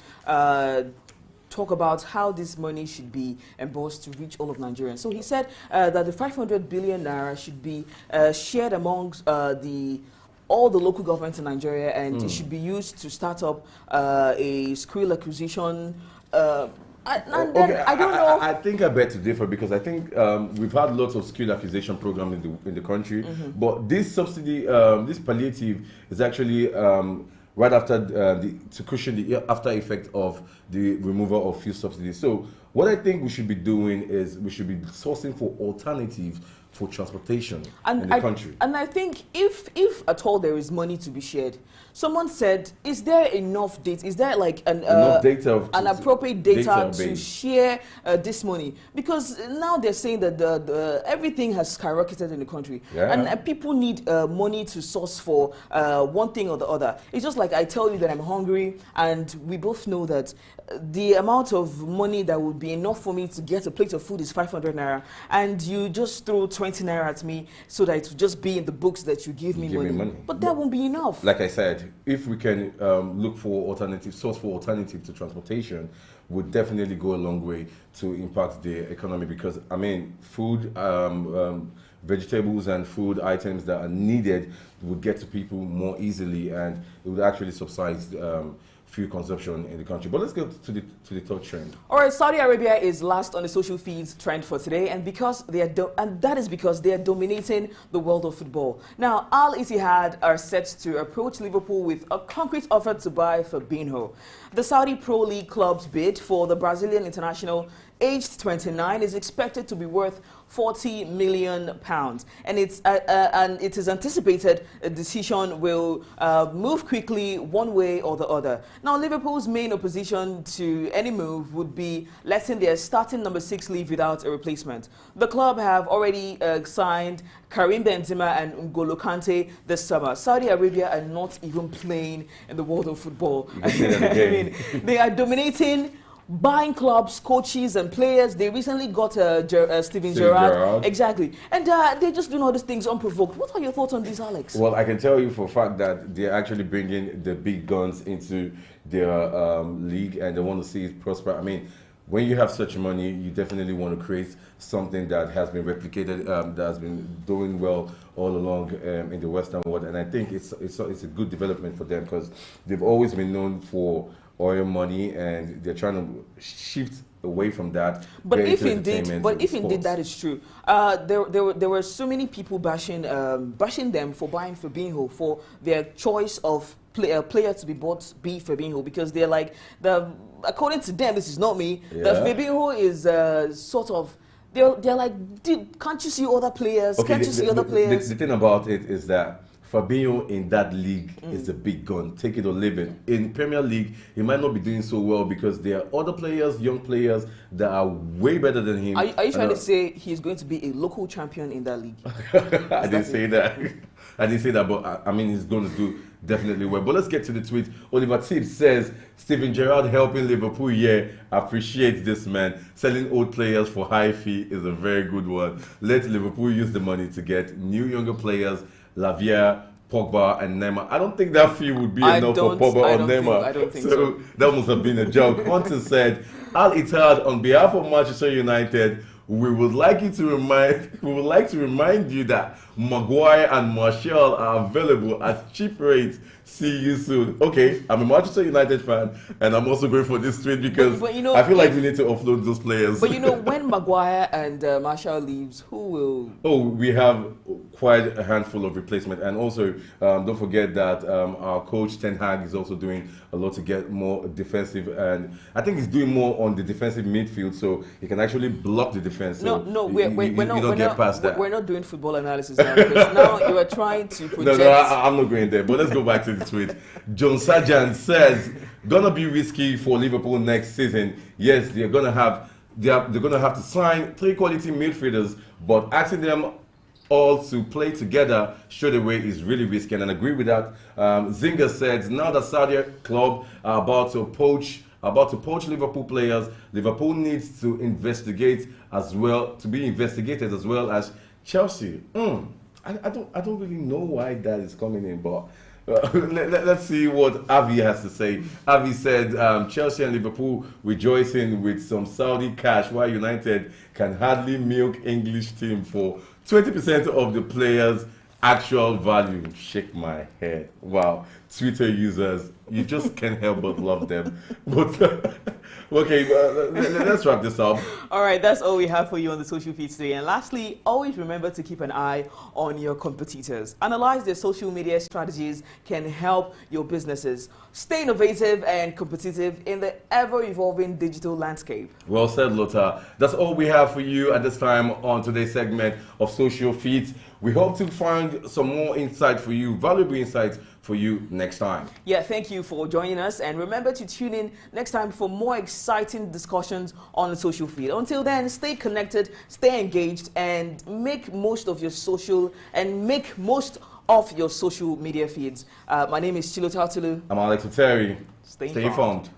talk about how this money should be embossed to reach all of Nigerians. So he said that the 500 billion naira should be shared amongst all the local governments in Nigeria, and it should be used to start up a school acquisition. I don't know. I think I beg to differ, because I think we've had lots of skill acquisition programs in the country, but this subsidy, this palliative, is actually right after to cushion the after effect of the removal of fuel subsidies. So what I think we should be doing is we should be sourcing for alternatives for transportation in the country. And I think if at all there is money to be shared, someone said, is there enough data? Is there like an appropriate data to share this money? Because now they're saying that everything has skyrocketed in the country, and people need money to source for one thing or the other. It's just like I tell you that I'm hungry, and we both know that the amount of money that would be enough for me to get a plate of food is 500 naira, and you just throw 20 naira at me so that it will just be in the books that you give me money. But that won't be enough. Like I said, if we can look for source for alternative to transportation, would definitely go a long way to impact the economy, because I mean, food, vegetables and food items that are needed would get to people more easily, and it would actually subside fuel consumption in the country. But let's go to the third trend. All right, Saudi Arabia is last on the social feeds trend for today, and that is because they are dominating the world of football. Now, Al Ittihad are set to approach Liverpool with a concrete offer to buy Fabinho. The Saudi Pro League club's bid for the Brazilian international, aged 29, is expected to be worth £40 million, and it is anticipated a decision will move quickly one way or the other. Now, Liverpool's main opposition to any move would be letting their starting number 6 leave without a replacement. The club have already signed Karim Benzema and N'Golo Kante this summer. Saudi Arabia are not even playing in the world of football. I mean, they are dominating buying clubs, coaches, and players. They recently got Steven Gerrard. Exactly. And they're just doing all these things unprovoked. What are your thoughts on this, Alex? Well, I can tell you for a fact that they're actually bringing the big guns into their league, and they want to see it prosper. I mean, when you have such money, you definitely want to create something that has been replicated, that has been doing well all along in the Western world. And I think it's a good development for them, because they've always been known for oil money, and they're trying to shift away from that. But if indeed that is true, there were so many people bashing them for buying Fabinho, for their choice of player to be bought, be Fabinho, because they're like, according to them, this is not me, the Fabinho is sort of, they're like, can't you see other players? Okay, can't you see other players? The thing about it is that Fabinho in that league is a big gun. Take it or leave it. In Premier League, he might not be doing so well because there are other players, young players, that are way better than him. Are you trying to say he's going to be a local champion in that league? I didn't say that. I didn't say that, but I mean, he's going to do definitely well. But let's get to the tweet. Oliver Tibbs says, Steven Gerrard helping Liverpool, appreciate this man. Selling old players for high fee is a very good one. Let Liverpool use the money to get new younger players, Lavia, Pogba, and Neymar. I don't think that fee would be enough for Pogba or Neymar. I don't think so. That must have been a joke. Hunter said, Al Ittihad, on behalf of Manchester United, we would like to remind you that Maguire and Martial are available at cheap rates. See you soon. Okay, I'm a Manchester United fan, and I'm also going for this trade because but you know, I feel like we need to offload those players. But you know, when Maguire and Martial leaves, who will? Oh, we have quite a handful of replacement, and also don't forget that our coach Ten Hag is also doing a lot to get more defensive, and I think he's doing more on the defensive midfield, so he can actually block the defense. So we're not doing football analysis now, because now you are trying to project. No, I'm not going there. But let's go back to the tweet. John Sargent says, gonna be risky for Liverpool next season. Yes, they're gonna have to sign 3 quality midfielders, but asking them all to play together straight away is really risky, and I agree with that. Zinger said, now that Saudi club are about to poach Liverpool players, Liverpool needs to investigate as well, to be investigated as well as Chelsea. I don't really know why that is coming in, but let's see what Avi has to say. Avi said Chelsea and Liverpool rejoicing with some Saudi cash, while United can hardly milk English team for 20% of the players' actual value. Shake my head. Wow. Twitter users, you just can't help but love them. But okay, let's wrap this up. All right, that's all we have for you on the social feed today. And lastly, always remember to keep an eye on your competitors. Analyze their social media strategies can help your businesses stay innovative and competitive in the ever-evolving digital landscape. Well said, Lothar. That's all we have for you at this time on today's segment of Social Feeds. We hope to find some more insight for you, valuable insights for you next time. Yeah, thank you for joining us, and remember to tune in next time for more exciting discussions on the social feed. Until then, stay connected, stay engaged, and make most of your social media feeds. My name is Chilo Tautulu. I'm Alex Oteri. Stay informed.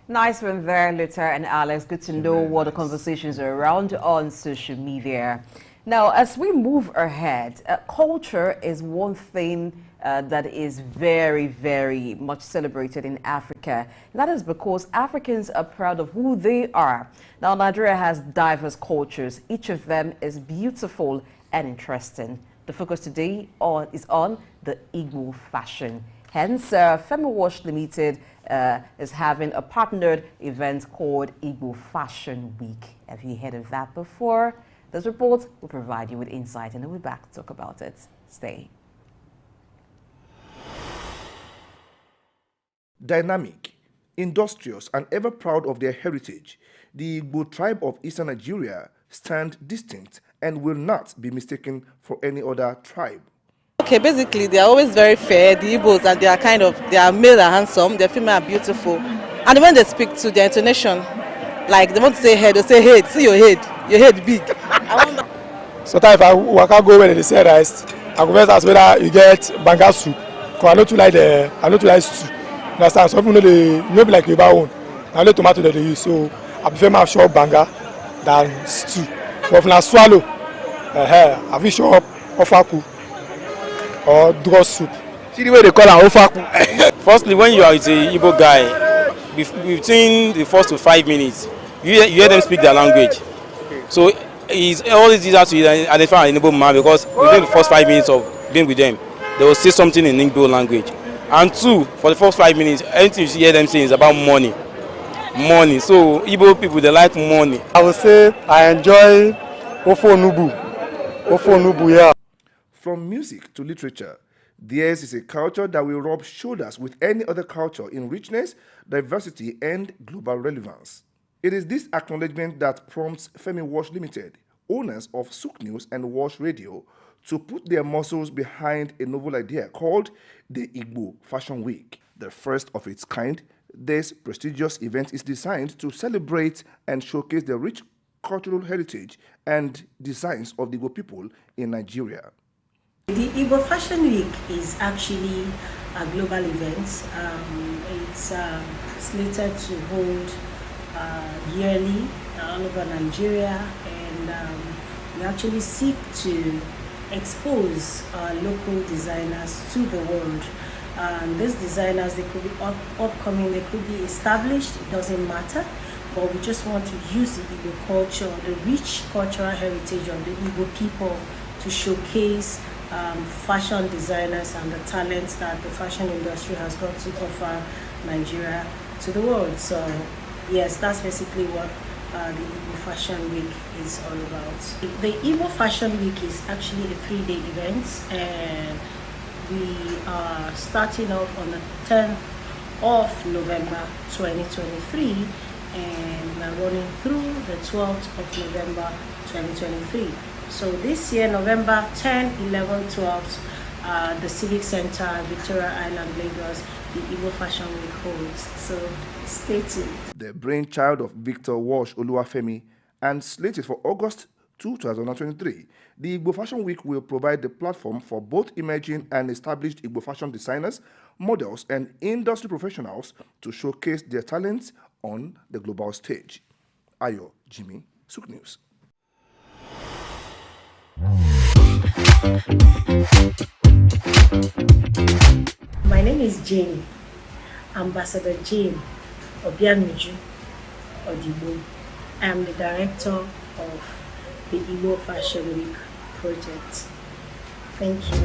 Nice one there, Luther and Alex. Good to know what the conversations are around on social media. Now, as we move ahead, culture is one thing that is very, very much celebrated in Africa. That is because Africans are proud of who they are. Now, Nigeria has diverse cultures. Each of them is beautiful and interesting. The focus today is on the Igbo fashion. Hence, Femi Wash Limited is having a partnered event called Igbo Fashion Week. Have you heard of that before? This report will provide you with insight, and we'll be back to talk about it. Stay. Dynamic, industrious, and ever proud of their heritage, the Igbo tribe of Eastern Nigeria stand distinct and will not be mistaken for any other tribe. Okay, basically they are always very fair, the Igbos, and they are male and handsome, their female are beautiful. And when they speak to their intonation, like they want to say head, they say head, see your head big. Sometimes if I go where they say rice, I go first ask whether you get banga soup. Because I know to like stew. Understand? Some people know be like your own. I know tomato that they use, so I prefer my shop banga than stew. But if I swallow, I will show up ofaku or draw soup. See the way they call am ofaku. Firstly, when you are with a Igbo guy, between the first to 5 minutes, you hear them speak their language. So it's always easier to identify an Igbo man because within the first 5 minutes of being with them, they will say something in Igbo language. And two, for the first 5 minutes, anything you hear them saying is about money. Money. So Igbo people, they like money. I would say I enjoy Ofo Nubu. Ofo Nubu, yeah. From music to literature, theirs is a culture that will rub shoulders with any other culture in richness, diversity, and global relevance. It is this acknowledgement that prompts Femi Wash Limited, owners of Souk News and Wash Radio, to put their muscles behind a novel idea called the Igbo Fashion Week. The first of its kind, this prestigious event is designed to celebrate and showcase the rich cultural heritage and designs of the Igbo people in Nigeria. The Igbo Fashion Week is actually a global event. It's slated to hold yearly all over Nigeria, and we actually seek to expose local designers to the world. These designers, they could be upcoming, they could be established, it doesn't matter, but we just want to use the Igbo culture, the rich cultural heritage of the Igbo people to showcase fashion designers and the talents that the fashion industry has got to offer Nigeria to the world. So yes, that's basically what the Igbo Fashion Week is all about. The Igbo Fashion Week is actually a 3-day event, and we are starting off on the 10th of November 2023 and we're running through the 12th of November 2023. So this year, November 10, 11, 12, the Civic Center, Victoria Island, Lagos, the Igbo Fashion Week holds. So stay tuned. The brainchild of Victor Wash Oluwafemi and slated for August 2023, the Igbo Fashion Week will provide the platform for both emerging and established Igbo fashion designers, models, and industry professionals to showcase their talents on the global stage. Ayo Jimmy, Souk News. My name is Jane, Ambassador Jane Obianuju Odibo. I am the director of the Igbo Fashion Week project. Thank you.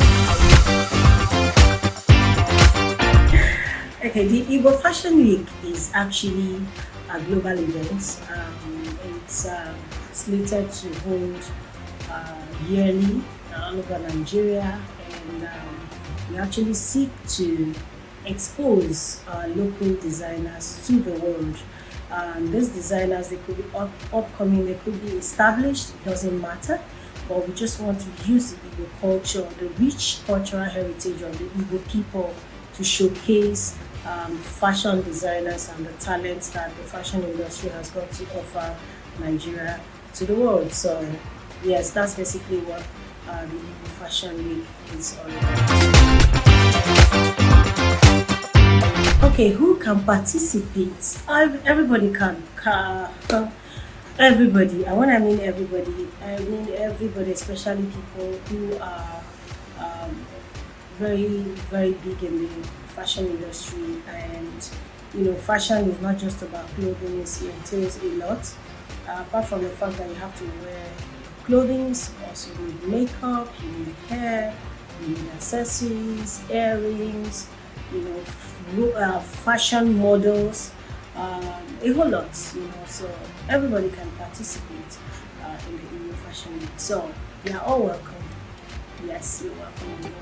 Okay, the Igbo Fashion Week is actually a global event. It's slated to hold yearly all over Nigeria, and we actually seek to expose local designers to the world. These designers, they could be upcoming, they could be established, it doesn't matter, but we just want to use the Igbo culture, the rich cultural heritage of the Igbo people to showcase fashion designers and the talents that the fashion industry has got to offer Nigeria to the world. So yes, that's basically what the Igbo Fashion Week is all about. Okay, who can participate? Everybody can. Everybody. And when I mean everybody, especially people who are very, very big in the fashion industry. And fashion is not just about clothing; it entails a lot. Apart from the fact that you have to wear clothing, you also need makeup, you need hair, you need accessories, earrings, fashion models, a whole lot, so everybody can participate in the Igbo Fashion Week. So you are all welcome. Yes, you're welcome.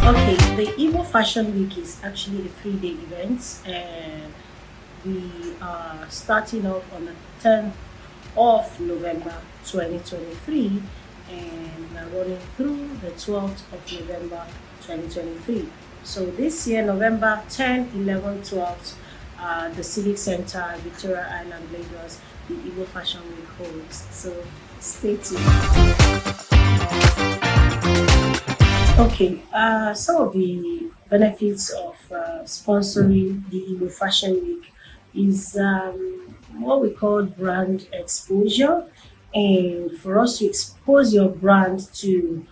Okay, the Igbo Fashion Week is actually a 3-day event, and we are starting off on the 10th of November 2023, and we are running through the 12th of November 2023. So this year, November 10, 11, 12th, the Civic Center, Victoria Island, Lagos, the Igbo Fashion Week holds. So stay tuned. Okay, some of the benefits of sponsoring the Igbo Fashion Week is what we call brand exposure. And for us to expose your brand to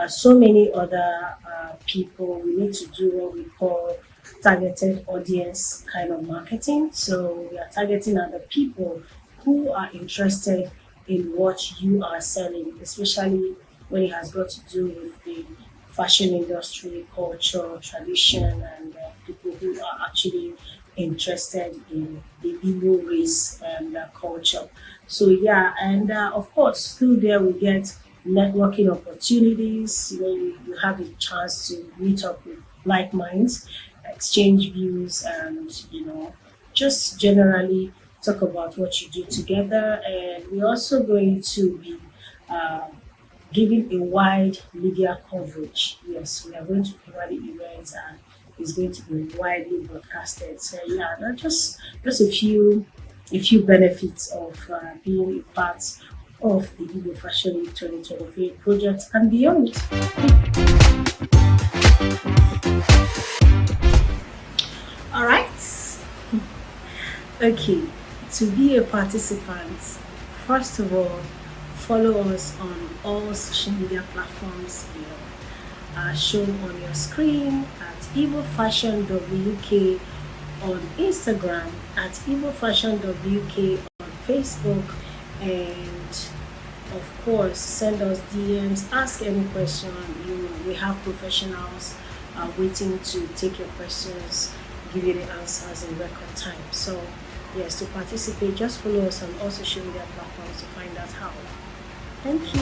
so many other people, we need to do what we call targeted audience kind of marketing. So we are targeting other people who are interested in what you are selling, especially when it has got to do with the fashion industry, culture, tradition, and people who are actually interested in the Igbo race and culture. So yeah, and of course through there we get networking opportunities. You have a chance to meet up with like minds, exchange views, and just generally talk about what you do together. And we're also going to be giving a wide media coverage. Yes, we are going to cover the events, and it's going to be widely broadcasted. So yeah, not just a few benefits of being a part of the Igbo Fashion Week 2023 project and beyond. All right. Okay, to be a participant, first of all, follow us on all social media platforms shown on your screen at Igbo Fashion WK on Instagram, at Igbo Fashion WK on Facebook, and of course send us DMs, ask any question. We have professionals waiting to take your questions, give you the answers in record time. So yes, to participate, just follow us on all social media platforms to find out how. Thank you.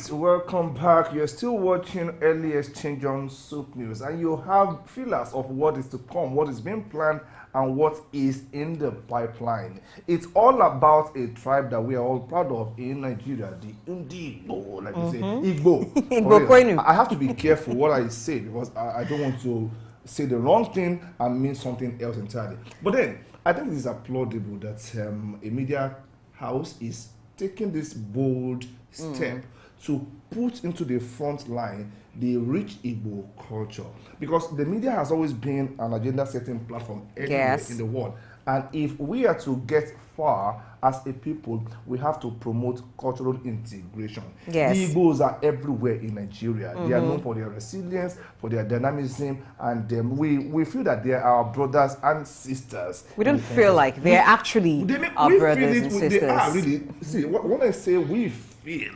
Welcome back. You're still watching Early Exchange on Soup News, and you have feelers of what is to come, what is being planned, and what is in the pipeline. It's all about a tribe that we are all proud of in Nigeria, the Igbo, like you say, Igbo. Igbo. I have to be careful what I say because I don't want to say the wrong thing and mean something else entirely. But then, I think it is applaudable that a media house is taking this bold step to put into the front line the rich Igbo culture, because the media has always been an agenda-setting platform anywhere in the world. And if we are to get far as a people, we have to promote cultural integration. The Igbos are everywhere in Nigeria. They are known for their resilience, for their dynamism, and we feel that they are our brothers and sisters. We don't feel like they're actually our brothers and sisters. They are really. See, when I say we feel,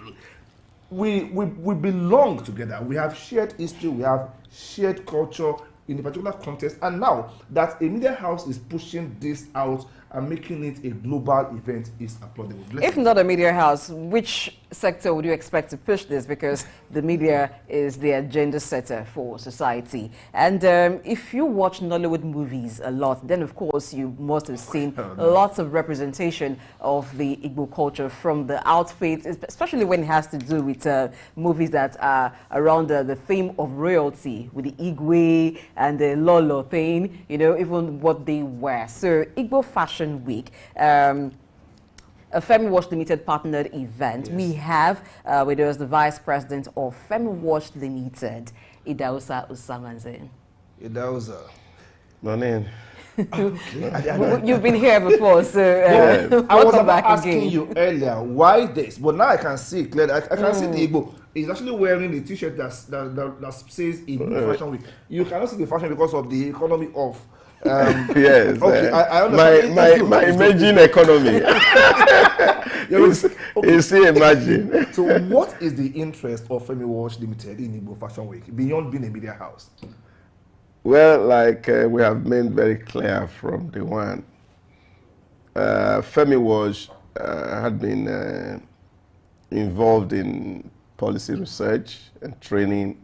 we belong together. We have shared history, we have shared culture in a particular context, and now that a media house is pushing this out and making it a global event is applaudable. If not a media house, which sector would you expect to push this? Because the media is the agenda setter for society. And if you watch Nollywood movies a lot, then of course you must have seen lots of representation of the Igbo culture, from the outfits, especially when it has to do with movies that are around the theme of royalty, with the Igwe and the Lolo thing, you know, even what they wear. So Igbo Fashion Week, a Femi Wash Limited partnered event. Yes. We have with us the Vice President of Femi Wash Limited, Idausa Usamanze. Idausa. Morning. Okay. You've been here before, so I was about asking you earlier why this, but now I can see clearly. I can see the Igbo. He's actually wearing the T-shirt that says Igbo Fashion Week. You cannot see the fashion because of the economy of. Yes. Okay, I understand. My emerging economy. You see, imagine. So, what is the interest of Femi Wash Limited in Igbo Fashion Week beyond being a media house? Well, like we have made very clear from the one, Femi Wash had been involved in policy research and training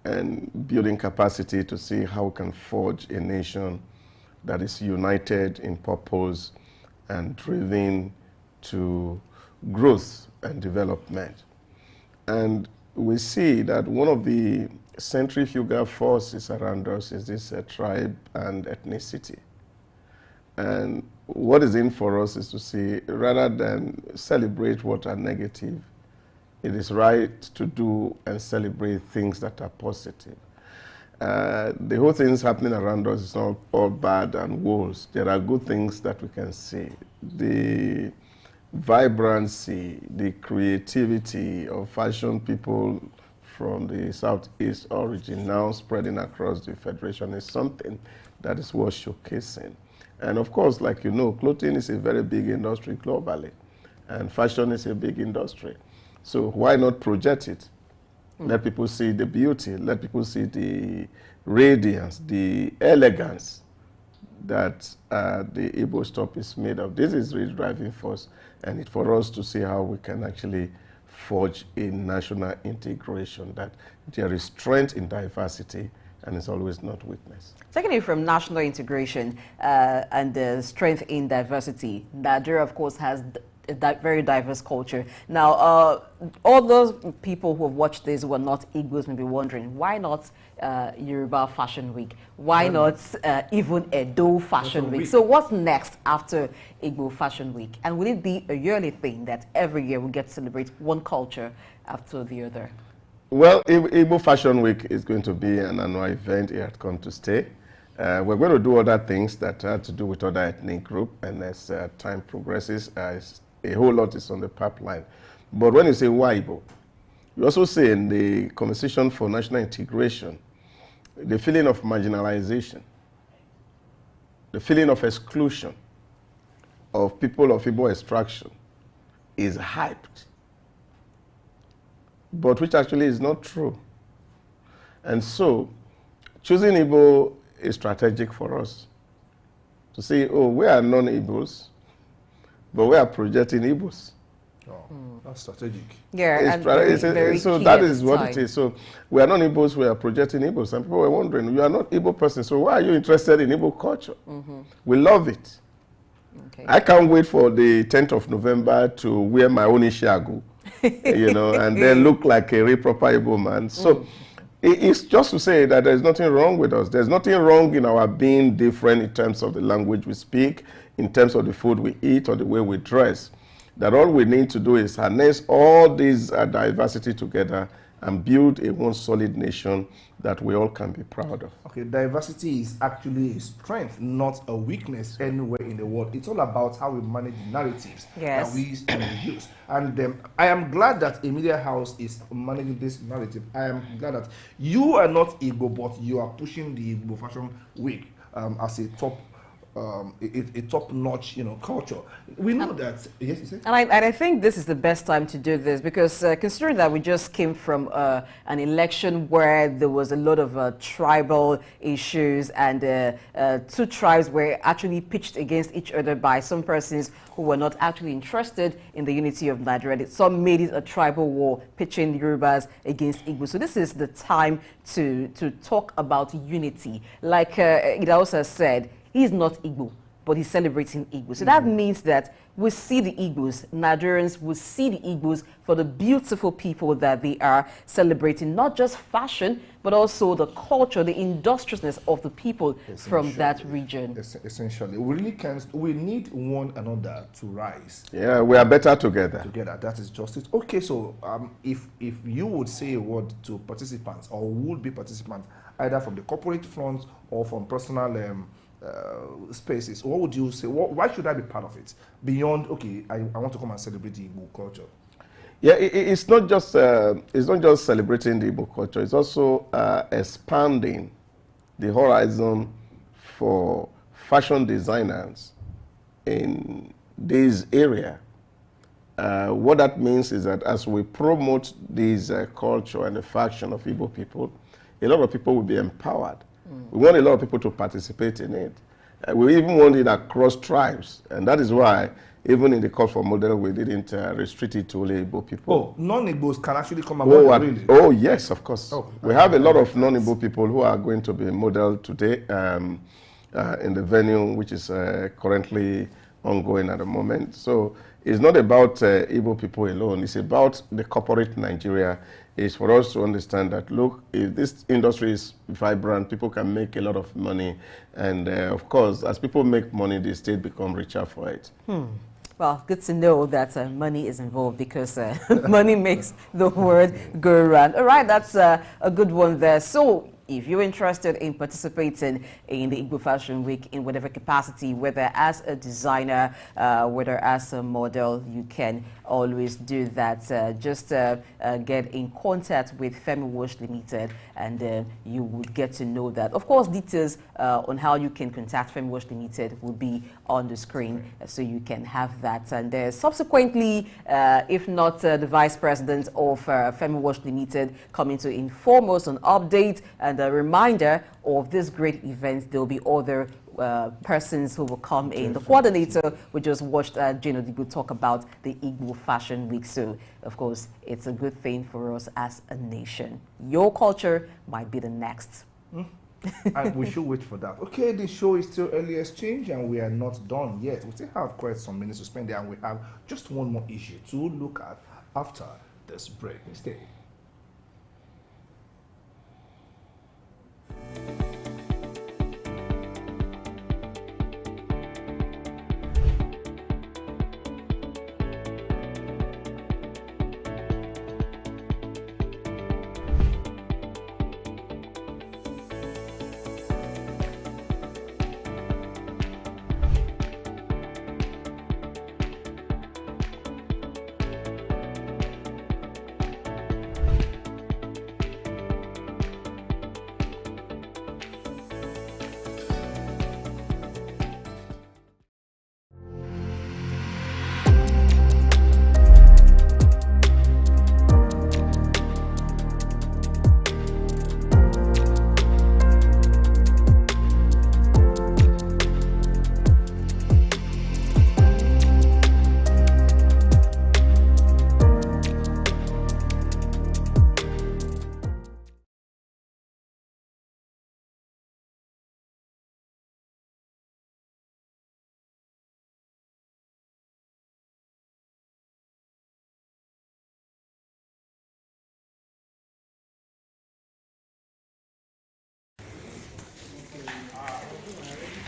and building capacity to see how we can forge a nation that is united in purpose and driven to growth and development. And we see that one of the centrifugal forces around us is this tribe and ethnicity. And what is in for us is to see, rather than celebrate what are negative, it is right to do and celebrate things that are positive. The whole thing is happening around us. It's not all bad and worse. There are good things that we can see. The vibrancy, the creativity of fashion people from the Southeast origin now spreading across the Federation is something that is worth showcasing. And of course, like you know, clothing is a very big industry globally, and fashion is a big industry. So why not project it? Let people see the beauty, let people see the radiance, the elegance that the Igbo stuff is made of. This is really driving force, and it's for us to see how we can actually forge a national integration, that there is strength in diversity and it's always not weakness. Taking it from national integration and strength in diversity, Nigeria, of course, has a very diverse culture. Now, all those people who have watched this who are not Igbos may be wondering, why not Yoruba Fashion Week? Why not even Edo Fashion Week? So what's next after Igbo Fashion Week? And will it be a yearly thing that every year we get to celebrate one culture after the other? Well, Igbo Fashion Week is going to be an annual event. It had come to stay. We're going to do other things that have to do with other ethnic groups, and as time progresses, a whole lot is on the pipeline. But when you say why Igbo, you also say in the conversation for national integration, the feeling of marginalization, the feeling of exclusion of people of Igbo extraction is hyped, but which actually is not true. And so, choosing Igbo is strategic for us to say, oh, we are non-Igbos, but we are projecting Igbos. Oh, that's strategic. Yeah, and very so that is what it is. So we are not Igbos, we are projecting Igbos. And people were wondering, you are not Igbo person, so why are you interested in Igbo culture? We love it. Okay. I can't wait for the 10th of November to wear my own Ishiagu, you know, and then look like a real proper Igbo man. So it's just to say that there's nothing wrong with us. There's nothing wrong in our being different in terms of the language we speak, in terms of the food we eat, or the way we dress. That all we need to do is harness all these diversity together and build a one solid nation that we all can be proud of. Okay, diversity is actually a strength, not a weakness anywhere in the world. It's all about how we manage the narratives that we use. And I am glad that a media house is managing this narrative. I am glad that you are not Igbo, but you are pushing the Igbo Fashion Week as a top a top-notch, culture. We know that. Yes, you say? And I think this is the best time to do this because considering that we just came from an election where there was a lot of tribal issues and two tribes were actually pitched against each other by some persons who were not actually interested in the unity of Nigeria. Some made it a tribal war, pitching Yorubas against Igbo. So this is the time to talk about unity. Like Idahosa said, he's not Igbo, but he's celebrating Igbo. So that means that we see the Igbos, Nigerians will see the Igbos for the beautiful people that they are celebrating, not just fashion, but also the culture, the industriousness of the people from that region. Essentially, we need one another to rise. Yeah, we are better together. Together, that is justice. Okay, so if you would say a word to participants or would be participants, either from the corporate front or from personal spaces, what would you say? Why should I be part of it? Beyond, okay, I want to come and celebrate the Igbo culture. Yeah, it's not just celebrating the Igbo culture. It's also expanding the horizon for fashion designers in this area. What that means is that as we promote this culture and the fashion of Igbo people, a lot of people will be empowered. We want a lot of people to participate in it. We even want it across tribes. And that is why, even in the call for model, we didn't restrict it to only Igbo people. Oh, non-Igbos can actually come about really? Oh, yes, of course. Oh, we have a lot of non-Igbo people who are going to be modeled today in the venue, which is currently ongoing at the moment. So it's not about Igbo people alone. It's about the corporate Nigeria. It's for us to understand that, look, if this industry is vibrant, people can make a lot of money. And of course, as people make money, the state become richer for it. Well, good to know that money is involved because money makes the world go around. All right, that's a good one there. So if you're interested in participating in the Igbo Fashion Week in whatever capacity, whether as a designer, whether as a model, you can always do that. Just get in contact with Femi Wash Limited and you would get to know that. Of course, details on how you can contact Femi Wash Limited will be on the screen, so you can have that. And subsequently, if not the Vice President of Femi Wash Limited coming to inform us on updates and a reminder of this great event, there will be other persons who will come in. The coordinator, we just watched Jane Odibo talk about the Igbo Fashion Week. So, of course, it's a good thing for us as a nation. Your culture might be the next. And we should wait for that. Okay, the show is still early exchange and we are not done yet. We still have quite some minutes to spend there and we have just one more issue to look at after this break. Stay.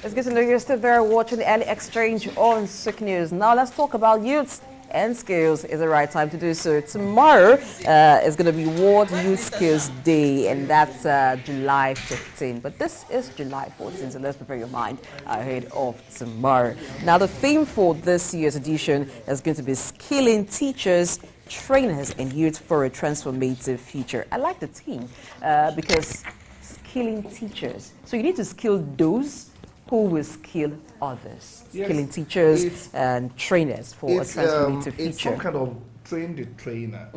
It's good to know you're still there watching the Early Exchange on Sook News. Now let's talk about youths and skills. Is the right time to do so. Tomorrow is going to be World Youth Skills Day, and that's July 15. But this is July 14, so let's prepare your mind ahead of tomorrow. Now the theme for this year's edition is going to be skilling teachers, trainers, and youth for a transformative future. I like the theme because skilling teachers. So you need to skill those who will skill others, Yes, skilling teachers and trainers for a transformative future. It's some kind of train the trainer.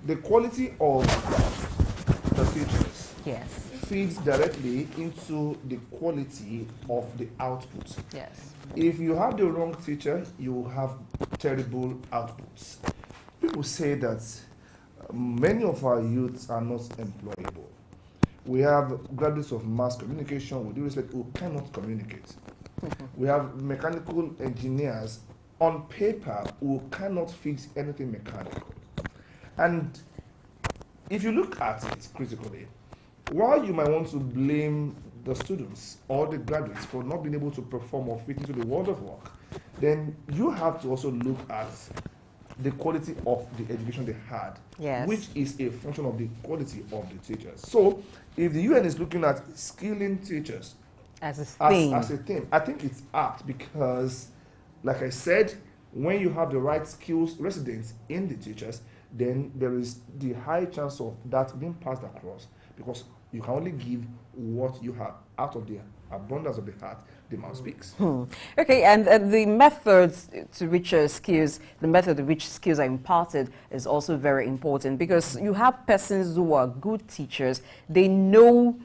The quality of the teachers feeds directly into the quality of the output. Yes. If you have the wrong teacher, you will have terrible outputs. People say that many of our youths are not employable. We have graduates of mass communication, with due respect, who cannot communicate. We have mechanical engineers on paper who cannot fix anything mechanical. And if you look at it critically, while you might want to blame the students or the graduates for not being able to perform or fit into the world of work, then you have to also look at the quality of the education they had, which is a function of the quality of the teachers. So if the UN is looking at skilling teachers as a theme, I think it's apt because, like I said, when you have the right skills residents in the teachers, then there is the high chance of that being passed across, because you can only give what you have. Out of the abundance of the heart, the mouth speaks. Okay, and the methods to which skills, the method in which skills are imparted is also very important, because you have persons who are good teachers, they know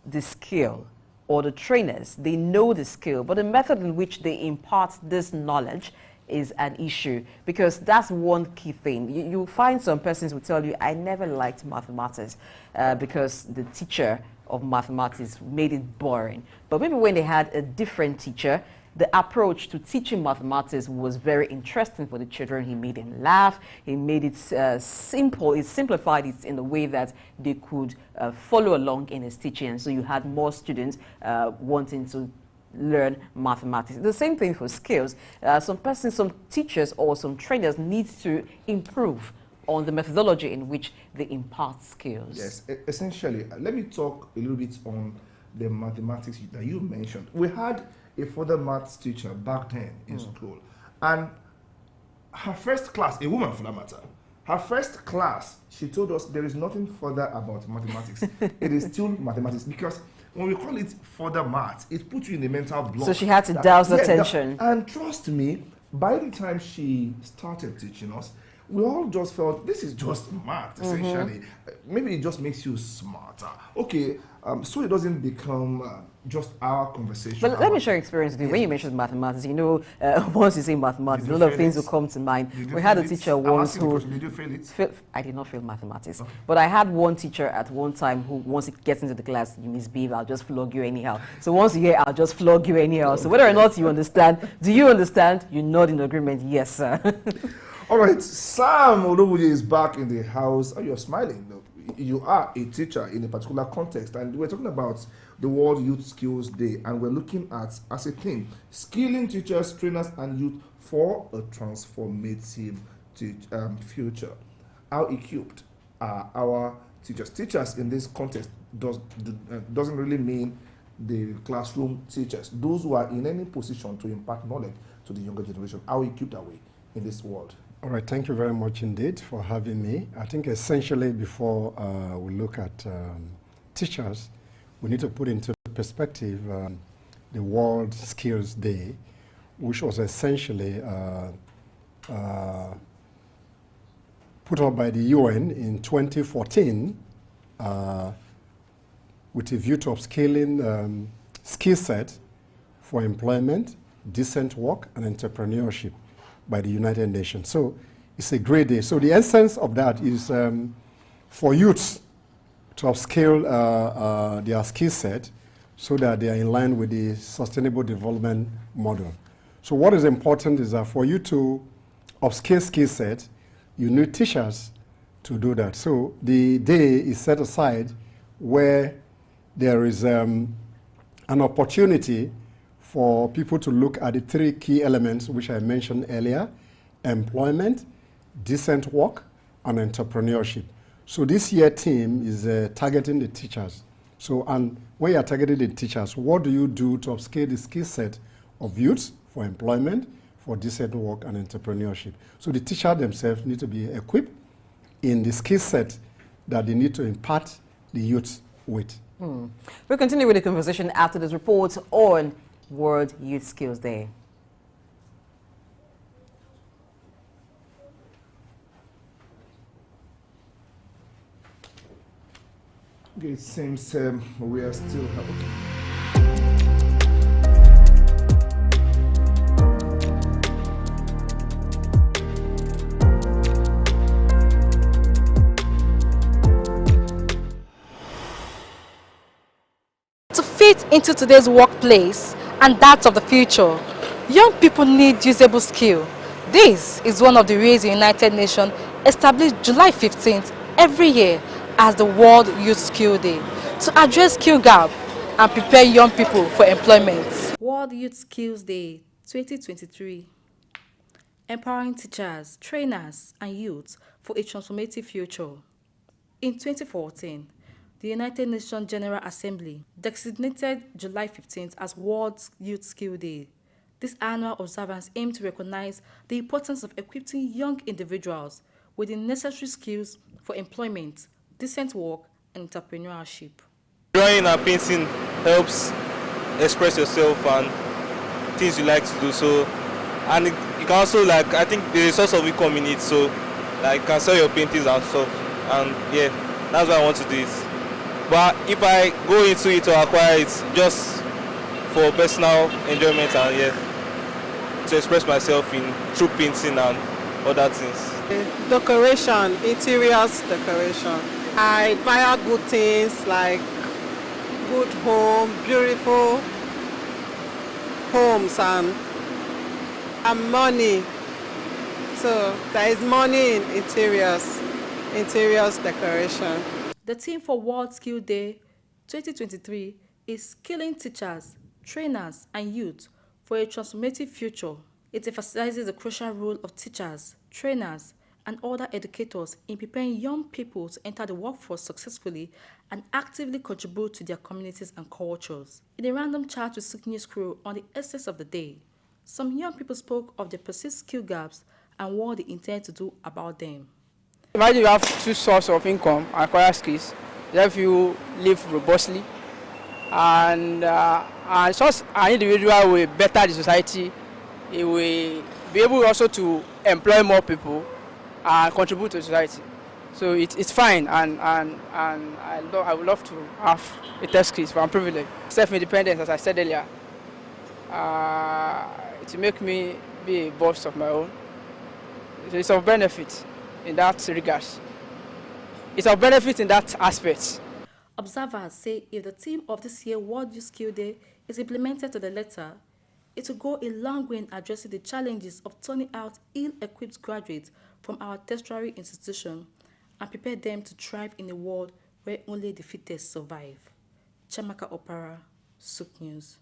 the skill, or the trainers, they know the skill, but the method in which they impart this knowledge is an issue, because that's one key thing. You find some persons who tell you, I never liked mathematics because the teacher of mathematics made it boring. But maybe when they had a different teacher, the approach to teaching mathematics was very interesting for the children. He made them laugh. He made it simple. He simplified it in a way that they could follow along in his teaching. And so you had more students wanting to learn mathematics. The same thing for skills. Some teachers or some trainers need to improve on the methodology in which they impart skills. Yes, essentially, let me talk a little bit on the mathematics that you mentioned. We had a further maths teacher back then in school, and her first class, a woman for that matter, her first class, she told us there is nothing further about mathematics. It is still mathematics, because when we call it further maths, it puts you in a mental block. So she had to douse attention. And trust me, by the time she started teaching us, we all just felt this is just math, essentially. Maybe it just makes you smarter. Okay, so it doesn't become just our conversation. But let me share experience with you. When you mentioned mathematics, you know, once you say mathematics, a lot of things will come to mind. We had a teacher once who... Did you fail it? I did not fail mathematics. Okay. But I had one teacher at one time who, once it gets into the class, you misbehave, I'll just flog you anyhow. So once you hear, I'll just flog you anyhow. So whether or not you understand, do you understand? You nod in agreement, yes, sir. All right, Sam Olobuye is back in the house. Oh, you're smiling. You are a teacher in a particular context, and we're talking about the World Youth Skills Day, and we're looking at, as a theme, skilling teachers, trainers, and youth for a transformative future. How equipped are our teachers? Teachers in this context doesn't really mean the classroom teachers, those who are in any position to impart knowledge to the younger generation. How equipped are we in this world? All right, thank you very much indeed for having me. I think essentially before we look at teachers, we need to put into perspective the World Skills Day, which was essentially put up by the UN in 2014 with a view to upscaling skill set for employment, decent work, and entrepreneurship by the United Nations. So it's a great day. So the essence of that is for youths to upscale their skill set so that they are in line with the Sustainable Development Model. So what is important is that for you to upscale skill set, you need teachers to do that. So the day is set aside where there is an opportunity for people to look at the three key elements which I mentioned earlier: employment, decent work, and entrepreneurship. So this year team is targeting the teachers. So, and when you are targeting the teachers, what do you do to upscale the skill set of youths for employment, for decent work, and entrepreneurship? So the teacher themselves need to be equipped in the skill set that they need to impart the youths with. We'll continue with the conversation after this report on World Youth Skills Day. It seems we are still... To fit into today's workplace and that of the future, young people need usable skill. This is one of the ways the United Nations established July 15th every year as the World Youth Skill Day to address skill gap and prepare young people for employment. World Youth Skills Day 2023. Empowering teachers, trainers, and youth for a transformative future. In 2014, the United Nations General Assembly designated July 15th as World Youth Skill Day. This annual observance aimed to recognize the importance of equipping young individuals with the necessary skills for employment, decent work, and entrepreneurship. Drawing and painting helps express yourself and things you like to do. So, and you can also, like, I think there's a source of income in it. So, like, you can sell your paintings and stuff. And yeah, that's why I want to do it. But if I go into it or acquire it just for personal enjoyment and yeah, to express myself in through painting and other things. Decoration, interiors decoration. I admire good things like good home, beautiful homes and money. So there is money in interiors decoration. The theme for World Skill Day 2023 is skilling teachers, trainers, and youth for a transformative future. It emphasizes the crucial role of teachers, trainers, and other educators in preparing young people to enter the workforce successfully and actively contribute to their communities and cultures. In a random chat with Sook News crew on the essence of the day, some young people spoke of their perceived skill gaps and what they intend to do about them. Imagine you have two sources of income and acquire skills. If you live robustly and such an individual will better the society, it will be able also to employ more people and contribute to society. So it's fine, and I would love to have a test skills, but I'm privileged. Self-independence, as I said earlier, to make me be a boss of my own. So it's of benefit in that regard. It's of benefit in that aspect. Observers say if the theme of this year's World Youth Skill Day is implemented to the letter, it will go a long way in addressing the challenges of turning out ill-equipped graduates from our tertiary institution and prepare them to thrive in a world where only the fittest survive. Chamaka Opara, Sook News.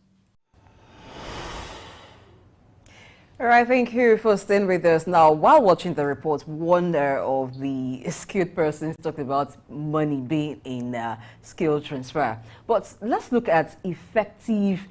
All right, thank you for staying with us. Now, while watching the report, one of the skilled persons talked about money being in skill transfer. But let's look at effective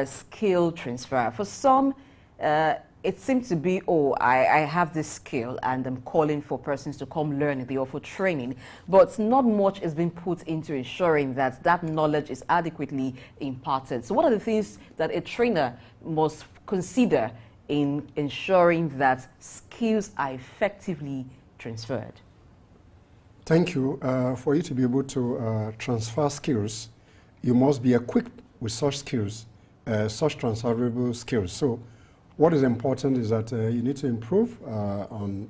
skill transfer. For some, it seems to be, I have this skill and I'm calling for persons to come learn. They offer training, but not much is being put into ensuring that that knowledge is adequately imparted. So what are the things that a trainer must consider in ensuring that skills are effectively transferred? Thank you. For you to be able to transfer skills, you must be equipped with such skills, such transferable skills. So what is important is that you need to improve on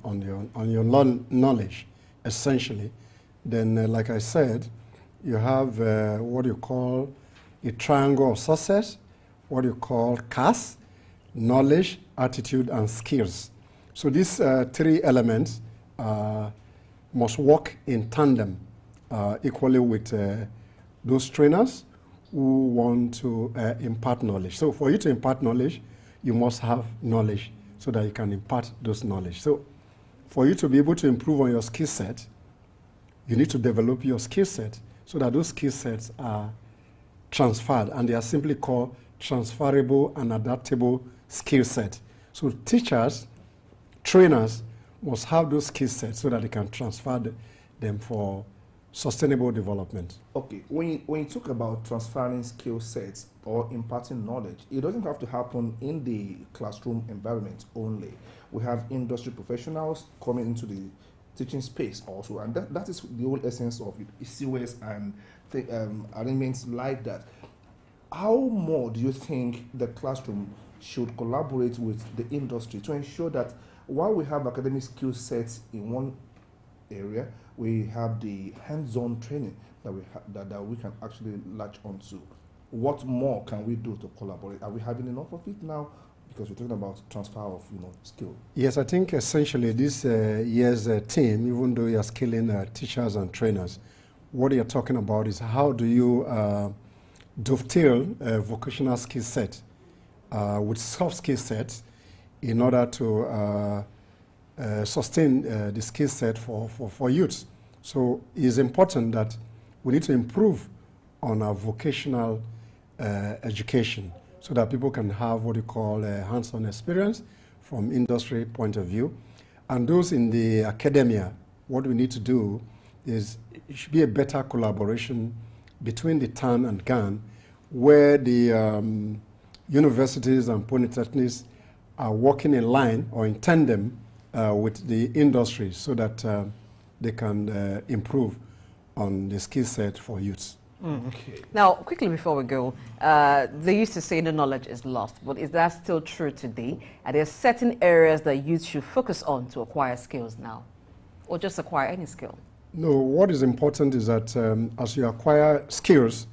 your knowledge, essentially. Then, like I said, you have what you call a triangle of success, what you call CAS, knowledge, attitude, and skills. So these three elements must work in tandem equally with those trainers who want to impart knowledge. So for you to impart knowledge, you must have knowledge so that you can impart those knowledge. So for you to be able to improve on your skill set, you need to develop your skill set so that those skill sets are transferred, and they are simply called transferable and adaptable skill set. So teachers, trainers must have those skill sets so that they can transfer them for sustainable development. Okay, when you talk about transferring skill sets or imparting knowledge, it doesn't have to happen in the classroom environment only. We have industry professionals coming into the teaching space also, and that is the whole essence of COS and arrangements like that. How more do you think the classroom should collaborate with the industry to ensure that while we have academic skill sets in one area, we have the hands-on training that we can actually latch onto? What more can we do to collaborate? Are we having enough of it now? Because we're talking about transfer of skill. Yes, I think essentially this year's team, even though you're skilling teachers and trainers, what you're talking about is how do you dovetail a vocational skill set with soft skill sets in order to sustain the skill set for youths. So it's important that we need to improve on our vocational education so that people can have what you call a hands-on experience from industry point of view. And those in the academia, what we need to do is it should be a better collaboration between the TAN and GAN, where the universities and polytechnics are working in line or in tandem with the industry so that they can improve on the skill set for youths. Okay. Now, quickly before we go, they used to say the knowledge is lost, but is that still true today? Are there certain areas that youth should focus on to acquire skills now, or just acquire any skill? No, what is important is that as you acquire skills,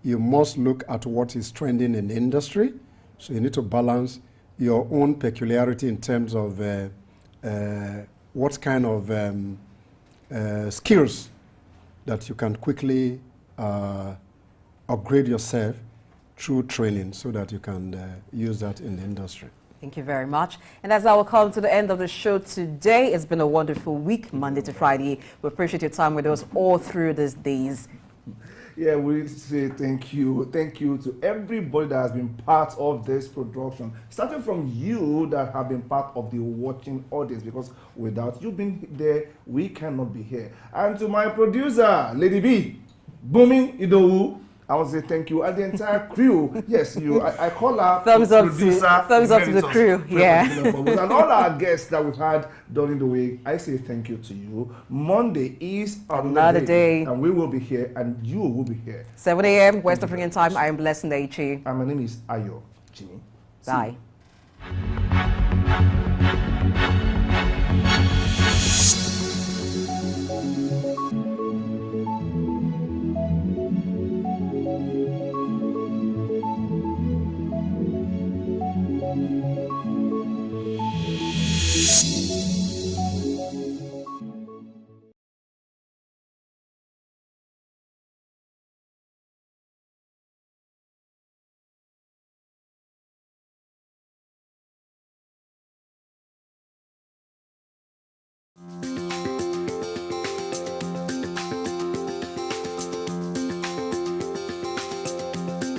you must look at what is trending in the industry. So you need to balance your own peculiarity in terms of what kind of skills that you can quickly upgrade yourself through training so that you can use that in the industry. Thank you very much. And as I will come to the end of the show today, it's been a wonderful week, Monday to Friday. We appreciate your time with us all through these days. Yeah, we say thank you. Thank you to everybody that has been part of this production. Starting from you that have been part of the watching audience, because without you being there, we cannot be here. And to my producer, Lady B, Booming Idowu, I want to say thank you. And the entire crew, yes, I call her thumbs up producer. Thumbs up to the crew, yeah. And all our guests that we've had during the week, I say thank you to you. Monday is another day. And we will be here, and you will be here. 7 a.m. West African time. I am Blessing Daichi. And my name is Ayo Chini. Bye.